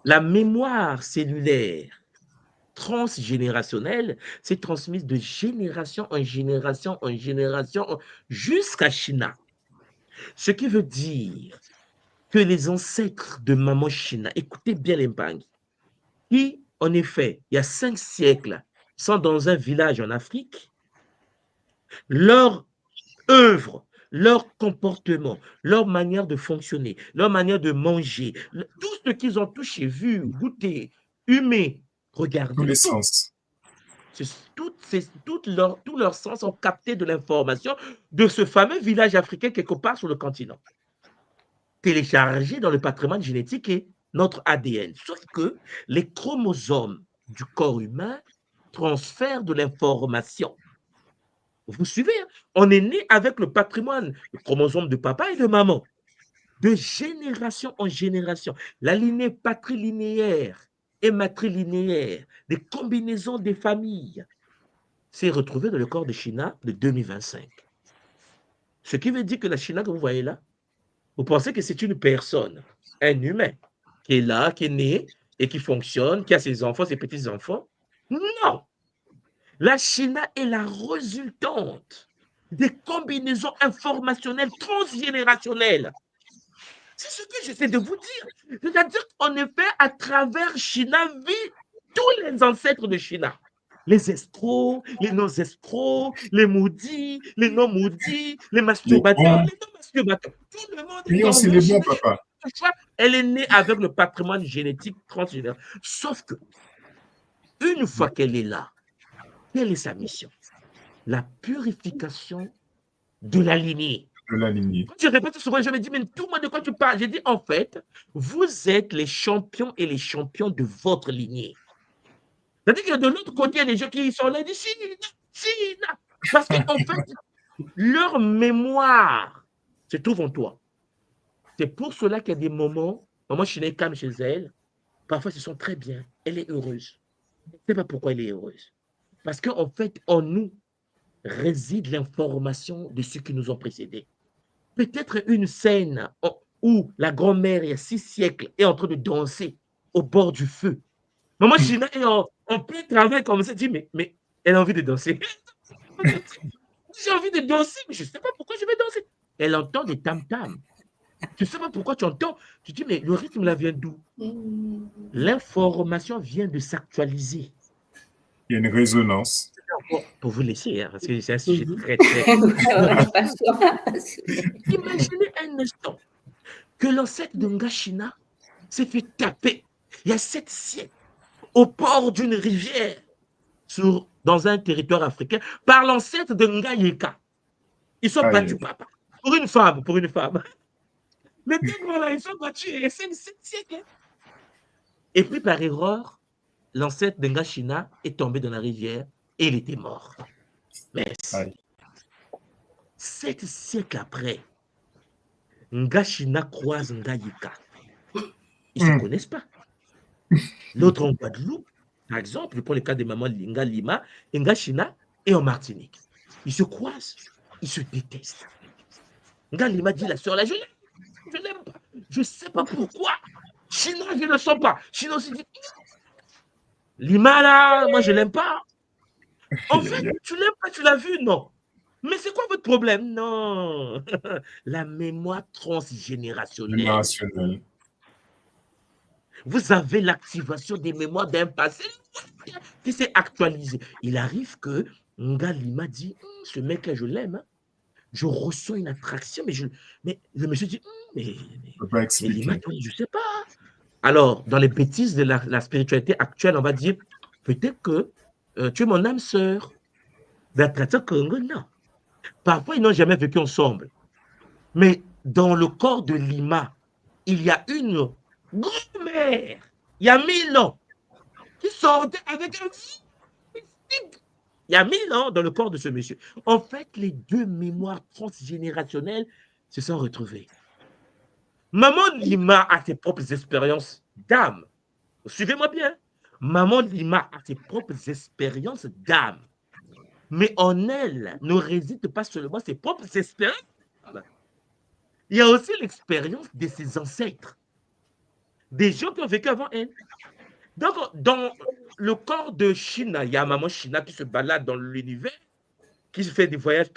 La mémoire cellulaire transgénérationnelle s'est transmise de génération en génération en génération jusqu'à Shina. Ce qui veut dire que les ancêtres de maman Shina, écoutez bien les Mbangi, qui, en effet, il y a 5 siècles, sont dans un village en Afrique, leur œuvre, leur comportement, leur manière de fonctionner, leur manière de manger, tout ce qu'ils ont touché, vu, goûté, humé, regardé. Tous les sens. Tous leurs sens ont capté de l'information de ce fameux village africain quelque part sur le continent, téléchargé dans le patrimoine génétique et notre ADN. Sauf que les chromosomes du corps humain transfèrent de l'information. Vous suivez, hein? On est né avec le patrimoine, le chromosome de papa et de maman, de génération en génération. La lignée patrilinéaire et matrilinéaire, des combinaisons des familles, s'est retrouvée dans le corps de Shina de 2025. Ce qui veut dire que la Shina que vous voyez là, vous pensez que c'est une personne, un humain, qui est là, qui est né et qui fonctionne, qui a ses enfants, ses petits-enfants. Non! La Shina est la résultante des combinaisons informationnelles transgénérationnelles. C'est ce que j'essaie de vous dire. C'est-à-dire qu'en effet, à travers Shina vit tous les ancêtres de Shina. Les escrocs, les non-escrocs, les maudits, les non-maudits, les masturbateurs, les non-masturbateurs. Tout le monde est c'est les bons, papa. Elle est née avec le patrimoine génétique transgénérationnel. Sauf que, une fois qu'elle est là, quelle est sa mission? La purification de la lignée. De la lignée. Je répète souvent, je me dis, mais tout le monde de quoi tu parles? J'ai dit, en fait, vous êtes les champions et les champions de votre lignée. C'est-à-dire que de l'autre côté, il y a des gens qui sont là, ils disent, China. Parce qu'en fait, leur mémoire se trouve en toi. C'est pour cela qu'il y a des moments, maman China est calme chez elle, parfois ils se sent très bien, elle est heureuse. Je ne sais pas pourquoi elle est heureuse. Parce qu'en fait, en nous réside l'information de ceux qui nous ont précédés. Peut-être une scène où la grand-mère, il y a 6 siècles, est en train de danser au bord du feu. Maman China est en plein travail comme ça, elle dit, mais elle a envie de danser. J'ai envie de danser, mais je ne sais pas pourquoi je vais danser. Elle entend des tam-tams. Tu ne sais pas pourquoi tu entends. Tu dis, mais le rythme là vient d'où? L'information vient de s'actualiser. Il y a une résonance. Pour vous laisser, hein, parce que c'est un sujet très, très... Imaginez un instant que l'ancêtre de Ngashina s'est fait taper il y a 7 siècles au port d'une rivière dans un territoire africain par l'ancêtre de Ngayeka. Ils sont battus, papa. Pour une femme. Les deux grands-là, ils sont battus il y a 7 siècles. Et puis, par erreur, l'ancêtre de Ngashina est tombé dans la rivière et il était mort. Mais 7 siècles après, Ngashina croise Ngayeka. Ils ne se connaissent pas. L'autre en Guadeloupe, par exemple, je prends le cas de maman Linga Lima, Ngashina est en Martinique. Ils se croisent, ils se détestent. Nga Lima dit la sœur là, je l'aime pas. Je ne sais pas pourquoi. Chinois, je ne le sens pas. Chinois aussi dit, Lima, là, moi, je ne l'aime pas. En fait, tu l'aimes pas, tu l'as vu, non. Mais c'est quoi votre problème? Non. La mémoire transgénérationnelle. Générationnel. Vous avez l'activation des mémoires d'un passé qui s'est actualisé. Il arrive que Ngali m'a dit, ce mec-là, je l'aime. Hein. Je ressens une attraction, mais le monsieur dit, mais Lima, je ne sais pas. Alors, dans les bêtises de la spiritualité actuelle, on va dire, peut-être que tu es mon âme sœur. Non. Parfois, ils n'ont jamais vécu ensemble. Mais dans le corps de Lima, il y a une grand-mère, il y a 1000 ans, qui sortait avec un mystique. Il y a 1000 ans dans le corps de ce monsieur. En fait, les deux mémoires transgénérationnelles se sont retrouvées. Maman Lima a ses propres expériences d'âme. Suivez-moi bien. Maman Lima a ses propres expériences d'âme. Mais en elle ne réside pas seulement ses propres expériences. Il y a aussi l'expérience de ses ancêtres. Des gens qui ont vécu avant elle. Donc, dans le corps de Shina, il y a maman Shina qui se balade dans l'univers, qui fait des voyages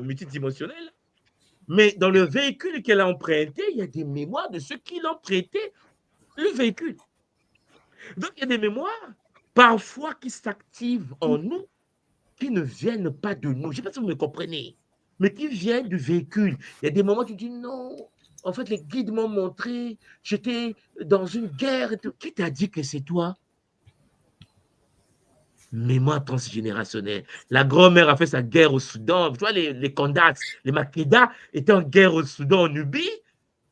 multidimensionnels. Mais dans le véhicule qu'elle a emprunté, il y a des mémoires de ceux qui l'ont prêté le véhicule. Donc, il y a des mémoires, parfois, qui s'activent en nous, qui ne viennent pas de nous. Je ne sais pas si vous me comprenez, mais qui viennent du véhicule. Il y a des moments où tu dis non, en fait, les guides m'ont montré, j'étais dans une guerre. Et tout. Qui t'a dit que c'est toi? Mémoire transgénérationnelle. La grand-mère a fait sa guerre au Soudan. Tu vois, les Kandats, les Makeda étaient en guerre au Soudan, en Nubie.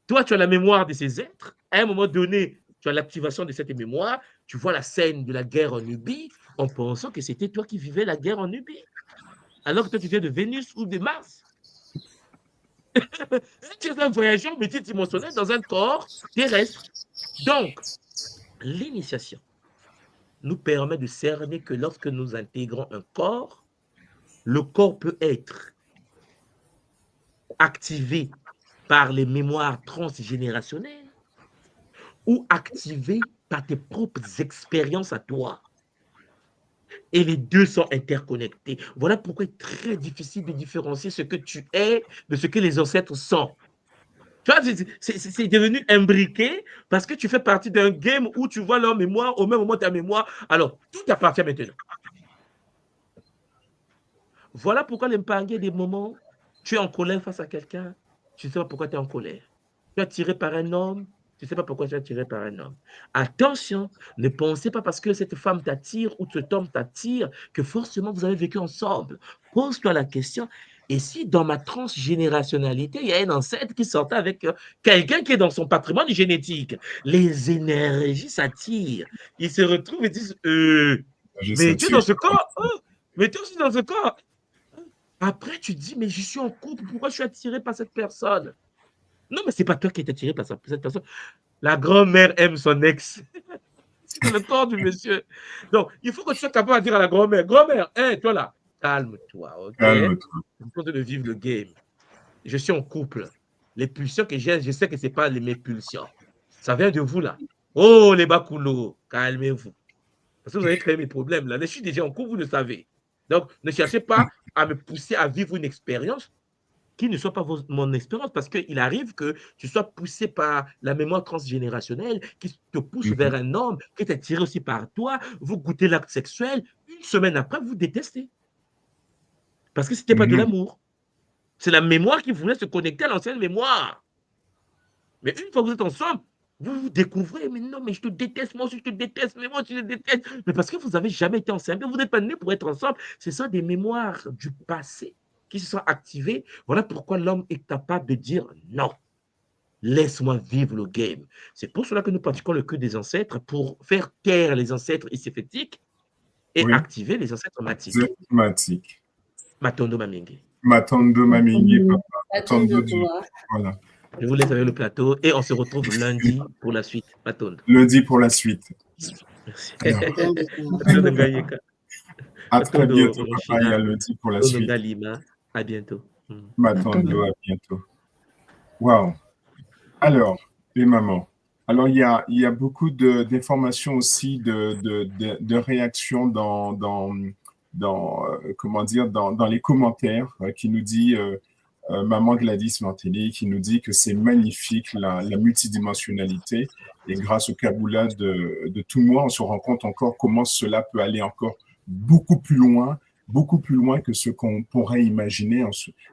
Toi, tu as la mémoire de ces êtres. À un moment donné, tu as l'activation de cette mémoire. Tu vois la scène de la guerre en Nubie en pensant que c'était toi qui vivais la guerre en Nubie. Alors que toi, tu viens de Vénus ou de Mars. Tu es un voyageur multidimensionnel dans un corps terrestre. Donc, l'initiation nous permet de cerner que lorsque nous intégrons un corps, le corps peut être activé par les mémoires transgénérationnelles ou activé par tes propres expériences à toi. Et les deux sont interconnectés. Voilà pourquoi il est très difficile de différencier ce que tu es de ce que les ancêtres sont. Tu vois, c'est devenu imbriqué parce que tu fais partie d'un game où tu vois leur mémoire au même moment de ta mémoire. Alors, tout appartient maintenant. Voilà pourquoi l'Empangé, des moments, tu es en colère face à quelqu'un, tu ne sais pas pourquoi tu es en colère. Tu es attiré par un homme, tu ne sais pas pourquoi tu es attiré par un homme. Attention, ne pensez pas parce que cette femme t'attire ou cet homme t'attire que forcément vous avez vécu ensemble. Pose-toi la question. Et si dans ma transgénérationnalité, il y a un ancêtre qui sortait avec quelqu'un qui est dans son patrimoine génétique, les énergies s'attirent. Ils se retrouvent et disent mais tu es dans ce corps, mais tu es aussi dans ce corps. Après, tu dis, mais je suis en couple, pourquoi je suis attiré par cette personne? Non, mais ce n'est pas toi qui es attiré par cette personne. La grand-mère aime son ex. C'est le corps du monsieur. Donc, il faut que tu sois capable de dire à la grand-mère, grand-mère, hey, toi là, calme-toi, ok? Calme-toi. Je suis en train de vivre le game. Je suis en couple. Les pulsions que j'ai, je sais que ce n'est pas mes pulsions. Ça vient de vous là. Oh, les bakoulos, calmez-vous. Parce que vous avez créé mes problèmes là. Je suis déjà en couple, vous le savez. Donc, ne cherchez pas à me pousser à vivre une expérience qui ne soit pas mon expérience, parce qu'il arrive que tu sois poussé par la mémoire transgénérationnelle qui te pousse vers un homme qui est attiré aussi par toi, vous goûtez l'acte sexuel, une semaine après, vous détestez. Parce que ce n'était pas de l'amour. C'est la mémoire qui voulait se connecter à l'ancienne mémoire. Mais une fois que vous êtes ensemble, vous vous découvrez, mais non, mais je te déteste, moi aussi je te déteste, mais moi je te déteste. Mais parce que vous n'avez jamais été ensemble, vous n'êtes pas nés pour être ensemble. Ce sont des mémoires du passé qui se sont activées. Voilà pourquoi l'homme est capable de dire non. Laisse-moi vivre le game. C'est pour cela que nous pratiquons le culte des ancêtres, pour faire taire les ancêtres iséphétiques et activer les ancêtres matiques. Matondo Mamingi. Matondo Mamingi, papa. Matondo, toi. Voilà. Je vous laisse avec le plateau et on se retrouve lundi pour la suite. Matondo. Lundi pour la suite. Merci. À très bientôt, papa, et à lundi pour la suite. À bientôt. Matondo, à bientôt. Waouh. Alors, les mamans, Alors, il y a beaucoup d'informations aussi, de réactions comment dire, dans les commentaires qui nous dit Maman Gladys Martelly, qui nous dit que c'est magnifique la multidimensionnalité. Et grâce au Kaboula de tout moi, on se rend compte encore comment cela peut aller encore beaucoup plus loin que ce qu'on pourrait imaginer.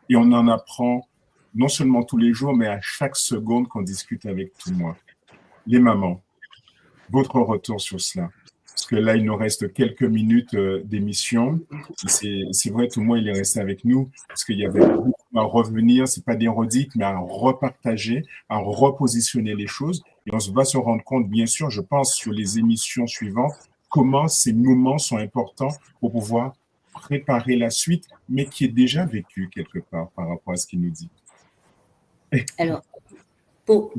Et on en apprend non seulement tous les jours, mais à chaque seconde qu'on discute avec tout moi. Les mamans, votre retour sur cela? Parce que là, il nous reste quelques minutes d'émission. C'est vrai, tout le monde il est resté avec nous parce qu'il y avait beaucoup à revenir, c'est pas des redites, mais à repartager, à repositionner les choses. Et on va se rendre compte, bien sûr, je pense, sur les émissions suivantes, comment ces moments sont importants pour pouvoir préparer la suite, mais qui est déjà vécu quelque part par rapport à ce qu'il nous dit. Alors, pour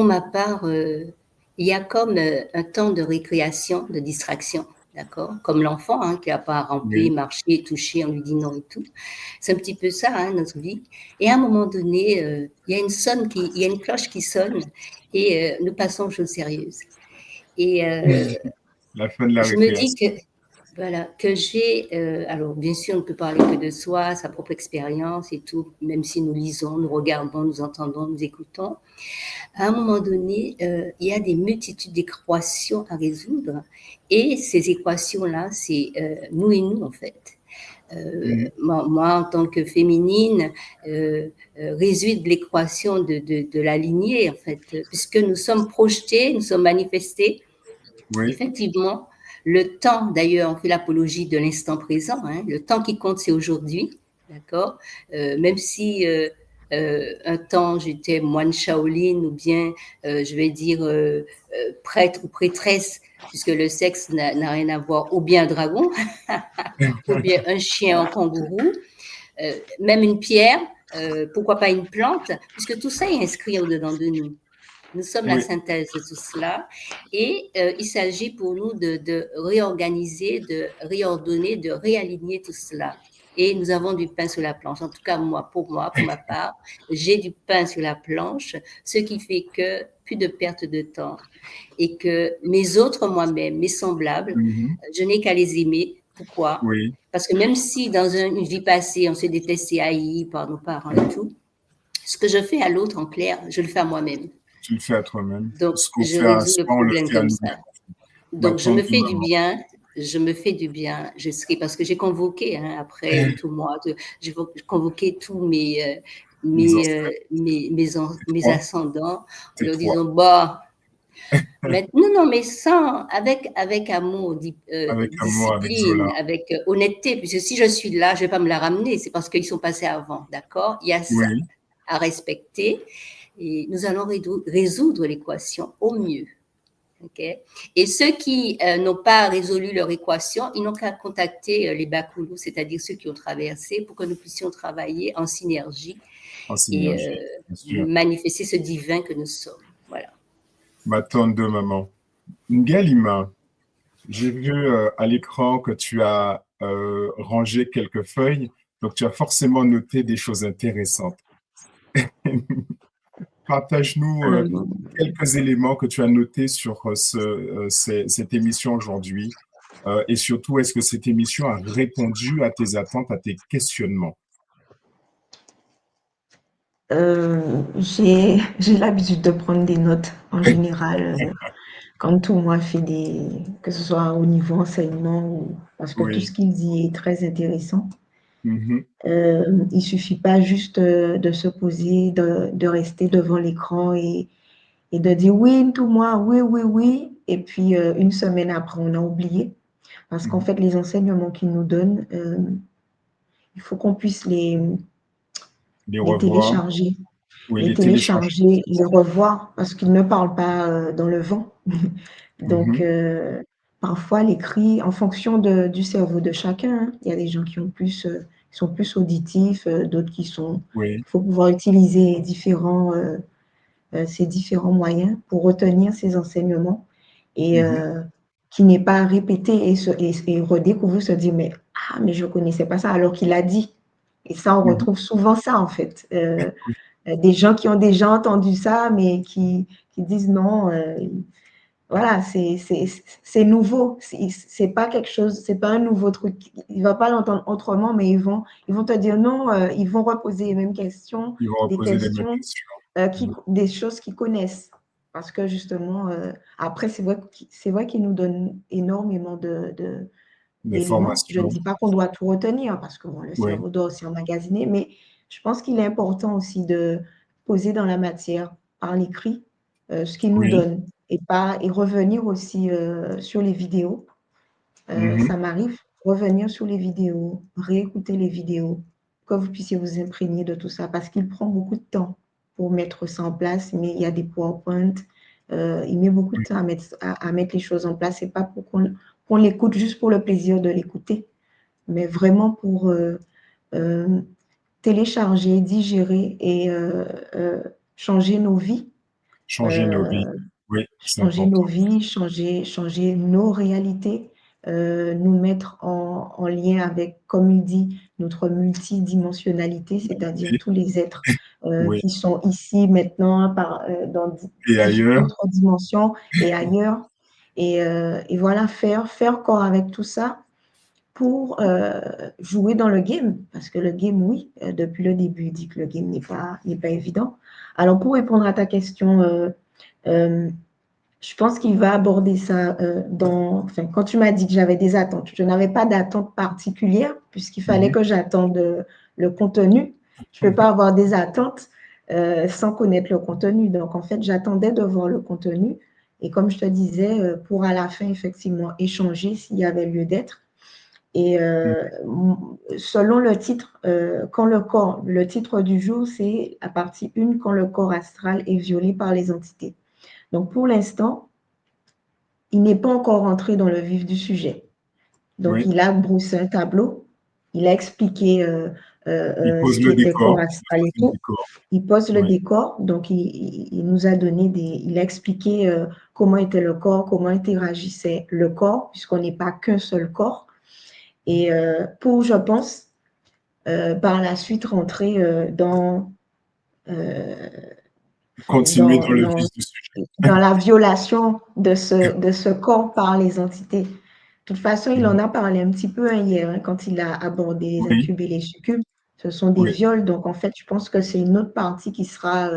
ma part, il y a comme un temps de récréation, de distraction, d'accord? Comme l'enfant qui n'a pas à ramper, marcher, toucher, on lui dit non et tout. C'est un petit peu ça, notre vie. Et à un moment donné, il y a une cloche qui sonne et nous passons aux choses sérieuses. Et la fin de la je me dis que j'ai, alors bien sûr, on ne peut parler que de soi, sa propre expérience et tout, même si nous lisons, nous regardons, nous entendons, nous écoutons. À un moment donné, il y a des multitudes d'équations à résoudre et ces équations-là, c'est nous et nous en fait. Moi, en tant que féminine, résoudre l'équation de la lignée en fait, puisque nous sommes projetés, nous sommes manifestés. Effectivement, le temps, d'ailleurs, on fait l'apologie de l'instant présent, le temps qui compte, c'est aujourd'hui, d'accord? Même si un temps, j'étais moine Shaolin ou bien, je vais dire, prêtre ou prêtresse, puisque le sexe n'a rien à voir, ou bien un dragon, ou bien un chien en kangourou, même une pierre, pourquoi pas une plante, puisque tout ça est inscrit au-dedans de nous. Nous sommes la synthèse de tout cela et il s'agit pour nous de réorganiser, de réordonner, de réaligner tout cela. Et nous avons du pain sur la planche. En tout cas, pour ma part, j'ai du pain sur la planche, ce qui fait que plus de perte de temps et que mes autres moi-même, mes semblables, je n'ai qu'à les aimer. Pourquoi? Parce que même si dans une vie passée, on s'est détesté, haï par nos parents et tout, ce que je fais à l'autre, en clair, je le fais à moi-même. Tu le fais à toi-même. Donc, je résous le problème comme ça. Donc, je me fais du bien, je serai, parce que j'ai convoqué, après tout moi, j'ai convoqué tous mes ascendants, en leur disant, non, mais avec amour, discipline, avec honnêteté, puisque si je suis là, je ne vais pas me la ramener, c'est parce qu'ils sont passés avant, d'accord? Il y a ça à respecter. Et nous allons résoudre l'équation au mieux. Okay? Et ceux qui n'ont pas résolu leur équation, ils n'ont qu'à contacter les Bakoulous, c'est-à-dire ceux qui ont traversé, pour que nous puissions travailler en synergie et manifester ce divin que nous sommes. Voilà. Ma tante de maman. Ngalima, j'ai vu à l'écran que tu as rangé quelques feuilles, donc tu as forcément noté des choses intéressantes. Partage-nous quelques éléments que tu as notés sur cette émission aujourd'hui et surtout, est-ce que cette émission a répondu à tes attentes, à tes questionnements? J'ai l'habitude de prendre des notes en général quand tout moi fait que ce soit au niveau enseignement parce que tout ce qu'il dit est très intéressant. Il suffit pas juste de se poser, de rester devant l'écran et de dire oui, tout moi, oui, et puis une semaine après, on a oublié. Parce qu'en fait, les enseignements qu'il nous donne, il faut qu'on puisse les télécharger. Les télécharger, les revoir, parce qu'ils ne parlent pas dans le vent. Donc, parfois, l'écrit, en fonction du cerveau de chacun, il y a des gens qui sont plus auditifs, d'autres qui sont... Il faut pouvoir utiliser ces différents moyens pour retenir ces enseignements et qui n'est pas répété et redécouvrir, se dire, mais je ne connaissais pas ça, alors qu'il a dit. Et ça, on retrouve souvent ça, en fait. Des gens qui ont déjà entendu ça, mais qui qui disent non, voilà, c'est nouveau, c'est pas quelque chose, c'est pas un nouveau truc. Il va pas l'entendre autrement, mais ils vont te dire non, ils vont reposer les mêmes questions, Ils vont reposer les mêmes questions. des choses qu'ils connaissent. Parce que justement, après, c'est vrai qu'ils nous donnent énormément d'éléments. Je ne dis pas qu'on doit tout retenir, parce que bon, le cerveau doit aussi emmagasiner, mais je pense qu'il est important aussi de poser dans la matière, par l'écrit, ce qu'ils nous donnent, et revenir aussi sur les vidéos. Ça m'arrive, revenir sur les vidéos, réécouter les vidéos, que vous puissiez vous imprégner de tout ça, parce qu'il prend beaucoup de temps pour mettre ça en place, mais il y a des PowerPoint, il met beaucoup de temps à mettre les choses en place. C'est pas pour qu'on l'écoute juste pour le plaisir de l'écouter, mais vraiment pour télécharger, digérer et changer nos vies. Changer nos vies, oui, c'est Changer important. nos vies, changer nos réalités, nous mettre en lien avec, comme il dit, notre multidimensionnalité, c'est-à-dire tous les êtres qui sont ici maintenant dans d'autres dimensions et ailleurs. Et voilà, faire corps avec tout ça pour jouer dans le game, parce que le game, oui, depuis le début, il dit que le game n'est pas évident. Alors, pour répondre à ta question, je pense qu'il va aborder ça quand tu m'as dit que j'avais des attentes, je n'avais pas d'attente particulière, puisqu'il fallait que j'attende le contenu. Je ne peux pas avoir des attentes sans connaître le contenu. Donc, en fait, j'attendais de voir le contenu. Et comme je te disais, pour à la fin, effectivement, échanger s'il y avait lieu d'être. Et selon le titre, le titre du jour, c'est la partie 1, quand le corps astral est violé par les entités. Donc, pour l'instant, il n'est pas encore entré dans le vif du sujet. Donc, il a brossé un tableau, il a expliqué ce qui était corps astral et tout. Il pose le décor, donc il nous a donné il a expliqué comment était le corps, comment interagissait le corps, puisqu'on n'est pas qu'un seul corps. Et pour, je pense, par la suite, rentrer dans... Continuer dans le vif du sujet. Dans la violation de ce corps par les entités. De toute façon, il en a parlé un petit peu hier, quand il a abordé les incubes et les succubes. Ce sont des viols, donc en fait, je pense que c'est une autre partie qui sera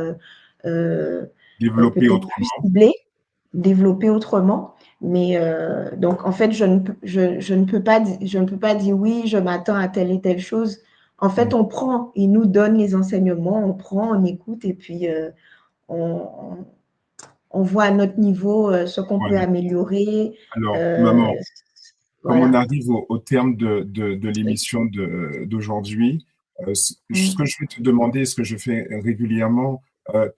développée autrement. Plus ciblée, développée autrement. Mais donc, en fait, je ne peux pas dire oui, je m'attends à telle et telle chose. En fait, on prend, il nous donne les enseignements, on prend, on écoute, et puis on voit à notre niveau ce qu'on peut améliorer. Alors, maman, comme on arrive au terme de l'émission d'aujourd'hui, ce que je vais te demander, ce que je fais régulièrement,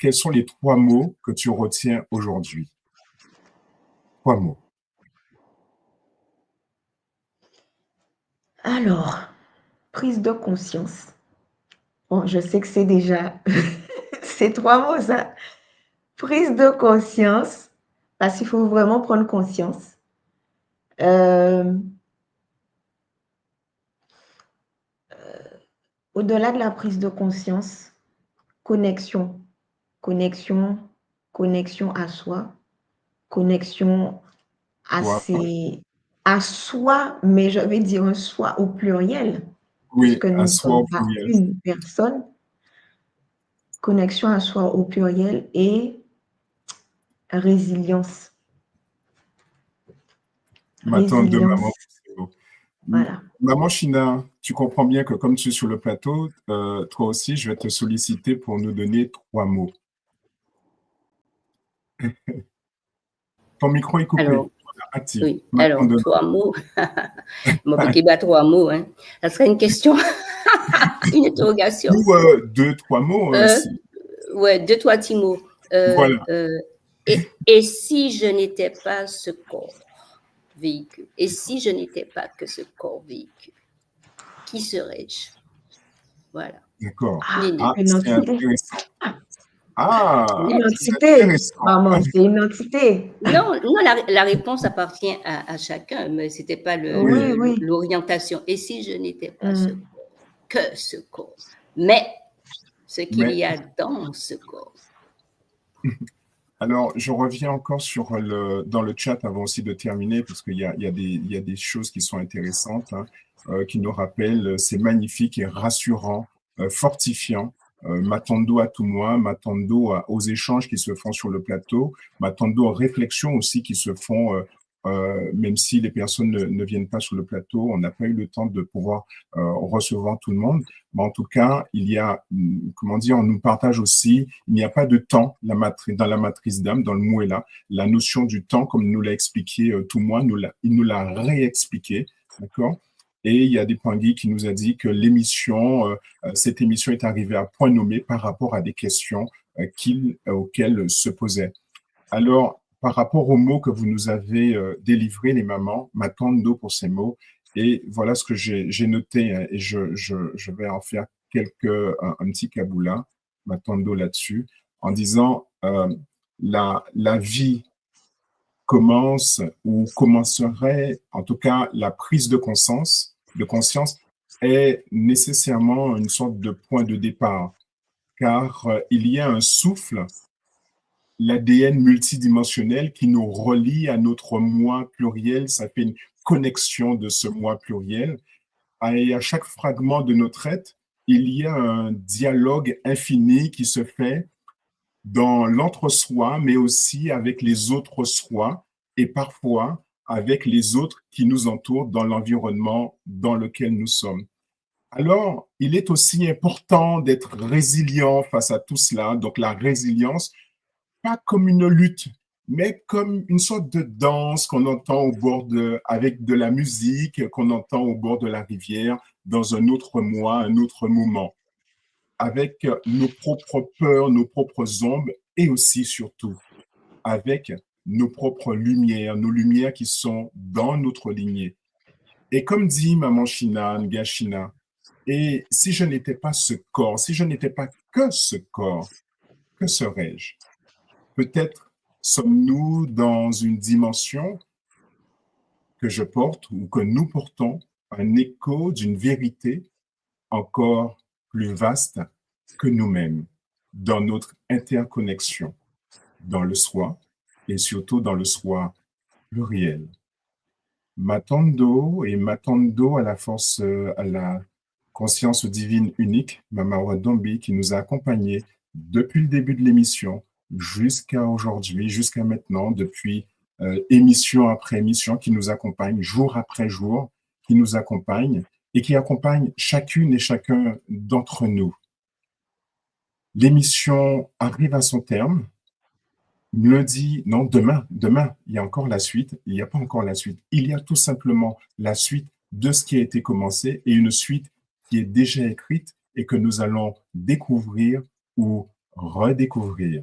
quels sont les 3 mots que tu retiens aujourd'hui? 3 mots. Alors, prise de conscience. Bon, je sais que c'est déjà ces 3 mots, ça. Prise de conscience, parce qu'il faut vraiment prendre conscience. Au-delà de la prise de conscience, connexion à soi, connexion à soi, mais je vais dire un soi au pluriel, oui, puisque nous ne sommes pas une personne. Connexion à soi au pluriel et résilience. M'attendre de maman. Voilà. Maman China, tu comprends bien que comme tu es sur le plateau, toi aussi, je vais te solliciter pour nous donner 3 mots. Ton micro est coupé. Alors, actif. Oui, alors 3 mots. Mon piqué bat 3 mots. Hein. Ça serait une question, une interrogation. Ou 2-3 mots. Ouais, 2-3 petits mots. Voilà. Et si je n'étais pas ce corps véhicule, et si je n'étais pas que ce corps véhicule, qui serais-je? Voilà. D'accord. Une c'est intéressant. Une entité, maman, c'est une entité. Non, la réponse appartient à chacun, mais ce n'était pas l'orientation. Et si je n'étais pas ce corps, que ce corps, mais ce qu'il y a dans ce corps. Alors, je reviens encore dans le chat avant aussi de terminer, parce qu'il y a des choses qui sont intéressantes, hein, qui nous rappellent, c'est magnifique et rassurant, fortifiant. M'attendo à tout moi, m'attendo aux échanges qui se font sur le plateau, m'attendo aux réflexions aussi qui se font, même si les personnes ne viennent pas sur le plateau, on n'a pas eu le temps de pouvoir recevoir tout le monde. Mais en tout cas, il y a, comment dire, on nous partage aussi, il n'y a pas de temps dans la matrice d'âme, dans le Muela. La notion du temps, comme nous l'a expliqué tout moi, il nous l'a réexpliqué, d'accord? Et il y a des Pangui qui nous a dit que cette émission est arrivée à point nommé par rapport à des questions auxquelles se posait. Alors, par rapport aux mots que vous nous avez délivrés, les mamans, m'attendo pour ces mots, et voilà ce que j'ai noté, hein, et je vais en faire un petit kaboula, m'attendo là-dessus, en disant la vie commence ou commencerait, en tout cas la prise de conscience est nécessairement une sorte de point de départ, car il y a un souffle, l'ADN multidimensionnel qui nous relie à notre moi pluriel, ça fait une connexion de ce moi pluriel, et à chaque fragment de notre être, il y a un dialogue infini qui se fait dans l'entre-soi, mais aussi avec les autres soi, et parfois avec les autres qui nous entourent dans l'environnement dans lequel nous sommes. Alors, il est aussi important d'être résilient face à tout cela. Donc, la résilience, pas comme une lutte, mais comme une sorte de danse qu'on entend avec de la musique, qu'on entend au bord de la rivière, dans un autre mois, un autre moment, avec nos propres peurs, nos propres ombres, et aussi, surtout, avec nos propres lumières, nos lumières qui sont dans notre lignée. Et comme dit Maman China, Ngashina, et si je n'étais pas ce corps, si je n'étais pas que ce corps, que serais-je? Peut-être sommes-nous dans une dimension que je porte ou que nous portons, un écho d'une vérité encore plus vaste que nous-mêmes, dans notre interconnexion, dans le soi et surtout dans le soi pluriel. M'attendo à la force, à la conscience divine unique, Mama Wadombi, qui nous a accompagnés depuis le début de l'émission jusqu'à aujourd'hui, jusqu'à maintenant, depuis émission après émission, qui nous accompagne jour après jour, qui nous accompagne et qui accompagne chacune et chacun d'entre nous. L'émission arrive à son terme. Demain, il y a encore la suite. Il n'y a pas encore la suite. Il y a tout simplement la suite de ce qui a été commencé et une suite qui est déjà écrite et que nous allons découvrir ou redécouvrir.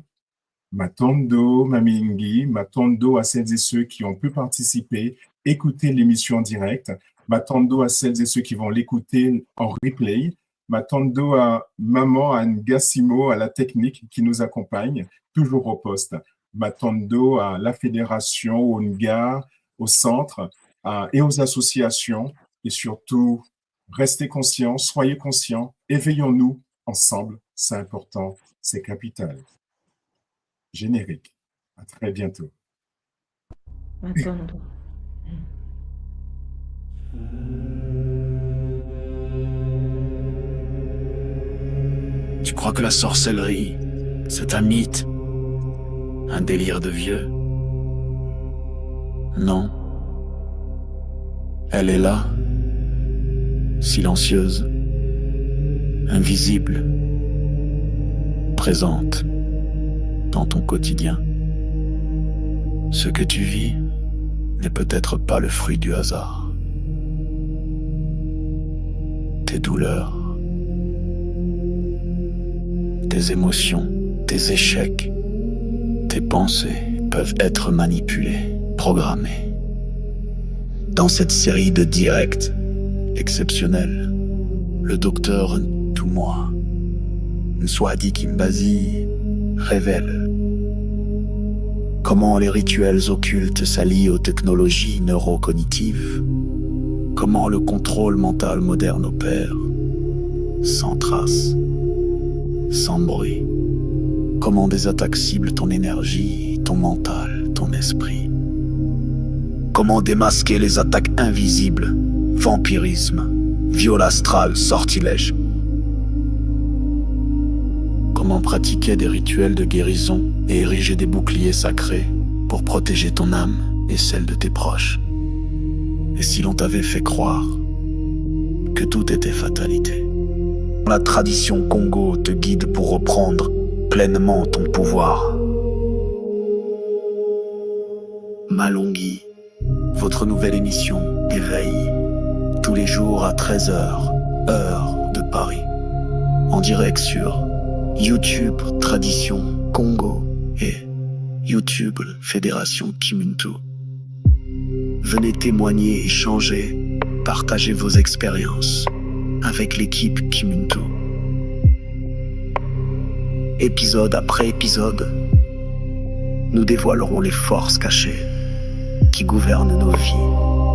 M'attendo, Mamingi, m'attendo à celles et ceux qui ont pu participer, écouter l'émission en direct, m'attendo à celles et ceux qui vont l'écouter en replay, m'attendo à Maman Anne Gassimo, à la technique qui nous accompagne, toujours au poste, m'attendo à la fédération, au NGA, au centre et aux associations, et surtout, restez conscients, soyez conscients, éveillons-nous ensemble, c'est important, c'est capital. Générique. À très bientôt. M'attendo. Tu crois que la sorcellerie, c'est un mythe, un délire de vieux? Non. Elle est là, silencieuse, invisible, présente dans ton quotidien. Ce que tu vis n'est peut-être pas le fruit du hasard. Tes douleurs, tes émotions, tes échecs, tes pensées peuvent être manipulées, programmées. Dans cette série de directs exceptionnels, le docteur Ntumwa Nswadi Kimbazi révèle comment les rituels occultes s'allient aux technologies neurocognitives, comment le contrôle mental moderne opère, sans trace, sans bruit, Comment des attaques ciblent ton énergie, ton mental, ton esprit. Comment démasquer les attaques invisibles, vampirisme, viol astral, sortilège. Comment pratiquer des rituels de guérison et ériger des boucliers sacrés pour protéger ton âme et celle de tes proches. Et si l'on t'avait fait croire que tout était fatalité. La tradition Congo te guide pour reprendre pleinement ton pouvoir. Malongui, votre nouvelle émission Éveil, tous les jours à 13h, heure de Paris. En direct sur YouTube Tradition Congo et YouTube Fédération Kimuntu. Venez témoigner, échanger, partager vos expériences avec l'équipe Kimuntu. Épisode après épisode, nous dévoilerons les forces cachées qui gouvernent nos vies.